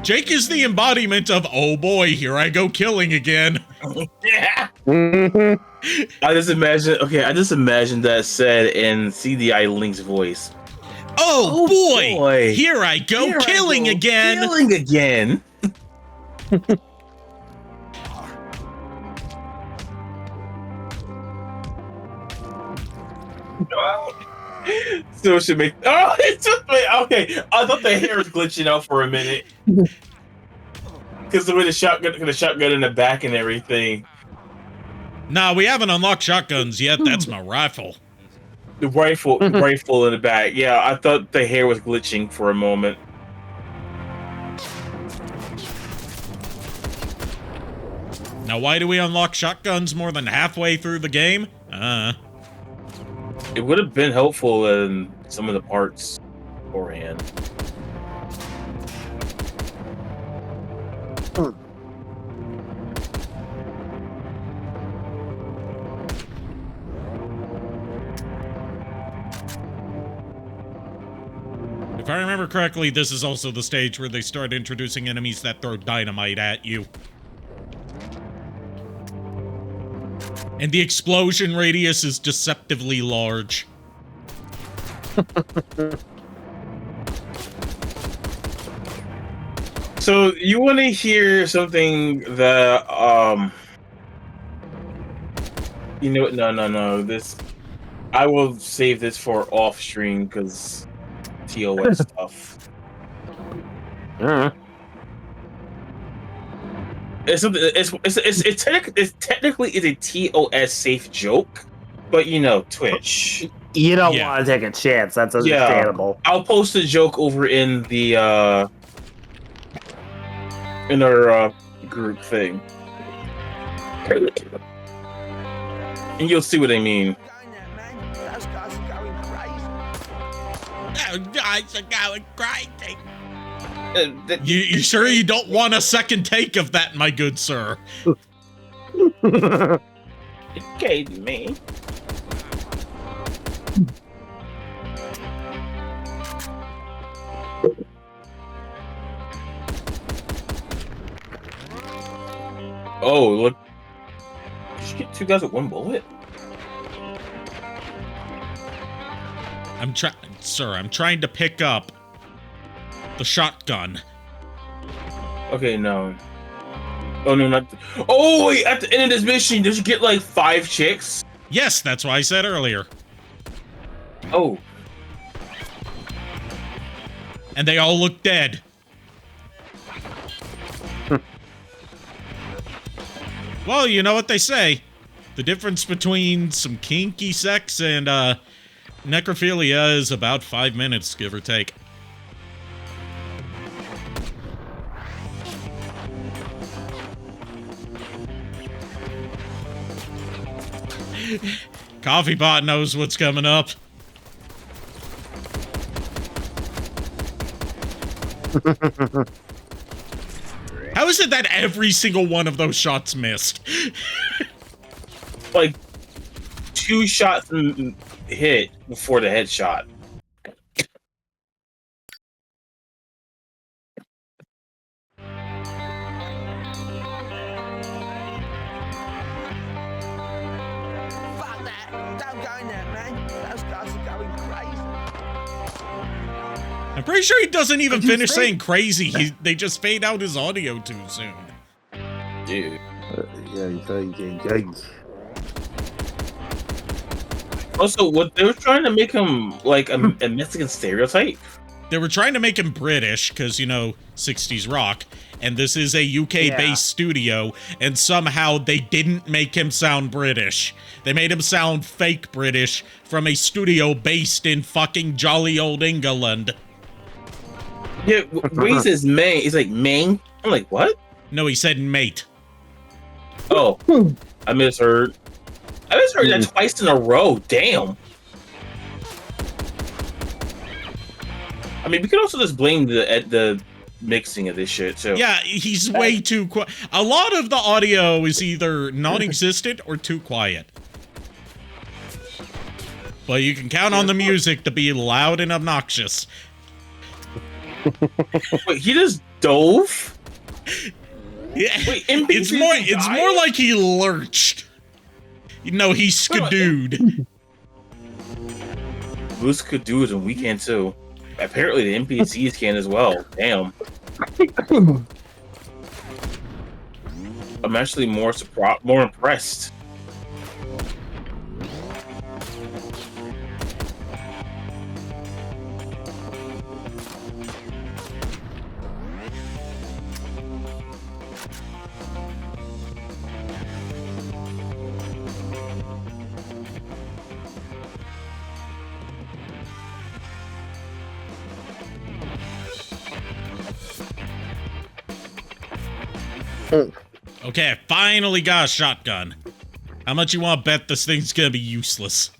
Jake is the embodiment of, oh boy, here I go killing again. Yeah. I just imagine that said in CDI Link's voice. Oh boy, here I go killing again. Killing again. So it should make. Oh, it took me. Okay, I thought the hair was glitching out for a minute because the way the shotgun in the back and everything. Nah, we haven't unlocked shotguns yet. That's my rifle. The rifle in the back. Yeah, I thought the hair was glitching for a moment. Now, why do we unlock shotguns more than halfway through the game? It would have been helpful in some of the parts beforehand. I remember correctly, this is also the stage where they start introducing enemies that throw dynamite at you. And the explosion radius is deceptively large. So you want to hear something that no. This I will save this for off stream because TOS stuff. It's something. It's technically is a TOS safe joke, but Twitch. You don't want to take a chance. That's understandable. Yeah, I'll post a joke over in the in our group thing, and you'll see what I mean. Oh, guys are going crazy. You sure you don't want a second take of that, my good sir? Okay, me. Oh, look. Did you get 2 guys with 1 bullet? I'm trying to pick up the shotgun. Okay, no. Oh, no, not... Oh, wait, at the end of this mission, did you get, like, 5 chicks? Yes, that's what I said earlier. Oh. And they all look dead. Well, you know what they say. The difference between some kinky sex and, necrophilia is about 5 minutes, give or take. Coffee Pot knows what's coming up. How is it that every single one of those shots missed? Like, 2 shots hit before the headshot. Fuck that! Don't go in there, man. Those guys are going crazy. I'm pretty sure he doesn't even finish saying crazy. They just fade out his audio too soon. Dude. Also, what they were trying to make him like a Mexican stereotype. They were trying to make him British because, 60s rock, and this is a UK-based studio, and somehow they didn't make him sound British. They made him sound fake British from a studio based in fucking jolly old England. Yeah, when he says Maine, he's like, Maine? I'm like, what? No, he said mate. Oh, I misheard. I misheard that twice in a row. Damn. I mean, we could also just blame the mixing of this shit too. Yeah, he's way too quiet. A lot of the audio is either non-existent or too quiet. But you can count on the music to be loud and obnoxious. Wait, he just dove? Yeah, wait, it's more like he lurched. He skidooed. Who skidooed and we can too. Apparently the NPCs can as well. Damn. I'm actually more impressed. Okay, I finally got a shotgun. How much you want to bet this thing's gonna be useless?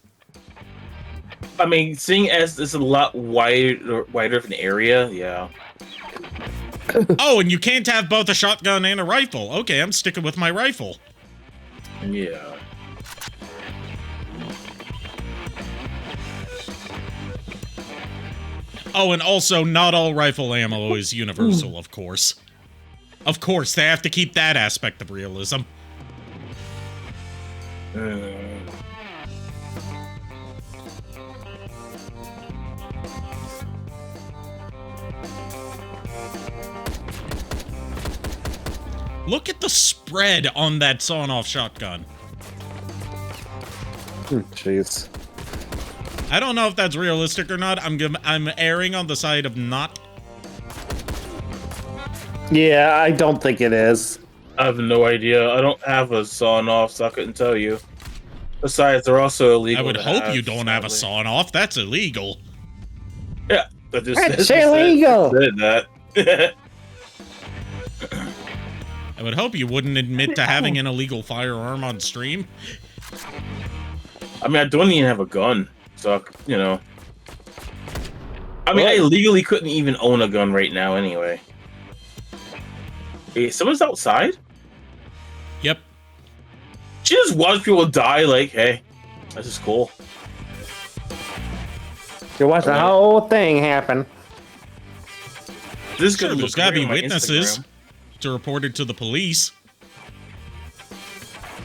I mean, seeing as it's a lot wider of an area, yeah. Oh, and you can't have both a shotgun and a rifle. Okay, I'm sticking with my rifle. Yeah. Oh, and also, not all rifle ammo is universal, of course. Of course, they have to keep that aspect of realism. Look at the spread on that sawn-off shotgun. Jeez. I don't know if that's realistic or not. I'm erring on the side of not. Yeah, I don't think it is. I have no idea. I don't have a sawn-off, so I couldn't tell you. Besides, they're also illegal. I would hope you don't have a sawn-off. That's illegal. Yeah, that just That's illegal. Said that. I would hope you wouldn't admit to having an illegal firearm on stream. I mean, I don't even have a gun, so, you know. I mean, I legally couldn't even own a gun right now anyway. Hey, someone's outside? Yep. She just watch people die like, hey, this is cool. You watch the whole thing happen. This Sure, there's gotta be witnesses to report it to the police,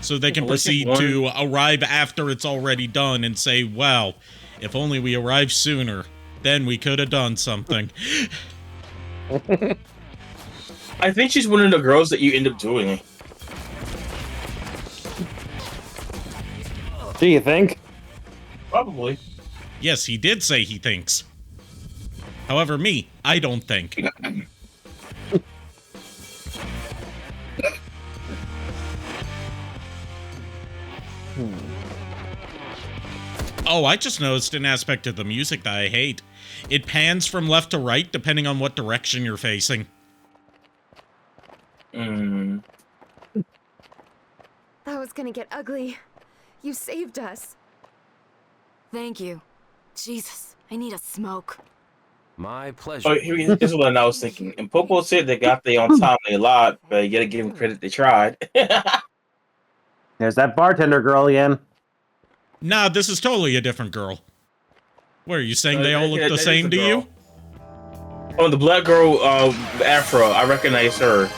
so they can proceed to arrive after it's already done and say, well, if only we arrived sooner, then we could have done something. I think she's one of the girls that you end up doing. Do you think? Probably. Yes, he did say he thinks. However, me, I don't think. Oh, I just noticed an aspect of the music that I hate. It pans from left to right depending on what direction you're facing. That was gonna get ugly. You saved us. Thank you. Jesus, I need a smoke. My pleasure. Oh, here's what I was thinking. And Popo said they got the on time a lot, but you gotta give them credit they tried. There's that bartender girl again. Nah, this is totally a different girl. What, are you saying they all look the same to you? Oh, the black girl, Afro, I recognize her.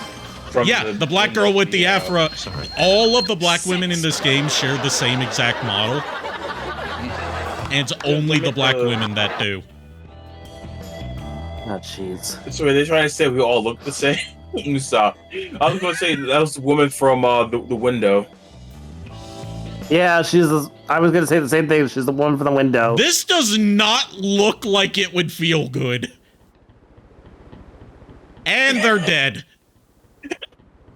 Yeah, the black girl with the afro. All of the black women in this game share the same exact model. And it's only the black women that do. Oh, jeez. So they're trying to say we all look the same? Stop. I was going to say that was the woman from the window. Yeah, I was going to say the same thing. She's the one from the window. This does not look like it would feel good. And they're dead.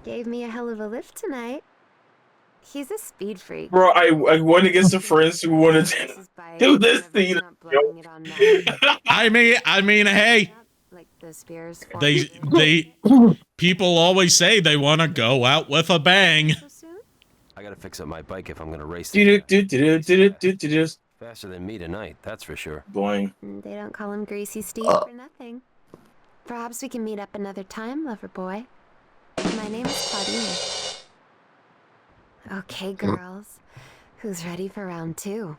Gave me a hell of a lift tonight. He's a speed freak. Bro, I went against the friends who wanted to do this thing. I mean, hey. Like the Spears. People always say they want to go out with a bang. I gotta fix up my bike if I'm gonna race. Faster than me tonight, that's for sure. Boing. They don't call him Greasy Steve for nothing. Perhaps we can meet up another time, lover boy. My name is Claudine. Okay, girls. Who's ready for round 2?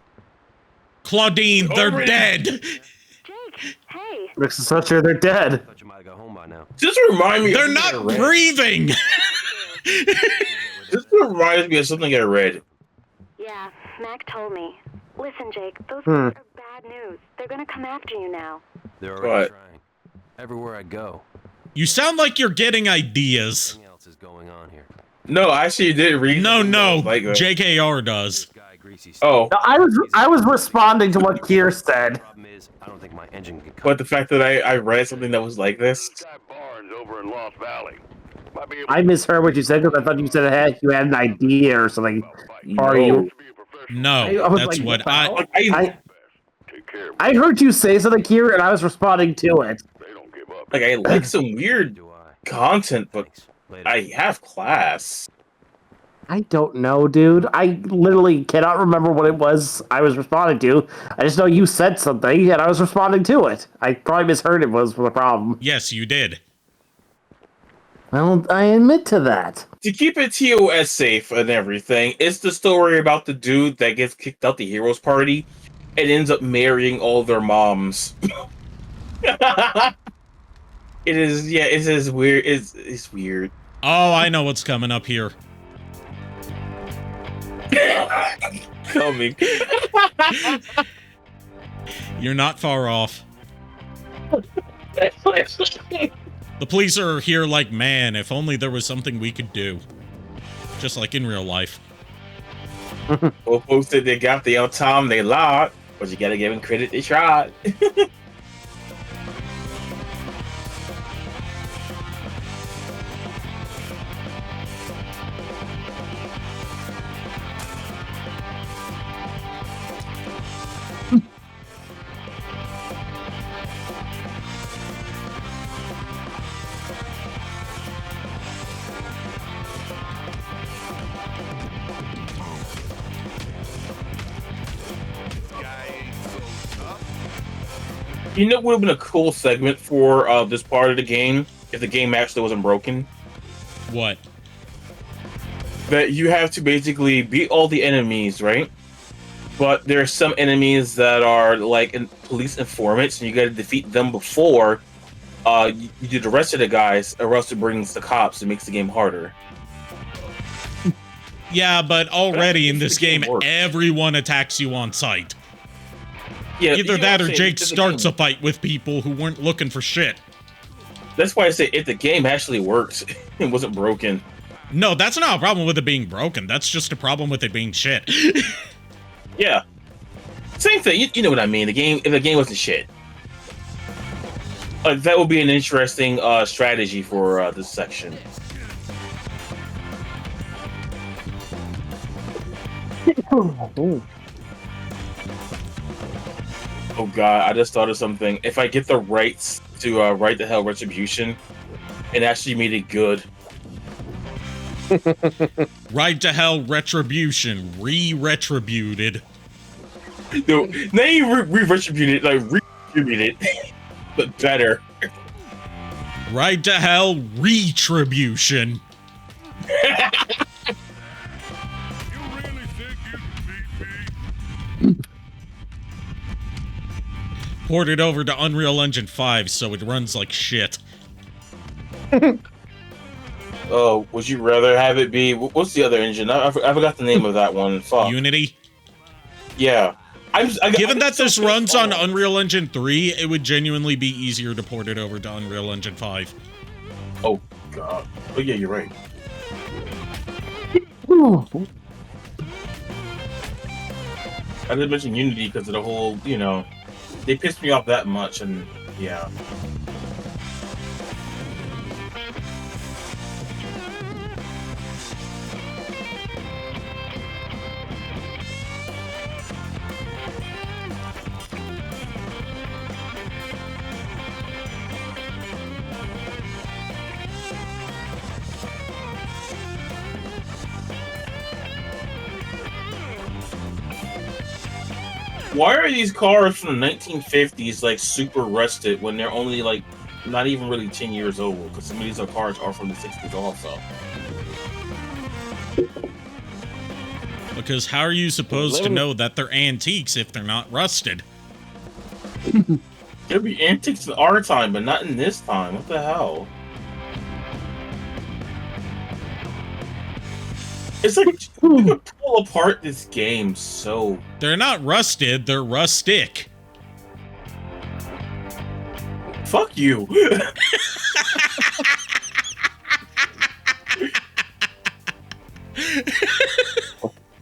Claudine, they're dead. Jake, hey. Looks so sure they're dead. I thought you might have got home by now. Just remind me. They're not breathing. This reminds me of something I read. Yeah, Mac told me. Listen, Jake, those guys are bad news. They're gonna come after you now. They're already trying. Everywhere I go. You sound like you're getting ideas. Something else is going on here. No, I actually did read. No, like JKR does. Oh, no, I was responding to what Kier said. Problem is, I don't think my engine can. But the fact that I read something that was like this. Over in Lost Valley. I misheard what you said because I thought you said you had an idea or something. Or you? No, that's what I heard you say something, Kier, and I was responding to it. Like, I like some weird content, but I have class. I don't know, dude. I literally cannot remember what it was I was responding to. I just know you said something, and I was responding to it. I probably misheard it was the problem. Yes, you did. Well, I admit to that. To keep it TOS safe and everything, it's the story about the dude that gets kicked out the heroes party and ends up marrying all their moms. It is, yeah, it is weird. It's weird. Oh, I know what's coming up here. Coming. You're not far off. The police are here like, man, if only there was something we could do. Just like in real life. Well, folks said they got the time they lied, but you gotta give them credit they tried. You know what would have been a cool segment for this part of the game if the game actually wasn't broken? What? That you have to basically beat all the enemies, right? But there are some enemies that are like police informants, and you got to defeat them before you do the rest of the guys, or else it brings the cops and makes the game harder. Yeah, but already in this game, everyone attacks you on sight. Yeah, either that or Jake starts a fight with people who weren't looking for shit. That's why I say if the game actually works, it wasn't broken. No, that's not a problem with it being broken. That's just a problem with it being shit. Yeah. Same thing. You know what I mean. If the game wasn't shit. That would be an interesting strategy for this section. Oh god, I just thought of something. If I get the rights to Right to Hell Retribution, it actually made it good. Right to Hell Retribution. Re-retributed. No, now you re-retributed, like re-retributed, but better. Right to Hell Retribution. Ported over to Unreal Engine 5, so it runs like shit. Oh, would you rather have it be... What's the other engine? I forgot the name of that one. Fuck. Unity? Yeah. Given that this runs on Unreal Engine 3, it would genuinely be easier to port it over to Unreal Engine 5. Oh, God. Oh, yeah, you're right. I didn't mention Unity because of the whole, you know... They pissed me off that much, and yeah. Why are these cars from the 1950s like super rusted when they're only like not even really 10 years old? Because some of these cars are from the 60s also. Because how are you supposed to know that they're antiques if they're not rusted? There'd be antiques in our time, but not in this time. What the hell? It's like you could pull apart this game so... They're not rusted, they're rustic. Fuck you.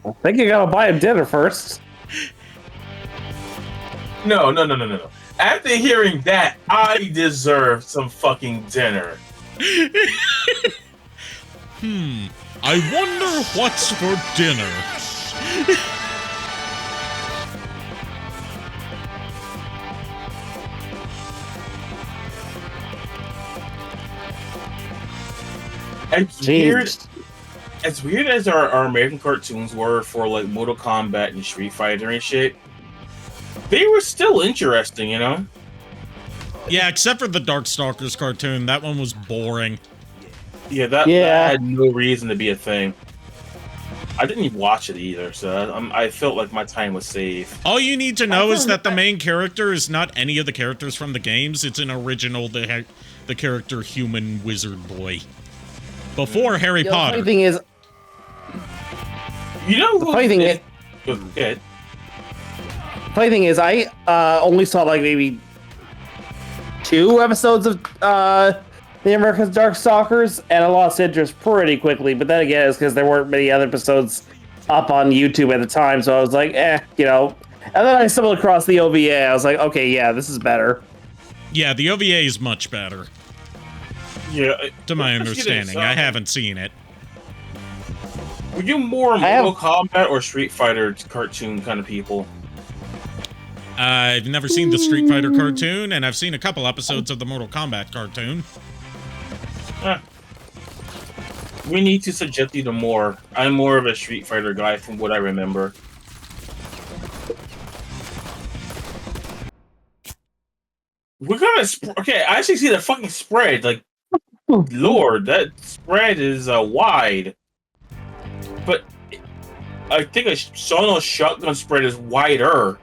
I think you gotta buy him dinner first. No. After hearing that, I deserve some fucking dinner. I wonder what's for dinner. As weird as our American cartoons were for like Mortal Kombat and Street Fighter and shit, they were still interesting, you know? Yeah, except for the Darkstalkers cartoon. That one was boring. Yeah, that had no reason to be a thing. I didn't even watch it either, so I felt like my time was saved. All you need to know is that the main character is not any of the characters from the games. It's an original, the character human wizard boy. Before Harry Potter. The funny thing is, you know, the funny thing is, good. Funny thing is, I only saw like maybe 2 episodes of The American Darkstalkers, and I lost interest pretty quickly. But then again, it's because there weren't many other episodes up on YouTube at the time, so I was like, you know. And then I stumbled across the OVA. I was like, okay, yeah, this is better. Yeah, the OVA is much better. Yeah, to my understanding, I haven't seen it. Were you more Mortal Kombat or Street Fighter cartoon kind of people? I've never seen the Street Fighter cartoon, and I've seen a couple episodes of the Mortal Kombat cartoon. We need to suggest you to more. I'm more of a Street Fighter guy from what I remember. We're gonna... Okay, I actually see the fucking spread. Like, Lord, that spread is wide. But I think a Sono shotgun spread is wider.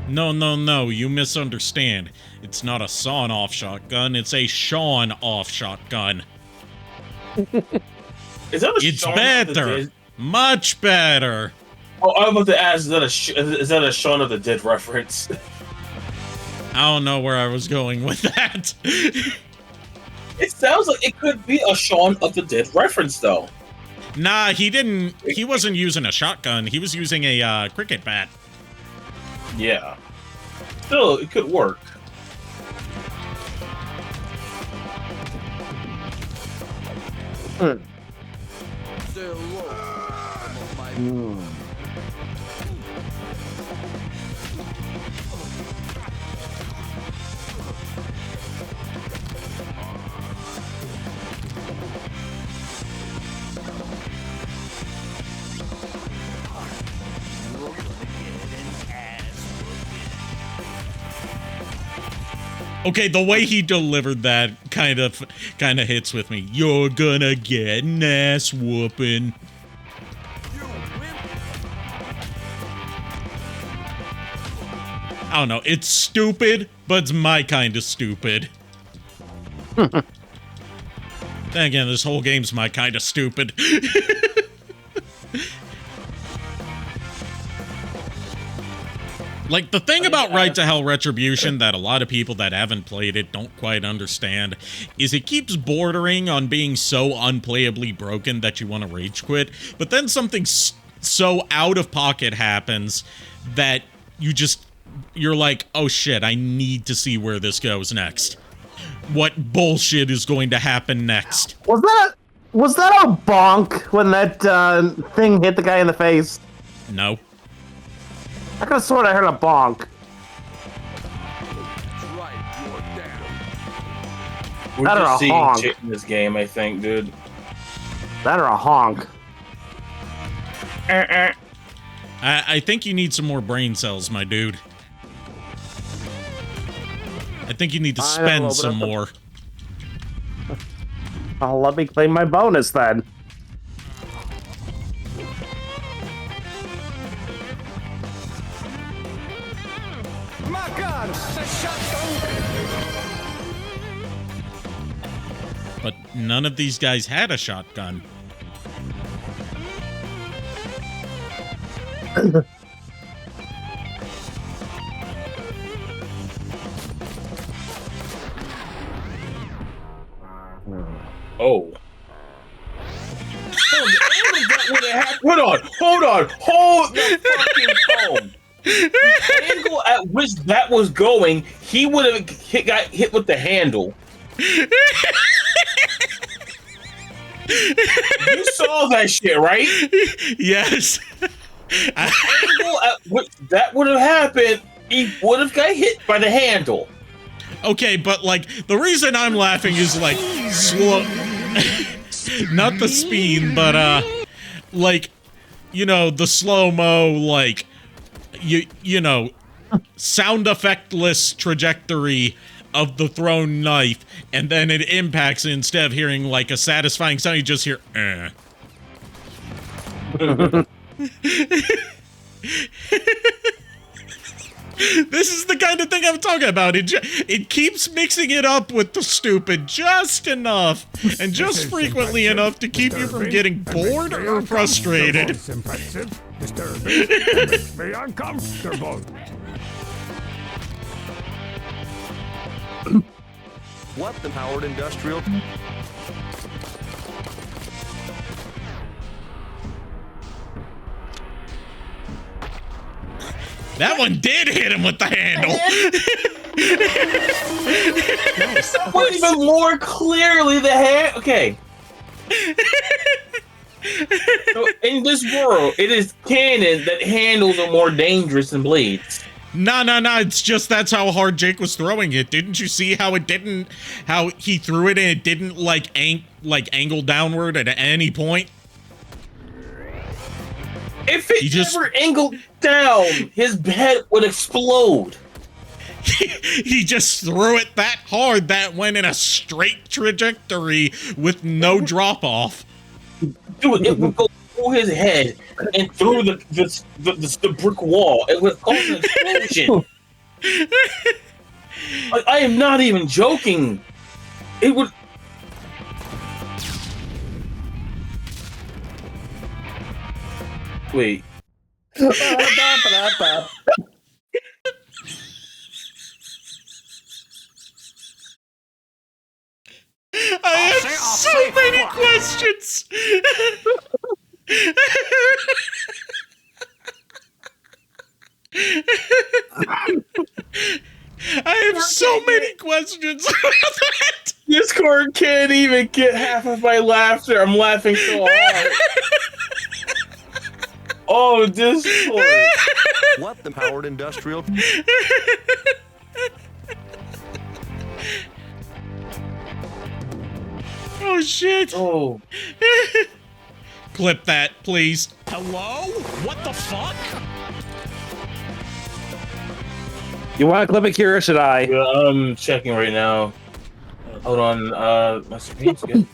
No, you misunderstand. It's not a sawn-off shotgun, it's a Shawn-off shotgun. Is that a It's Shaun better! Much better! Oh, I'm about to ask, is that a Shaun of the Dead reference? I don't know where I was going with that. It sounds like it could be a Shaun of the Dead reference, though. Nah, he wasn't using a shotgun, he was using a cricket bat. Yeah. Still, it could work. Okay, the way he delivered that kind of hits with me. You're gonna get an ass whooping. I don't know, it's stupid, but it's my kind of stupid. Then again, this whole game's my kind of stupid. Like, the thing about Right to Hell Retribution that a lot of people that haven't played it don't quite understand is it keeps bordering on being so unplayably broken that you want to rage quit, but then something so out of pocket happens that you're like, oh shit, I need to see where this goes next. What bullshit is going to happen next? Was that a bonk when that thing hit the guy in the face? No. I could have sworn I heard a bonk. We're That or just a seeing honk. shit in this game, I think, dude. That or a honk. I think you need some more brain cells, my dude. I think you need to spend some more. Oh, let me claim my bonus then. My God, the shotgun! But none of these guys had a shotgun. Oh. Hold the fucking phone. The angle at which that was going, he would have got hit with the handle. You saw that shit, right? Yes. The angle at which that would have happened, he would have got hit by the handle. Okay, but like the reason I'm laughing is like slow, not the speed, but like, you know, the slow-mo, like you know, sound effectless trajectory of the thrown knife, and then it impacts, and instead of hearing like a satisfying sound, you just hear This is the kind of thing I'm talking about. It keeps mixing it up with the stupid just enough, and just frequently enough to keep you from getting bored or frustrated. Impressive, disturbing, makes me uncomfortable. What the powered industrial? That one did hit him with the handle. That was even more clearly the hand. Okay. So in this world, it is canon that handles are more dangerous than blades. No, it's just that's how hard Jake was throwing it. Didn't you see how he threw it and it didn't like angle downward at any point? If it ever angled down, his head would explode. He just threw it that hard that went in a straight trajectory with no drop off. Dude, it would go through his head and through the brick wall. It would cause an explosion. I am not even joking. It would. Wait. I have so many questions. I have so many questions about that. Discord can't even get half of my laughter. I'm laughing so hard. Oh, Discord. What the powered industrial? Oh shit. Oh. Clip that, please. Hello? What the fuck? You want to clip it here, or should I? Yeah, I'm checking right now. Hold on. My screen's good.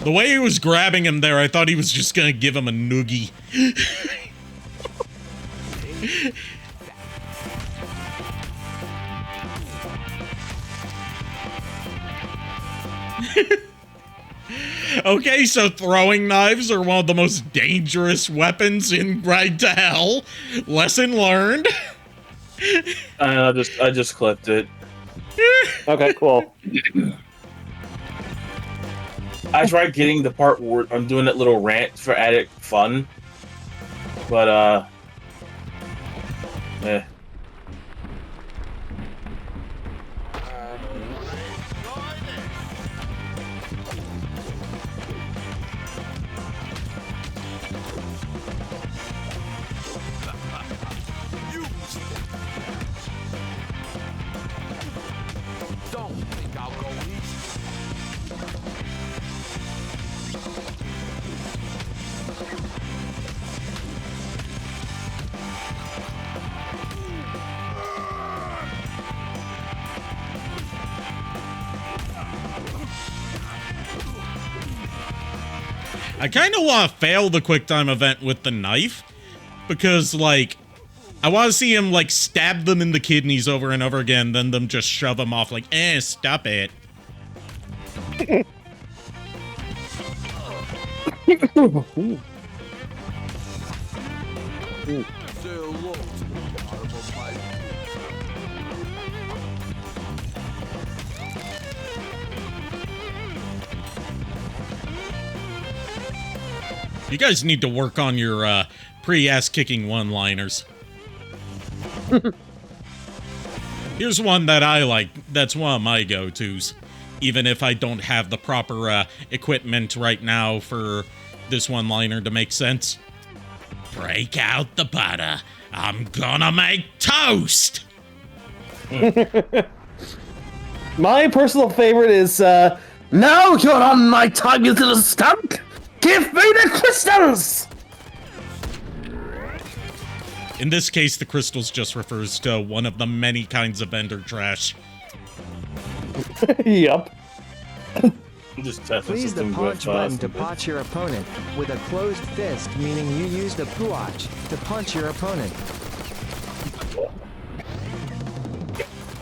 The way he was grabbing him there, I thought he was just gonna give him a noogie. Okay, so throwing knives are one of the most dangerous weapons in Ride to Hell. Lesson learned. I just clipped it. Okay, cool. I tried getting the part where I'm doing that little rant for added fun, but eh. Don't think I'll go easy. I kind of want to fail the quick time event with the knife, because, like, I want to see him, like, stab them in the kidneys over and over again, then them just shove them off, like, stop it. You guys need to work on your pre-ass-kicking one-liners. Here's one that I like. That's one of my go-tos. Even if I don't have the proper equipment right now for this one-liner to make sense. Break out the butter. I'm gonna make toast! My personal favorite is, now you're on my time, you little skunk! Give me the crystals! In this case, the crystals just refers to one of the many kinds of ender trash. Yup. Please the punch button to punch your opponent, with a closed fist, meaning you use the puach to punch your opponent.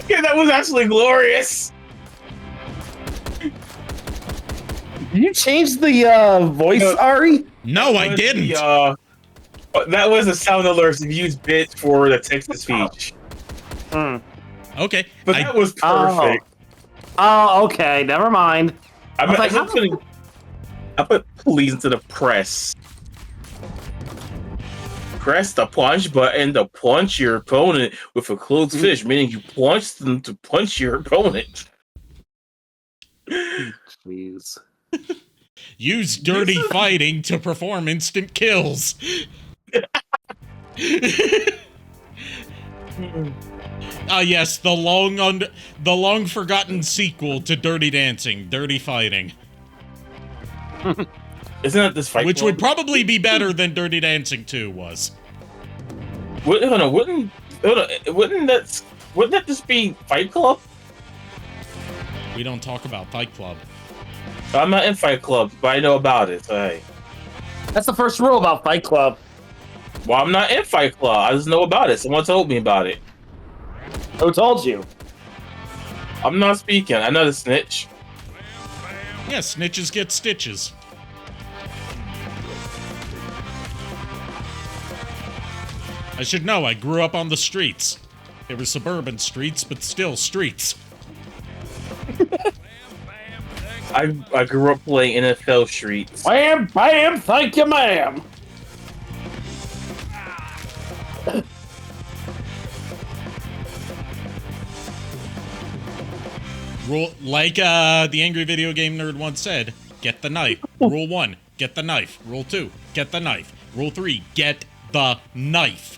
Yeah, that was actually glorious. Did you change the voice, Ari? No, I didn't. That was a sound alert to use bits for the text to speech. Okay. But that was perfect. Oh, okay. Never mind. I put please into the press. Press the punch button to punch your opponent with a closed fist, meaning you punch them to punch your opponent. Please. Use dirty fighting to perform instant kills. Yes, the long forgotten sequel to Dirty Dancing, Dirty Fighting. Isn't that this fight? Which would probably be better than Dirty Dancing 2 was. Wouldn't that just be Fight Club? We don't talk about Fight Club. I'm not in Fight Club, but I know about it. So hey. That's the first rule about Fight Club. Well, I'm not in Fight Club. I just know about it. Someone told me about it. Who told you? I'm not speaking. I'm not a snitch. Yeah, snitches get stitches. I should know, I grew up on the streets. They were suburban streets, but still streets. I grew up playing NFL streets. Bam, bam, thank you, ma'am. Rule, like the angry video game nerd once said, get the knife. Rule 1, get the knife. Rule 2, get the knife. Rule 3, get the knife.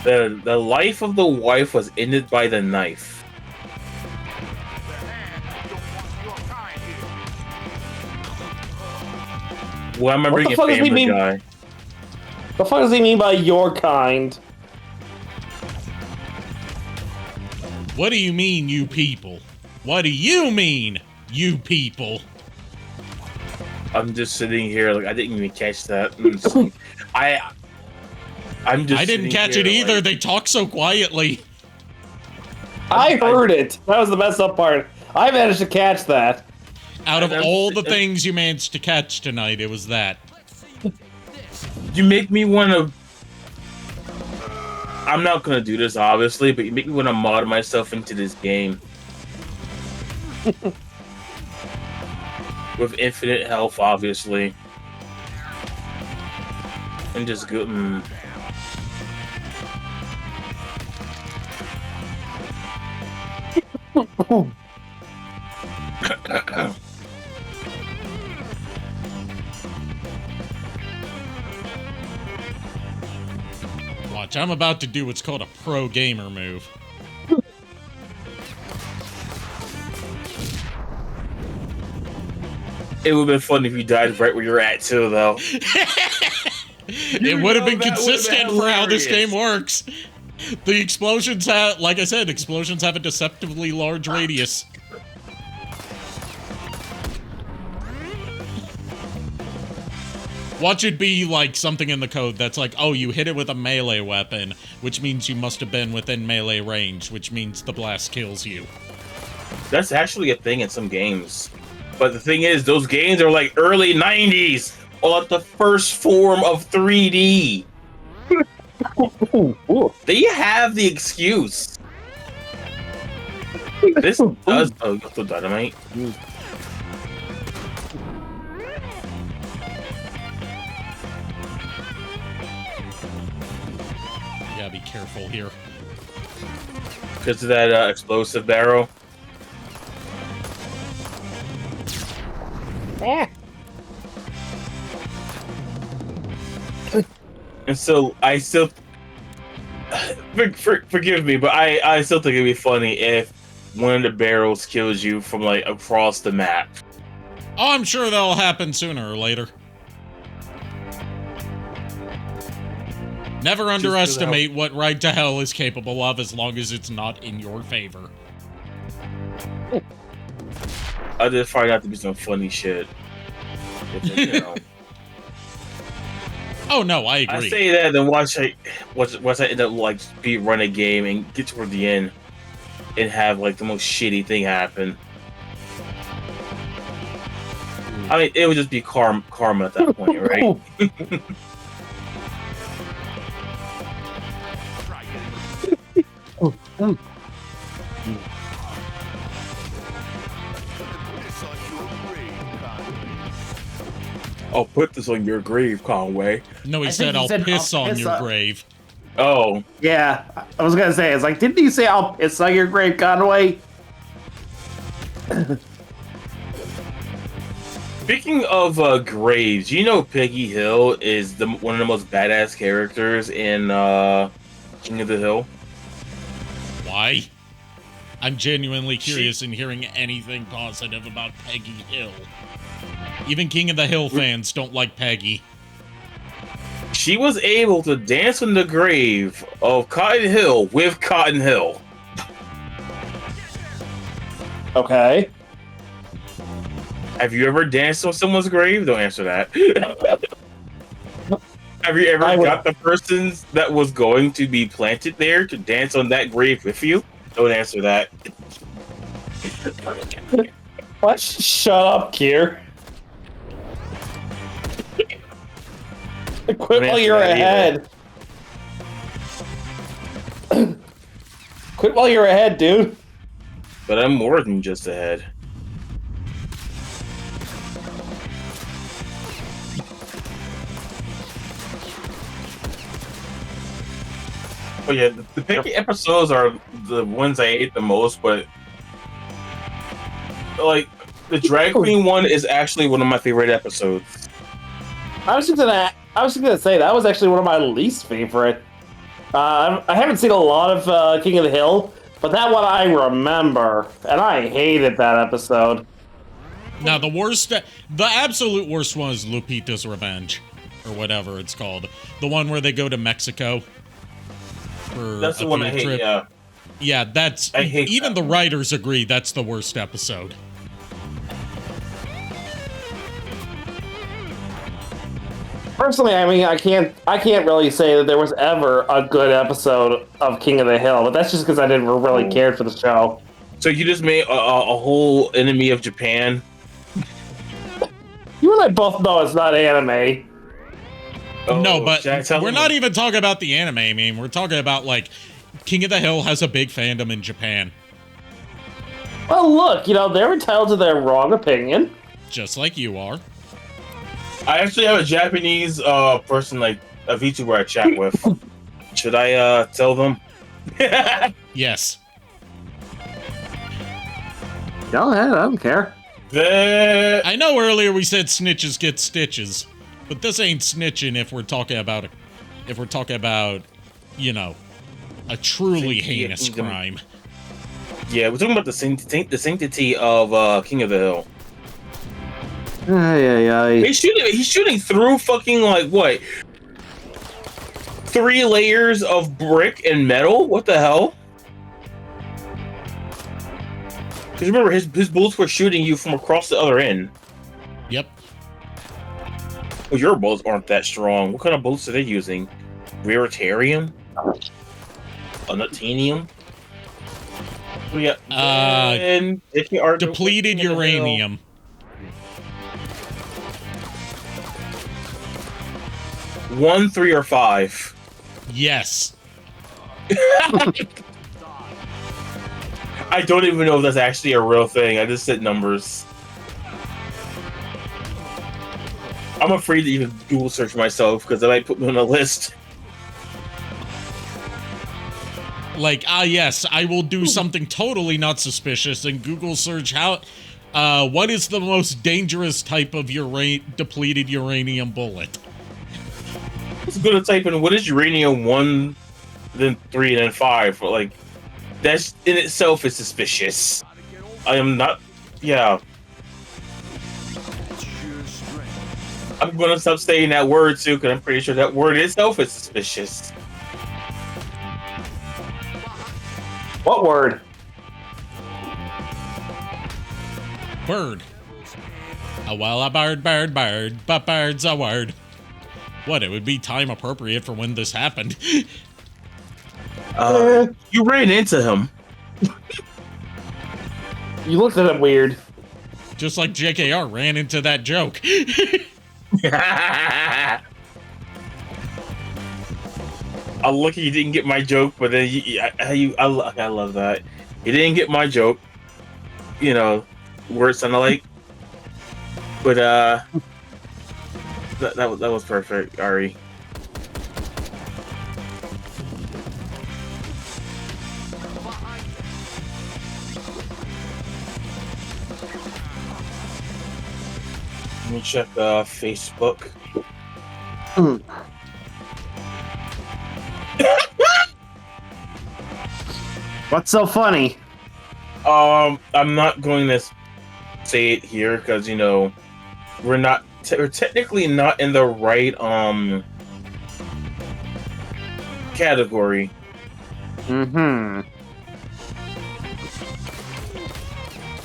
The life of the wife was ended by the knife. Well, I'm bringing Family Guy. The fuck does he mean by your kind? What do you mean, you people? What do you mean, you people? I'm just sitting here like I didn't even catch that. I didn't catch it either. Like, they talk so quietly. I heard it. That was the messed up part. I managed to catch that. Out of all the things you managed to catch tonight, it was that. You make me want to... I'm not going to do this, obviously, but you make me want to mod myself into this game. With infinite health, obviously. And just go... Watch, I'm about to do what's called a pro gamer move. It would have been fun if you died right where you're at, too, though. It would have been consistent for how this game works. The explosions have, like I said, explosions have a deceptively large radius. Watch it be like something in the code that's like, oh, you hit it with a melee weapon, which means you must have been within melee range, which means the blast kills you. That's actually a thing in some games. But the thing is, those games are like early 90s, or the first form of 3D. They have the excuse. This does dynamite. gotta be careful here. Because of that explosive barrel. And so I still forgive me, but I still think it'd be funny if one of the barrels kills you from like across the map. Oh, I'm sure that'll happen sooner or later. Never underestimate what Ride to Hell is capable of as long as it's not in your favor. I just find out to be some funny shit. You know. Oh no, I agree. I say that, then watch I end up like speed run a game and get toward the end and have like the most shitty thing happen. I mean, it would just be karma at that point, right? I'll put this on your grave, Conway. No, he said, I'll piss on your grave. Oh. Yeah, I was gonna say, it's like, didn't you say I'll piss on your grave, Conway? Speaking of graves, you know Peggy Hill is one of the most badass characters in King of the Hill? Why? I'm genuinely curious in hearing anything positive about Peggy Hill. Even King of the Hill fans don't like Peggy. She was able to dance on the grave of Cotton Hill with Cotton Hill. Okay. Have you ever danced on someone's grave? Don't answer that. Have you ever got the person that was going to be planted there to dance on that grave with you? Don't answer that. What? Shut up, Kier. Quit while you're ahead. Quit while you're ahead, dude. But I'm more than just ahead. Oh yeah, the picky episodes are the ones I hate the most, but like the drag queen one is actually one of my favorite episodes. I was just gonna say that was actually one of my least favorite. I haven't seen a lot of King of the Hill, but that one I remember, and I hated that episode. Now the absolute worst one is Lupita's Revenge, or whatever it's called. The one where they go to Mexico. That's the one I hate, yeah. Yeah, I hate even the writers agree that's the worst episode. Personally, I mean, I can't really say that there was ever a good episode of King of the Hill, but that's just because I didn't really care for the show. So you just made a whole enemy of Japan? You and I both know it's not anime. No, but we're not even talking about the anime. I mean, we're talking about, like, King of the Hill has a big fandom in Japan. Well, look, they're entitled to their wrong opinion. Just like you are. I actually have a Japanese person, like, a VTuber I chat with. Should I tell them? Yes. Go ahead, I don't care. I know earlier we said snitches get stitches. But this ain't snitching if we're talking about a truly heinous crime. Yeah, we're talking about the sanctity of King of the Hill. He's shooting through fucking like what? 3 layers of brick and metal? What the hell? Because remember, his bullets were shooting you from across the other end. Yep. Well, your bullets aren't that strong. What kind of bullets are they using? Veritarium? Unobtainium? Depleted uranium. 1, 3, or 5? Yes. I don't even know if that's actually a real thing. I just said numbers. I'm afraid to even Google search myself because I might put me on a list. Like, yes, I will do something totally not suspicious and Google search what is the most dangerous type of depleted uranium bullet? It's good to type in what is uranium 1, then 3, and then 5. But, like, that's in itself is suspicious. I am not. Yeah. I'm gonna stop saying that word too, because I'm pretty sure that word itself is suspicious. What word? Bird. Well, a bird, but bird's a word. What, it would be time appropriate for when this happened. You ran into him. You looked at him weird. Just like JKR ran into that joke. I'm lucky you didn't get my joke, but then I love that. You didn't get my joke. You know, words sound like. But that was perfect, Ari. Let me check Facebook. What's so funny? I'm not going to say it here because we're technically not in the right category.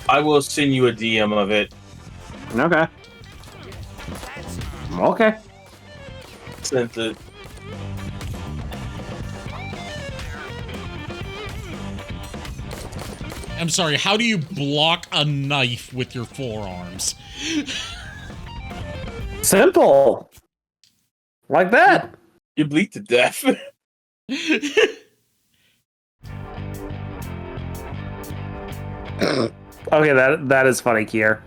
I will send you a DM of it. Okay. Okay. Sent it. I'm sorry, how do you block a knife with your forearms? Simple. Like that. You bleed to death. Okay, that is funny, Kier.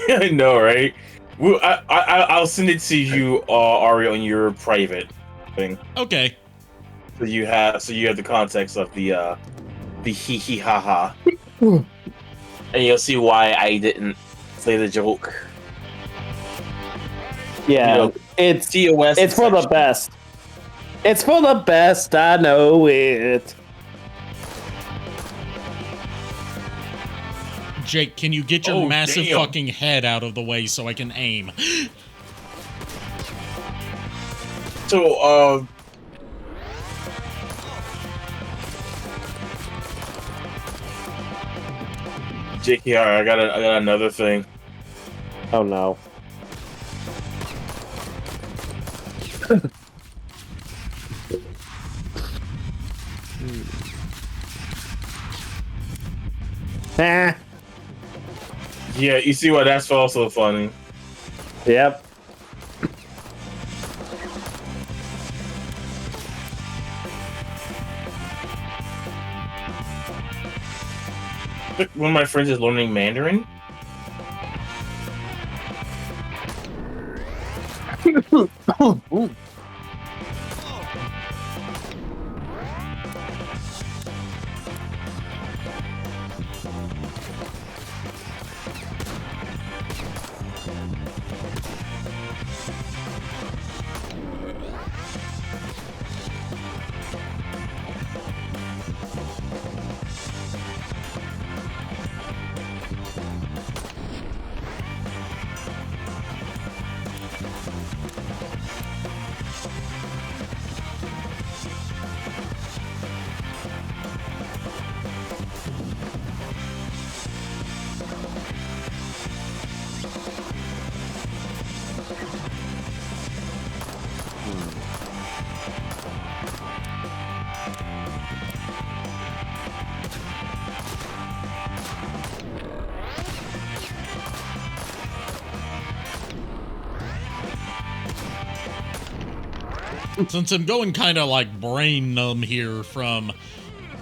I know, right? Well, I'll send it to you, Ari, on your private thing. Okay. So you have the context of the hee hee ha ha, and you'll see why I didn't say the joke. Yeah, it's TOS. It's for the best. It's for the best. I know it. Jake, can you get your massive fucking head out of the way so I can aim? So, JKR, I got another thing. Oh no. Yeah, you see why that's also funny. Yep. One of my friends is learning Mandarin. Since I'm going kind of like brain numb here from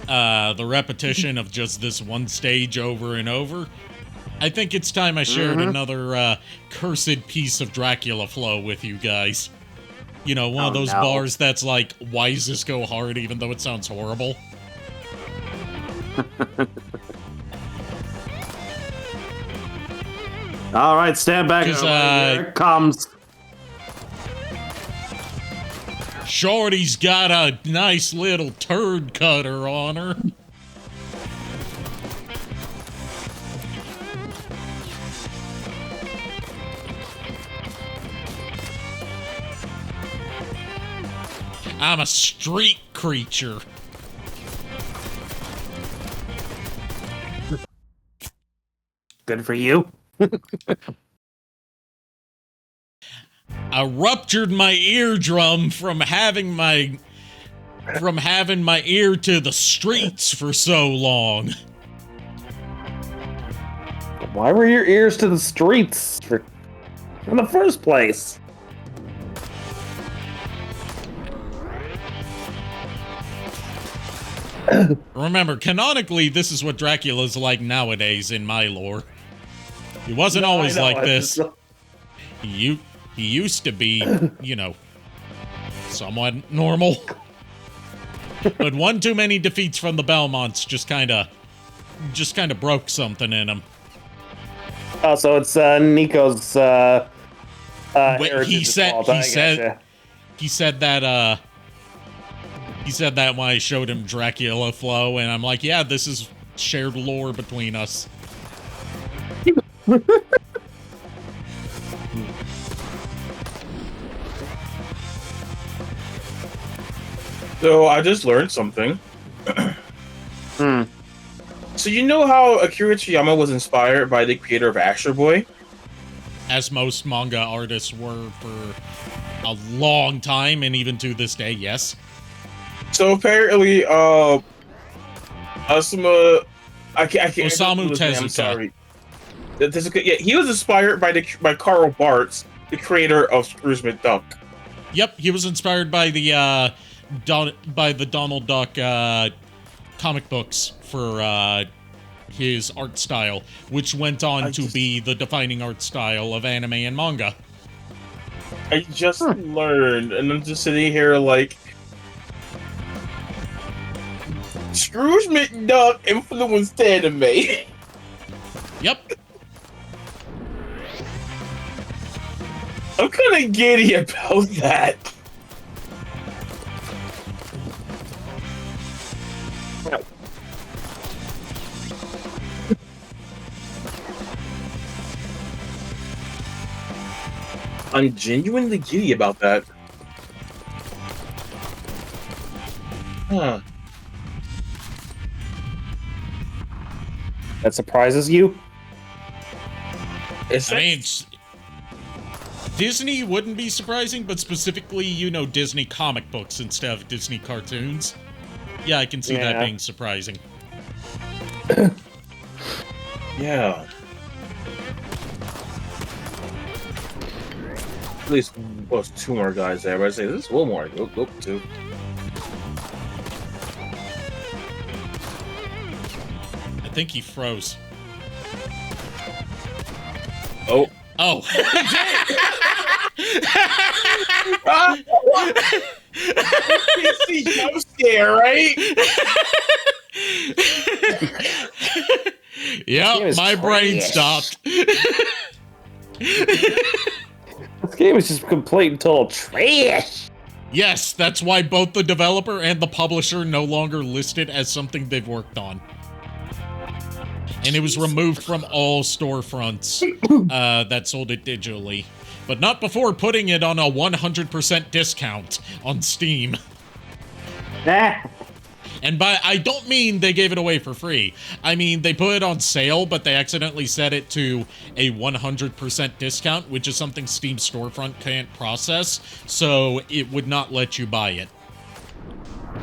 the repetition of just this one stage over and over, I think it's time I shared another cursed piece of Dracula flow with you guys. You know, one of those bars that's like, why does this go hard even though it sounds horrible? All right, stand back. Here it comes. Shorty's got a nice little turd cutter on her. I'm a street creature. Good for you. I ruptured my eardrum from having my ear to the streets for so long. Why were your ears to the streets in the first place? Remember, canonically, this is what Dracula's like nowadays in my lore. He wasn't always like this. He used to be, you know, somewhat normal. But one too many defeats from the Belmonts just kind of broke something in him. Oh, so it's Nico's he said that when I showed him Dracula Flow, and I'm like, yeah, this is shared lore between us. So I just learned something. So you know how Akira Toriyama was inspired by the creator of Astro Boy? As most manga artists were for a long time, and even to this day, yes. So apparently, Osamu Tezuka. I'm sorry. Yeah, he was inspired by Carl Bartz, the creator of Scrooge McDuck. Yep, he was inspired by the Donald Duck comic books for his art style, which went on to be the defining art style of anime and manga. I just learned, and I'm just sitting here like, Scrooge McDuck influenced anime. Yep. I'm kind of giddy about that. I'm genuinely giddy about that. Huh. That surprises you? I mean, Disney wouldn't be surprising, but specifically, you know, Disney comic books instead of Disney cartoons. Yeah, I can see that being surprising. Yeah. At least, well, there's two more guys there, but I say this is one more. Go two. I think he froze. Oh. Oh. PC jump scare, right? Yep, my brain stopped. This game is just complete and total trash. Yes, that's why both the developer and the publisher no longer listed as something they've worked on. And it was removed from all storefronts that sold it digitally. But not before putting it on a 100% discount on Steam. And I don't mean they gave it away for free. I mean, they put it on sale, but they accidentally set it to a 100% discount, which is something Steam storefront can't process, so it would not let you buy it.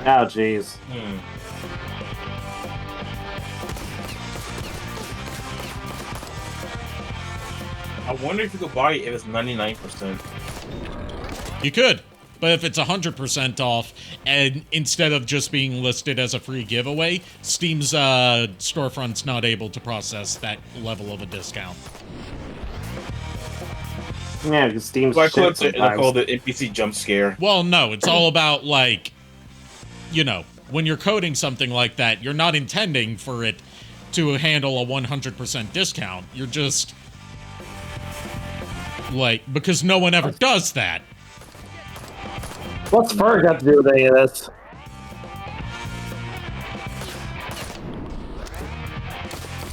Oh, jeez. I wonder if you could buy it if it's 99%. You could. But if it's 100% off, and instead of just being listed as a free giveaway, Steam's storefront's not able to process that level of a discount. Yeah, because Steam's I called it NPC jump scare. Well, no, it's all about, like, you know, when you're coding something like that, you're not intending for it to handle a 100% discount. You're just like, because no one ever does that. What's fur got to do with any of this?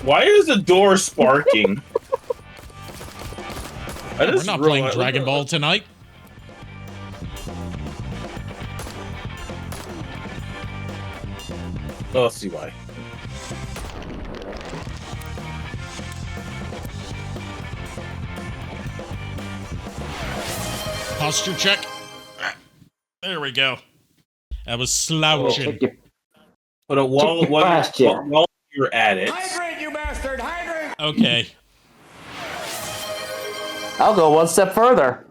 Why is the door sparking? We're not playing Dragon Ball tonight. Oh, let's see why. Posture check. There we go. I was slouching. But while you're at it, Hydrate, you bastard! Hydrate! Okay. I'll go one step further.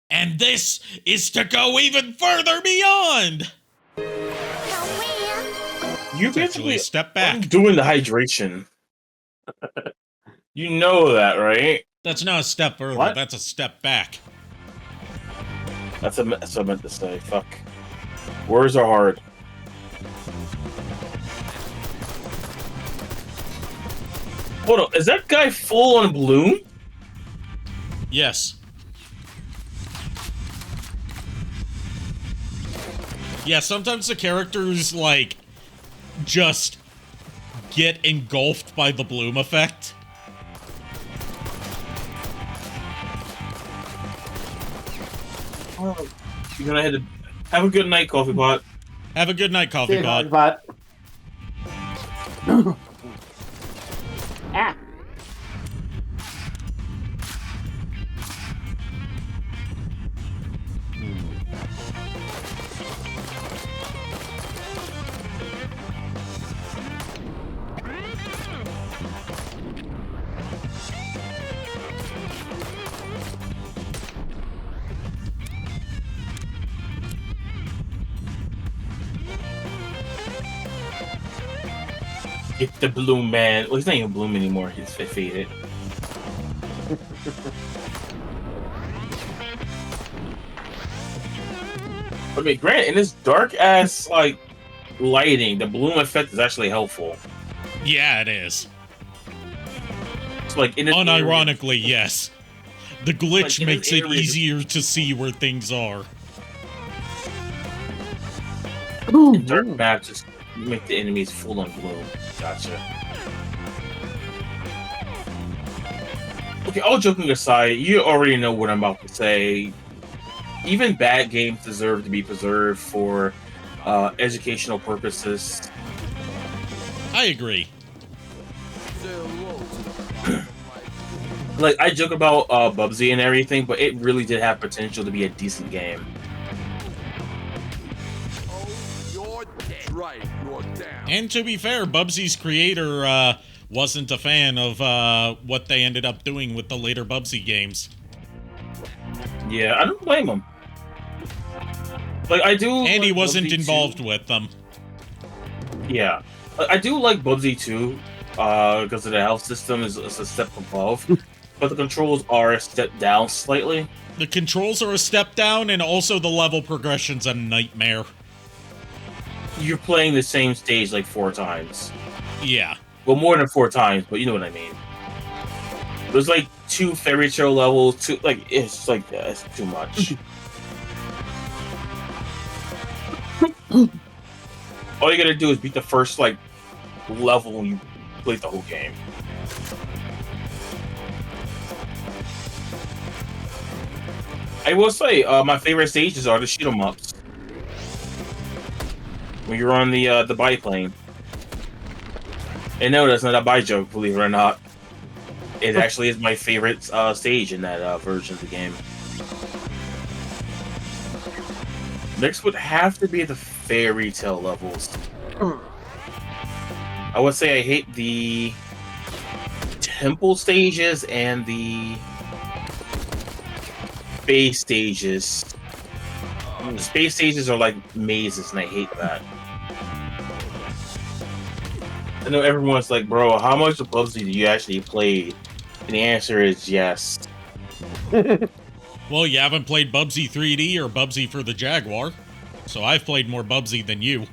And this is to go even further beyond. You basically step back. Doing the hydration. You know that, right? That's not a step further. What? That's a step back. That's what I meant to say. Fuck. Words are hard. Hold on, is that guy full on bloom? Yes. Yeah, sometimes the characters, like, just get engulfed by the bloom effect. Oh, you're gonna have a good night, Coffee Pot. Have a good night, Coffee Pot. Ah. Get the bloom, man. Well, he's not even bloom anymore. He's faded. I mean, granted, in this dark ass like lighting, the bloom effect is actually helpful. Yeah, it is. It's like in unironically, yes. The glitch Like, makes it easier to see where things are. Dark maps just make the enemies full on bloom. Gotcha. Okay, all joking aside, you already know what I'm about to say. Even bad games deserve to be preserved for educational purposes. I agree. Like, I joke about Bubsy and everything, but it really did have potential to be a decent game. And to be fair, Bubsy's creator wasn't a fan of what they ended up doing with the later Bubsy games. Yeah, I don't blame him. Like, I do. And he like wasn't Bubsy involved 2. with them. Yeah, I do like Bubsy 2 because of the health system is a step above, but the controls are a step down slightly. The controls are a step down, and also the level progression's a nightmare. You're playing the same stage like 4 times. Yeah. Well, more than 4 times, but you know what I mean. There's like 2 fairy tale levels, 2 like it's like it's too much. All you gotta do is beat the first like level and you play the whole game. I will say, my favorite stages are the shoot 'em ups. When you're on the biplane. And no, that's not a bi joke, believe it or not. It actually is my favorite stage in that version of the game. Next would have to be the fairy tale levels. I would say I hate the temple stages and the space stages. The space stages are like mazes, and I hate that. I know everyone's like, bro, how much of Bubsy do you actually play? And the answer is yes. Well, you haven't played Bubsy 3D or Bubsy for the Jaguar, so I've played more Bubsy than you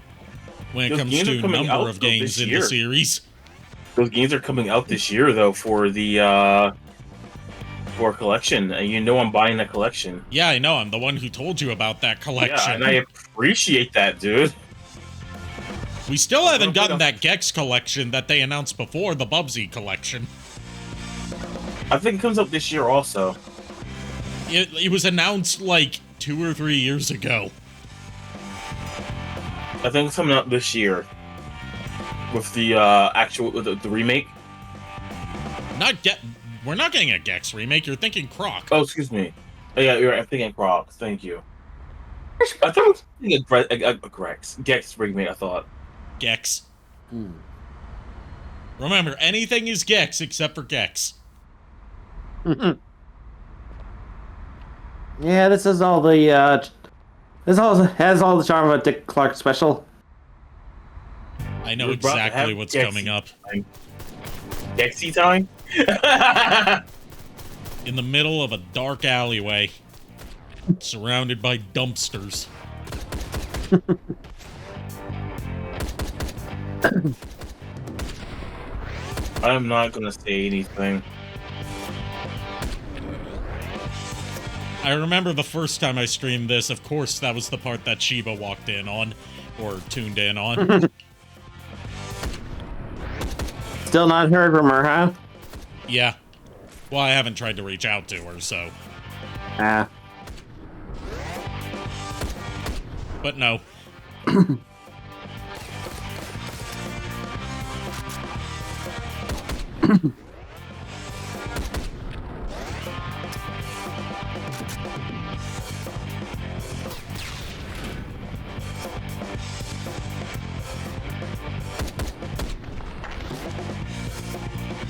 when it Those comes games are to coming out, number of though, games this in year. the series. Those games are coming out this year, though, for the for collection. And you know I'm buying that collection. Yeah, I know. I'm the one who told you about that collection. Yeah, and I appreciate that, dude. We still haven't gotten that Gex collection that they announced before, the Bubsy collection. I think it comes out this year also. It was announced like 2 or 3 years ago. I think it's coming out this year. With the the remake. We're not getting a Gex remake. You're thinking Croc. Oh, excuse me. Oh, yeah, you're right. I'm thinking Croc. Thank you. I thought it was thinking a Gex remake, I thought. Gex. Remember, anything is Gex except for Gex. Yeah, this is all the this all has all the charm of a Dick Clark special. I know We're about to exactly have what's Gexy coming up. time. Gexy time? In the middle of a dark alleyway, surrounded by dumpsters. I'm not gonna say anything. I remember the first time I streamed this, of course, that was the part that Shiba walked in on, or tuned in on. Still not heard from her, huh? Yeah. Well, I haven't tried to reach out to her, so. Ah. But no.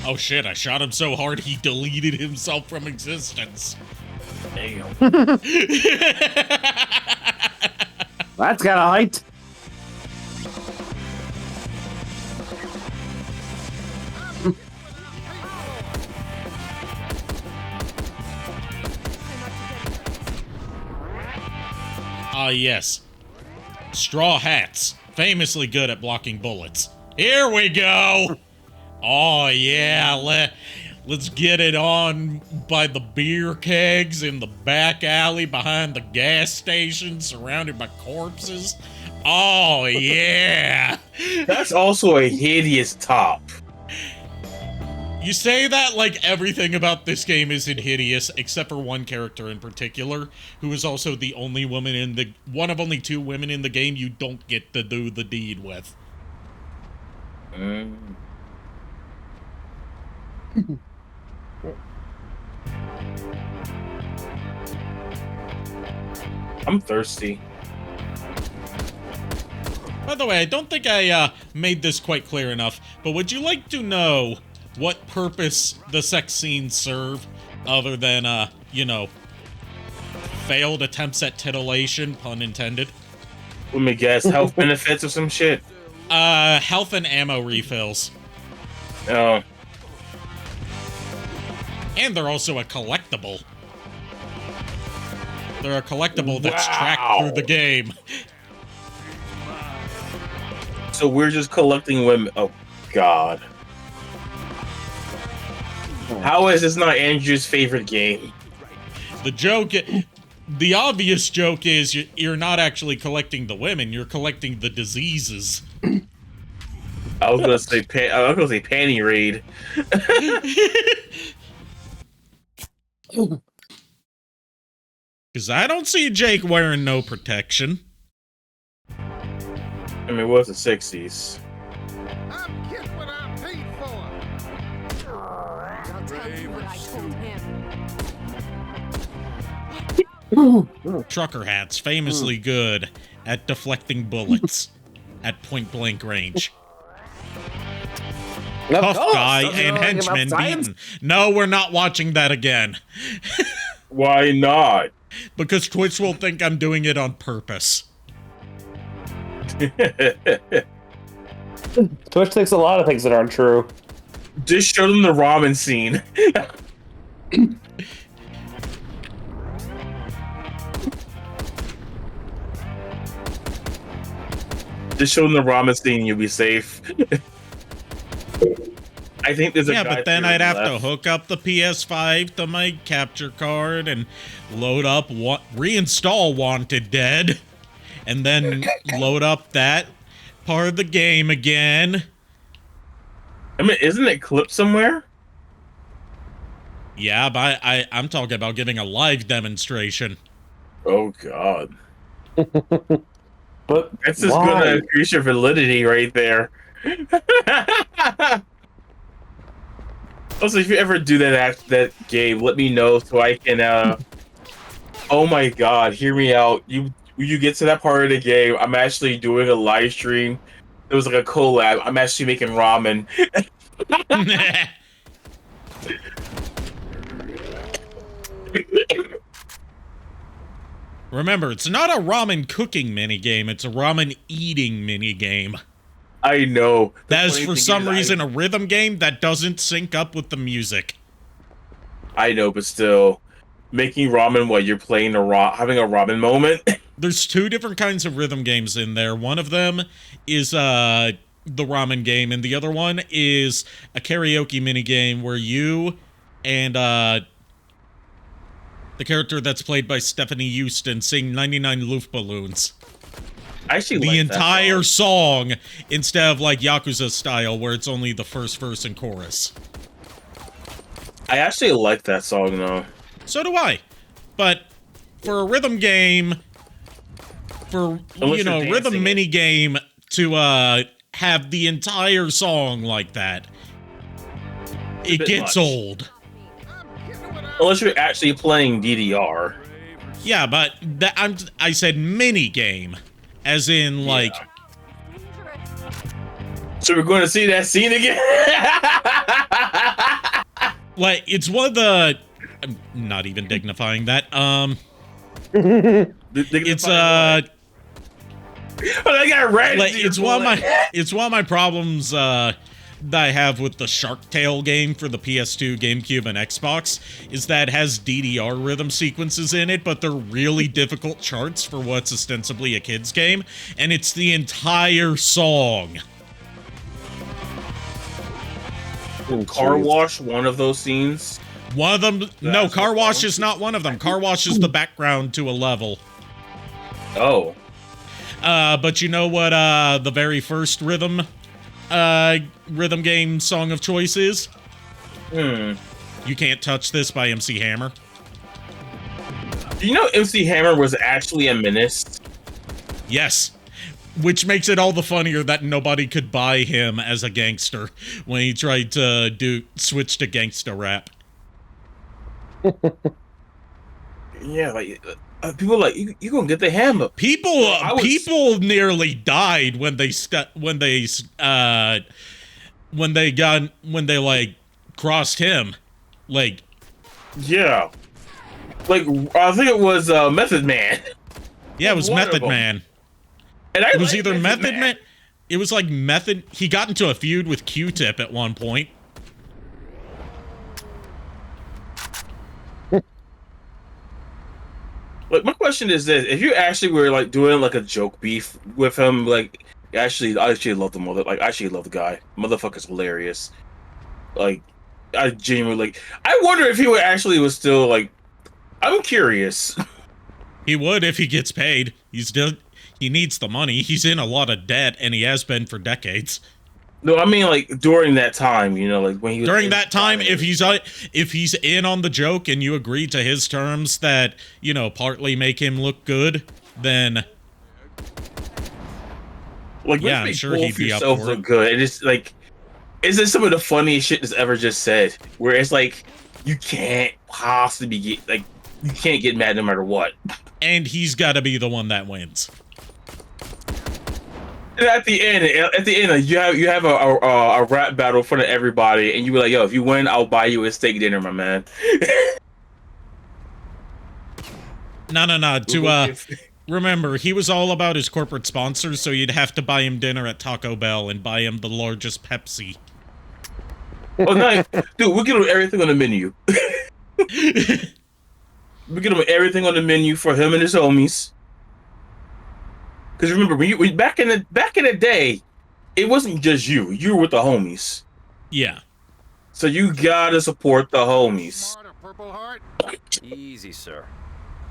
Oh shit, I shot him so hard he deleted himself from existence. Damn. That's got a height. Ah, yes. Straw hats. Famously good at blocking bullets. Here we go! Oh, yeah. Let's get it on by the beer kegs in the back alley behind the gas station surrounded by corpses. Oh, yeah. That's also a hideous top. You say that like everything about this game isn't hideous, except for one character in particular, who is also the only woman in the... one of only 2 women in the game you don't get to do the deed with. I'm thirsty. By the way, I don't think I made this quite clear enough, but would you like to know what purpose the sex scenes serve, other than, you know, failed attempts at titillation, pun intended? Let me guess, health benefits or some shit? Health and ammo refills. Oh. And they're also a collectible. They're a collectible that's tracked through the game. So we're just collecting women. Oh, God. How is this not Andrew's favorite game? The joke, the obvious joke is you're not actually collecting the women, you're collecting the diseases. I was gonna say panty raid. Because I don't see Jake wearing no protection. I mean, it was the 60s. I'm getting what I'm paid for. I'll tell you what I told him. Trucker hats, famously good at deflecting bullets at point blank range. Tough guy and henchman beaten. No, we're not watching that again. Why not? Because Twitch will think I'm doing it on purpose. Twitch thinks a lot of things that aren't true. Just show them the ramen scene. Just show them the ramen scene and you'll be safe. I think there's a guy but then to your I'd have to left. hook up the PS5 to my capture card and load up reinstall Wanted Dead, and then load up that part of the game again. I mean, isn't it clipped somewhere? Yeah, but I'm talking about giving a live demonstration. Oh God. But That's just why? gonna increase your validity right there. Also, if you ever do that game, let me know so I can. Oh my God, hear me out. You get to that part of the game. I'm actually doing a live stream. It was like a collab. I'm actually making ramen. Remember, it's not a ramen cooking minigame, it's a ramen eating minigame. I know. That is, for some reason, a rhythm game that doesn't sync up with the music. I know, but still, making ramen while you're playing having a ramen moment. There's two different kinds of rhythm games in there. One of them is the ramen game, and the other one is a karaoke minigame where you and the character that's played by Stephanie Houston sing 99 Luftballons. I actually the like entire song instead of like Yakuza style where it's only the first verse and chorus. I actually like that song though. So do I. But for a rhythm game, for rhythm mini game to have the entire song like that, it gets old. Unless you're actually playing DDR. Yeah, but I said mini game, as in like. So we're going to see that scene again. Like it's one of the. I'm not even dignifying that. It's I got red. Like, it's one of my problems that I have with the Shark Tale game for the PS2, GameCube, and Xbox is that it has DDR rhythm sequences in it, but they're really difficult charts for what's ostensibly a kid's game, and it's the entire song. Car Wash, one of those scenes. One of them, no, Car Wash is not one of them. Car Wash is the background to a level. Oh. But you know what the very first rhythm game song of choice is? You Can't Touch This by MC Hammer. Do you know MC Hammer was actually a menace? Yes. Which makes it all the funnier that nobody could buy him as a gangster when he tried to switch to gangsta rap. Yeah, like people like you gonna get the hammer. People nearly died when they like crossed him, like. Yeah, like I think it was Method Man. Yeah, it was Method Man. And it was either Method Man. It was like Method. He got into a feud with Q-Tip at one point. Like my question is this: if you actually were like doing like a joke beef with him, like I actually love the mother. Like I actually love the guy. Motherfucker's hilarious. Like I genuinely like. I wonder if he would actually was still like. I'm curious. He would if he gets paid. He needs the money. He's in a lot of debt, and he has been for decades. No, I mean like during that time, you know, like when he was during that time, if he's in on the joke and you agree to his terms that partly make him look good, then like yeah, I'm sure he'd be up for look it. good. And it's like, is this some of the funniest shit that's ever just said? Where it's like you can't possibly you can't get mad no matter what. And he's got to be the one that wins. And at the end, you have a rap battle in front of everybody, and you be like, "Yo, if you win, I'll buy you a steak dinner, my man." No. Remember, he was all about his corporate sponsors, so you'd have to buy him dinner at Taco Bell and buy him the largest Pepsi. Oh, nice, dude. We get him everything on the menu. We get him everything on the menu for him and his homies. Because remember, back in the day, it wasn't just you. You were with the homies. Yeah. So you gotta support the homies. Easy, sir.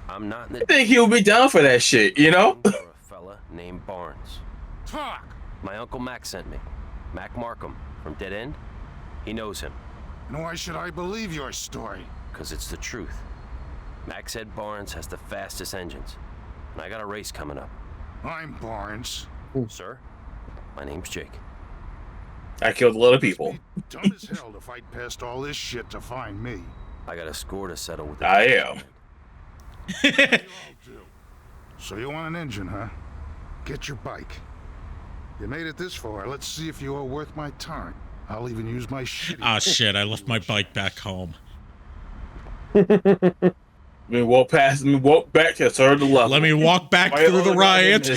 I'm not in I the think he'll be down for that shit, you know? for a fella named Barnes. Talk. My Uncle Mac sent me. Mac Markham from Dead End. He knows him. And why should I believe your story? Because it's the truth. Mac said Barnes has the fastest engines. And I got a race coming up. I'm Barnes. Sir, my name's Jake. I killed a lot of people. Dumb as hell to fight past all this shit to find me. I got a score to settle with the I am. So you want an engine, huh? Get your bike. You made it this far. Let's see if you are worth my time. I'll even use my shitty... Ah, shit, I left my bike back home. Let me walk back to the third level. Let me walk back through the riot.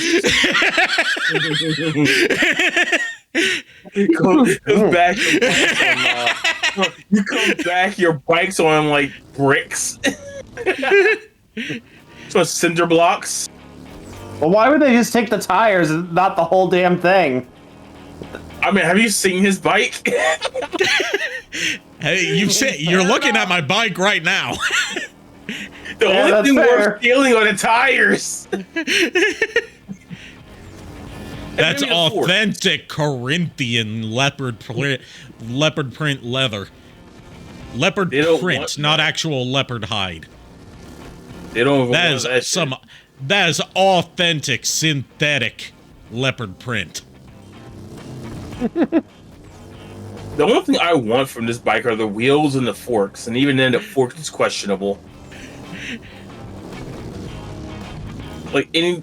You come back. You come back. Your bike's on like bricks. So it's cinder blocks. Well, why would they just take the tires and not the whole damn thing? I mean, have you seen his bike? Hey, you're looking at my bike right now. The only thing worth stealing are the tires. That's authentic Corinthian leopard print leather. Leopard print, not actual leopard hide. They don't. That is authentic synthetic leopard print. The only thing I want from this bike are the wheels and the forks, and even then the forks is questionable. Like, did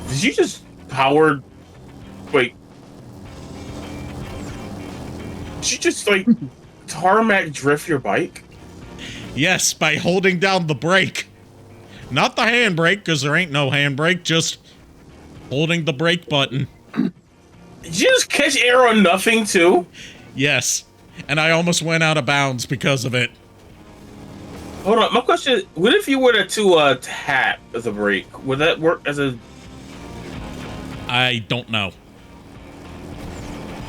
you just power... Wait. Did you just, like, tarmac drift your bike? Yes, by holding down the brake. Not the handbrake, because there ain't no handbrake, just holding the brake button. Did you just catch air on nothing, too? Yes, and I almost went out of bounds because of it. Hold on, my question is, what if you were to tap the brake? Would that work as a... I don't know.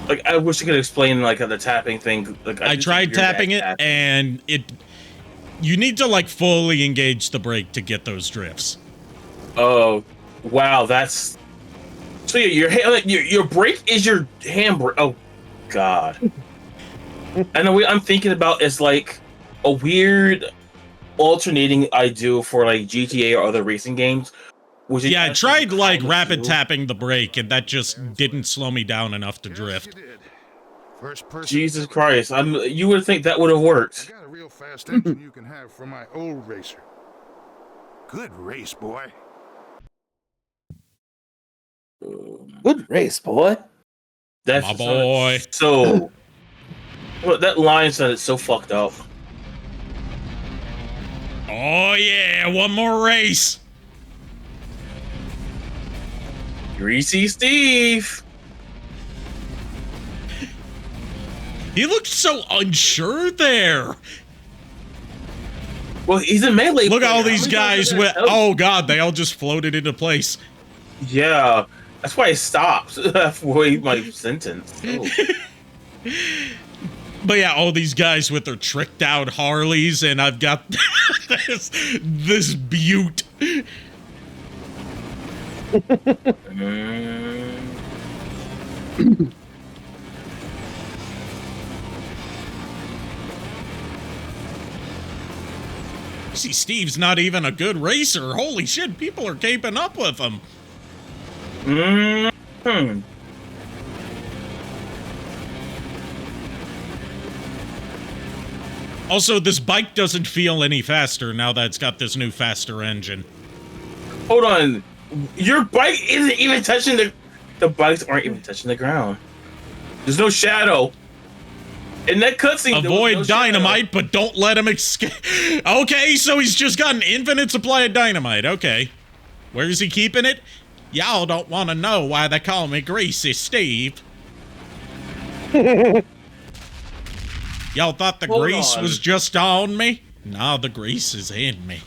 Like, I wish you could explain, like, the tapping thing. Like, I tried tapping it, and you need to, like, fully engage the brake to get those drifts. Oh, wow, that's... So your brake is your handbrake. Oh, God. And the way I'm thinking about is, like, a weird alternating I do for, like, GTA or other racing games. Yeah, I tried, like, rapid tapping the brake, and that just didn't slow me down enough to drift. Jesus Christ, you would think that would have worked. I got a real fast engine you can have from my old racer. Good race, boy. Good race, boy. That's my boy. So, well, that line sounded so fucked up. Oh yeah, one more race. Greasy Steve. He looked so unsure there. Well, he's a melee. Look at all these guys with. Oh god, they all just floated into place. Yeah, that's why I stopped halfway my sentence. Oh. But yeah, all these guys with their tricked out Harleys, and I've got this butte. See, Steve's not even a good racer. Holy shit, people are keeping up with him. Also, this bike doesn't feel any faster now that it's got this new faster engine. Hold on. Your bike isn't even touching the bikes aren't even touching the ground. There's no shadow. In that cutscene, avoid dynamite, but don't let him escape. Okay, so he's just got an infinite supply of dynamite. Okay. Where's he keeping it? Y'all don't want to know why they call me Greasy Steve. Y'all thought the grease was just on me? No, the grease is in me.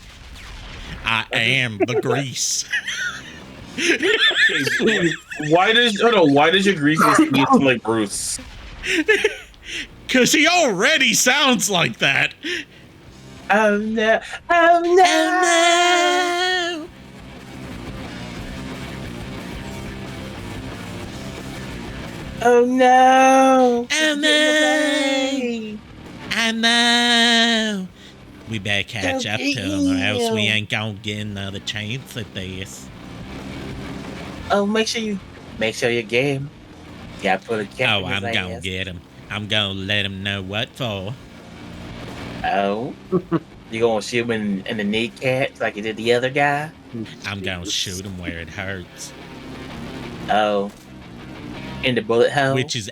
I am the grease. Why does your Glicthes sound like Bruce? Cause he already sounds like that. Oh no! Oh no! Oh no! Oh no! I know. We better catch up to him, or else we ain't gonna get another chance at this. Oh, make sure you get him. Yeah, put a cap in his I'm gonna ass. get him. I'm gonna let him know what for. Oh, you gonna shoot him in the kneecaps like you did the other guy? I'm gonna shoot him where it hurts. Oh, in the bullet hole, which is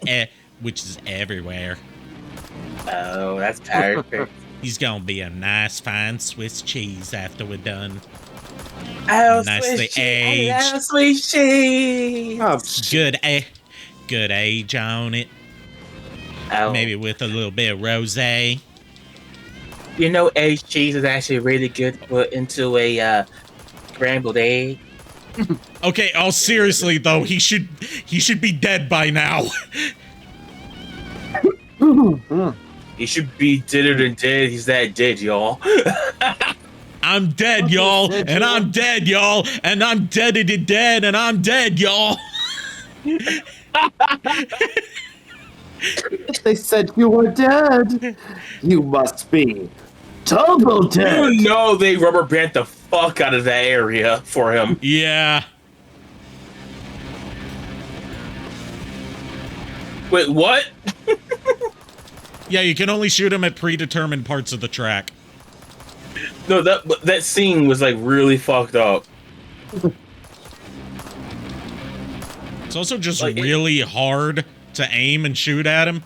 everywhere. Oh, that's perfect. He's gonna be a nice, fine Swiss cheese after we're done. Oh, nicely Swiss aged. cheese. Oh, Swiss cheese. Oh, good age on it. Oh. Maybe with a little bit of rosé. You know, aged cheese is actually really good to put into a scrambled egg. Okay, all seriously though, he should be dead by now. He should be deader than dead. He's that dead, y'all. I'm dead, y'all, and I'm dead, y'all, and I'm dead, and I'm dead, y'all. They said you were dead. You must be double dead. You know they rubber band the fuck out of that area for him. Yeah. Wait, what? Yeah, you can only shoot him at predetermined parts of the track. No, that scene was like really fucked up. It's also just like, really hard to aim and shoot at him.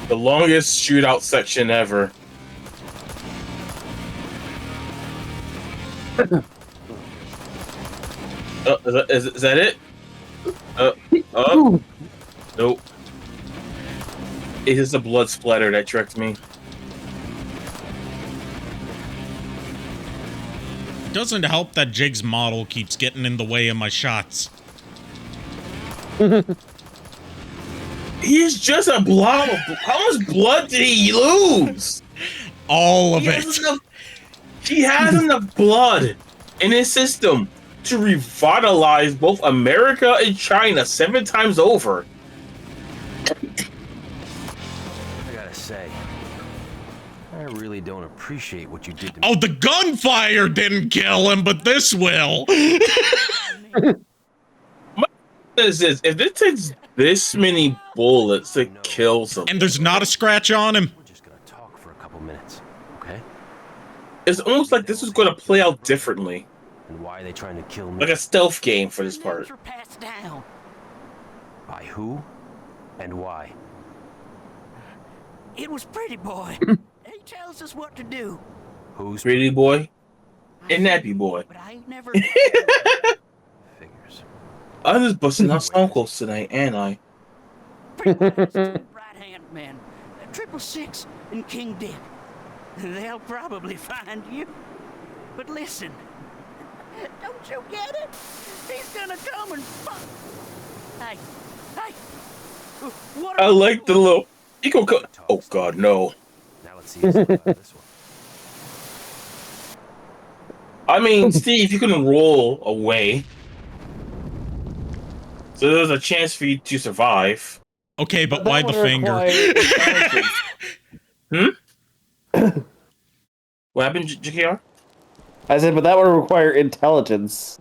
The longest shootout section ever. Is that it? Nope. It is a blood splatter that tricked me. It doesn't help that Jig's model keeps getting in the way of my shots. He's just a blob of... How much blood did he lose? All of it. He has enough blood in his system to revitalize both America and China 7 times over. I gotta say, I really don't appreciate what you did to me. Oh, the gunfire didn't kill him, but this will. Is this? If this takes this many bullets to kill someone, and there's not a scratch on him, We're just gonna talk for a couple minutes, okay? it's almost like this is going to play out differently, And why are they trying to kill me? like a stealth game for this part. Passed down. By who? And why? It was Pretty Boy. He tells us what to do. Who's Pretty Boy and Nappy Boy? But I ain't never. Figures. I'm just busting out Stone Cold tonight, and I. Right-hand man, 666 and King Dick. They'll probably find you. But listen, don't you get it? He's gonna come and fuck. Hey, what? I like the little. He gonna go. Oh God, no! Now let's see. This one. I mean, Steve, you can roll away, so there's a chance for you to survive. Okay, but why the finger? What happened, JKR? I said, but that would require intelligence.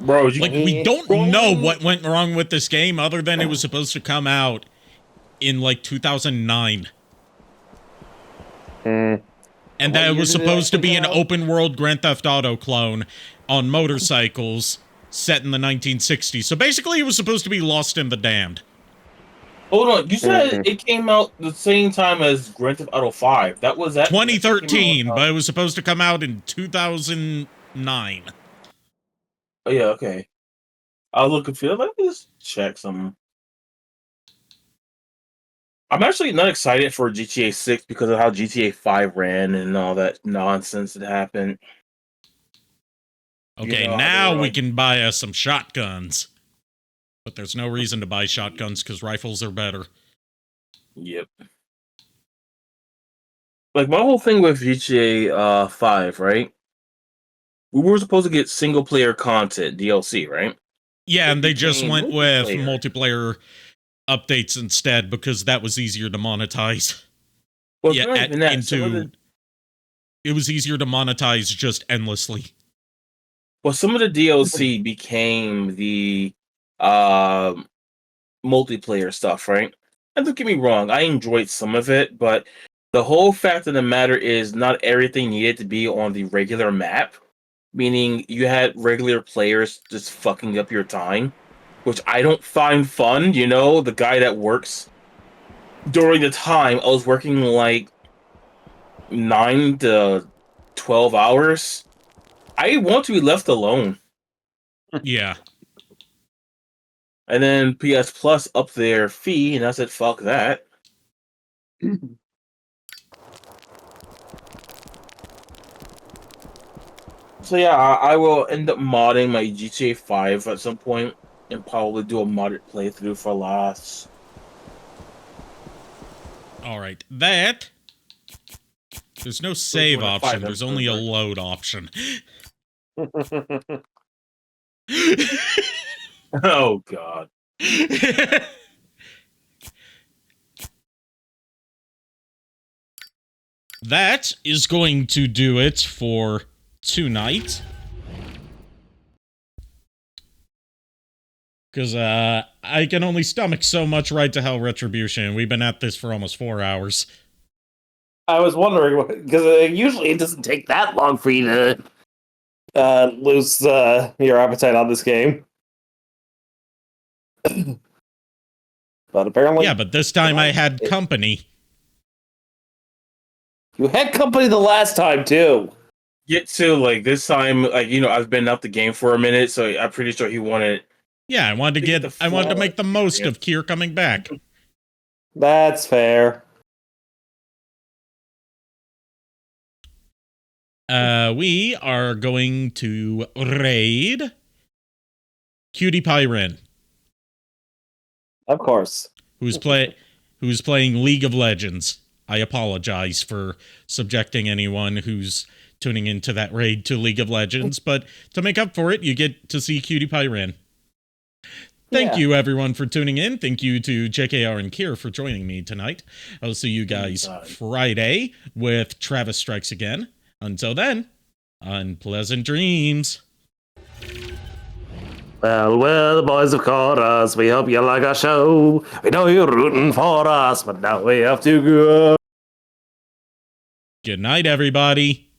Bro, like, we don't know what went wrong with this game other than it was supposed to come out in, like, 2009. And that it was supposed to be an open-world Grand Theft Auto clone on motorcycles set in the 1960s. So basically, it was supposed to be Lost in the Damned. Hold on, you said it came out the same time as Grand Theft Auto 5. That was that 2013, but it was supposed to come out in 2009. Oh yeah, okay. I was looking for. Let me just check some. I'm actually not excited for GTA 6 because of how GTA 5 ran and all that nonsense that happened. Okay, You know, now we can buy us some shotguns. But there's no reason to buy shotguns because rifles are better. Yep. Like, my whole thing with GTA 5, right? We were supposed to get single-player content, DLC, right? Yeah, and they just became went with multiplayer. multiplayer updates instead because that was easier to monetize. Well, Yeah, not even that. Some of the it was easier to monetize just endlessly. Some of the DLC became the multiplayer stuff, right? And don't get me wrong, I enjoyed some of it, but the whole fact of the matter is not everything needed to be on the regular map. Meaning you had regular players just fucking up your time, which I don't find fun. You know, the guy that works during the time I was working like 9 to 12 hours. I want to be left alone. Yeah. And then PS Plus upped their fee, and I said, fuck that. So yeah, I will end up modding my GTA 5 at some point and probably do a modded playthrough for laughs. Alright, that... There's no save one of five option, there's only a episodes, load option. Oh, God. That is going to do it for tonight. Because, I can only stomach so much Right to Hell Retribution. We've been at this for almost 4 hours. I was wondering, because usually it doesn't take that long for you to lose your appetite on this game. But apparently... Yeah, but this time I had company. You had company the last time, too. Get to, like, this time, like, you know, I've been out the game for a minute, so I'm pretty sure he wanted... Yeah, I wanted to make the most of Kier coming back. That's fair. We are going to raid Cutie Pie Ren. Of course. Who's playing League of Legends. I apologize for subjecting anyone who's tuning into that raid to League of Legends, but to make up for it, you get to see Cutie Pie Ren. Thank you, everyone, for tuning in. Thank you to JKR and Kier for joining me tonight. I'll see you guys Friday with Travis Strikes Again. Until then, unpleasant dreams. Well, the boys have caught us. We hope you like our show. We know you're rooting for us, but now we have to go. Good night, everybody.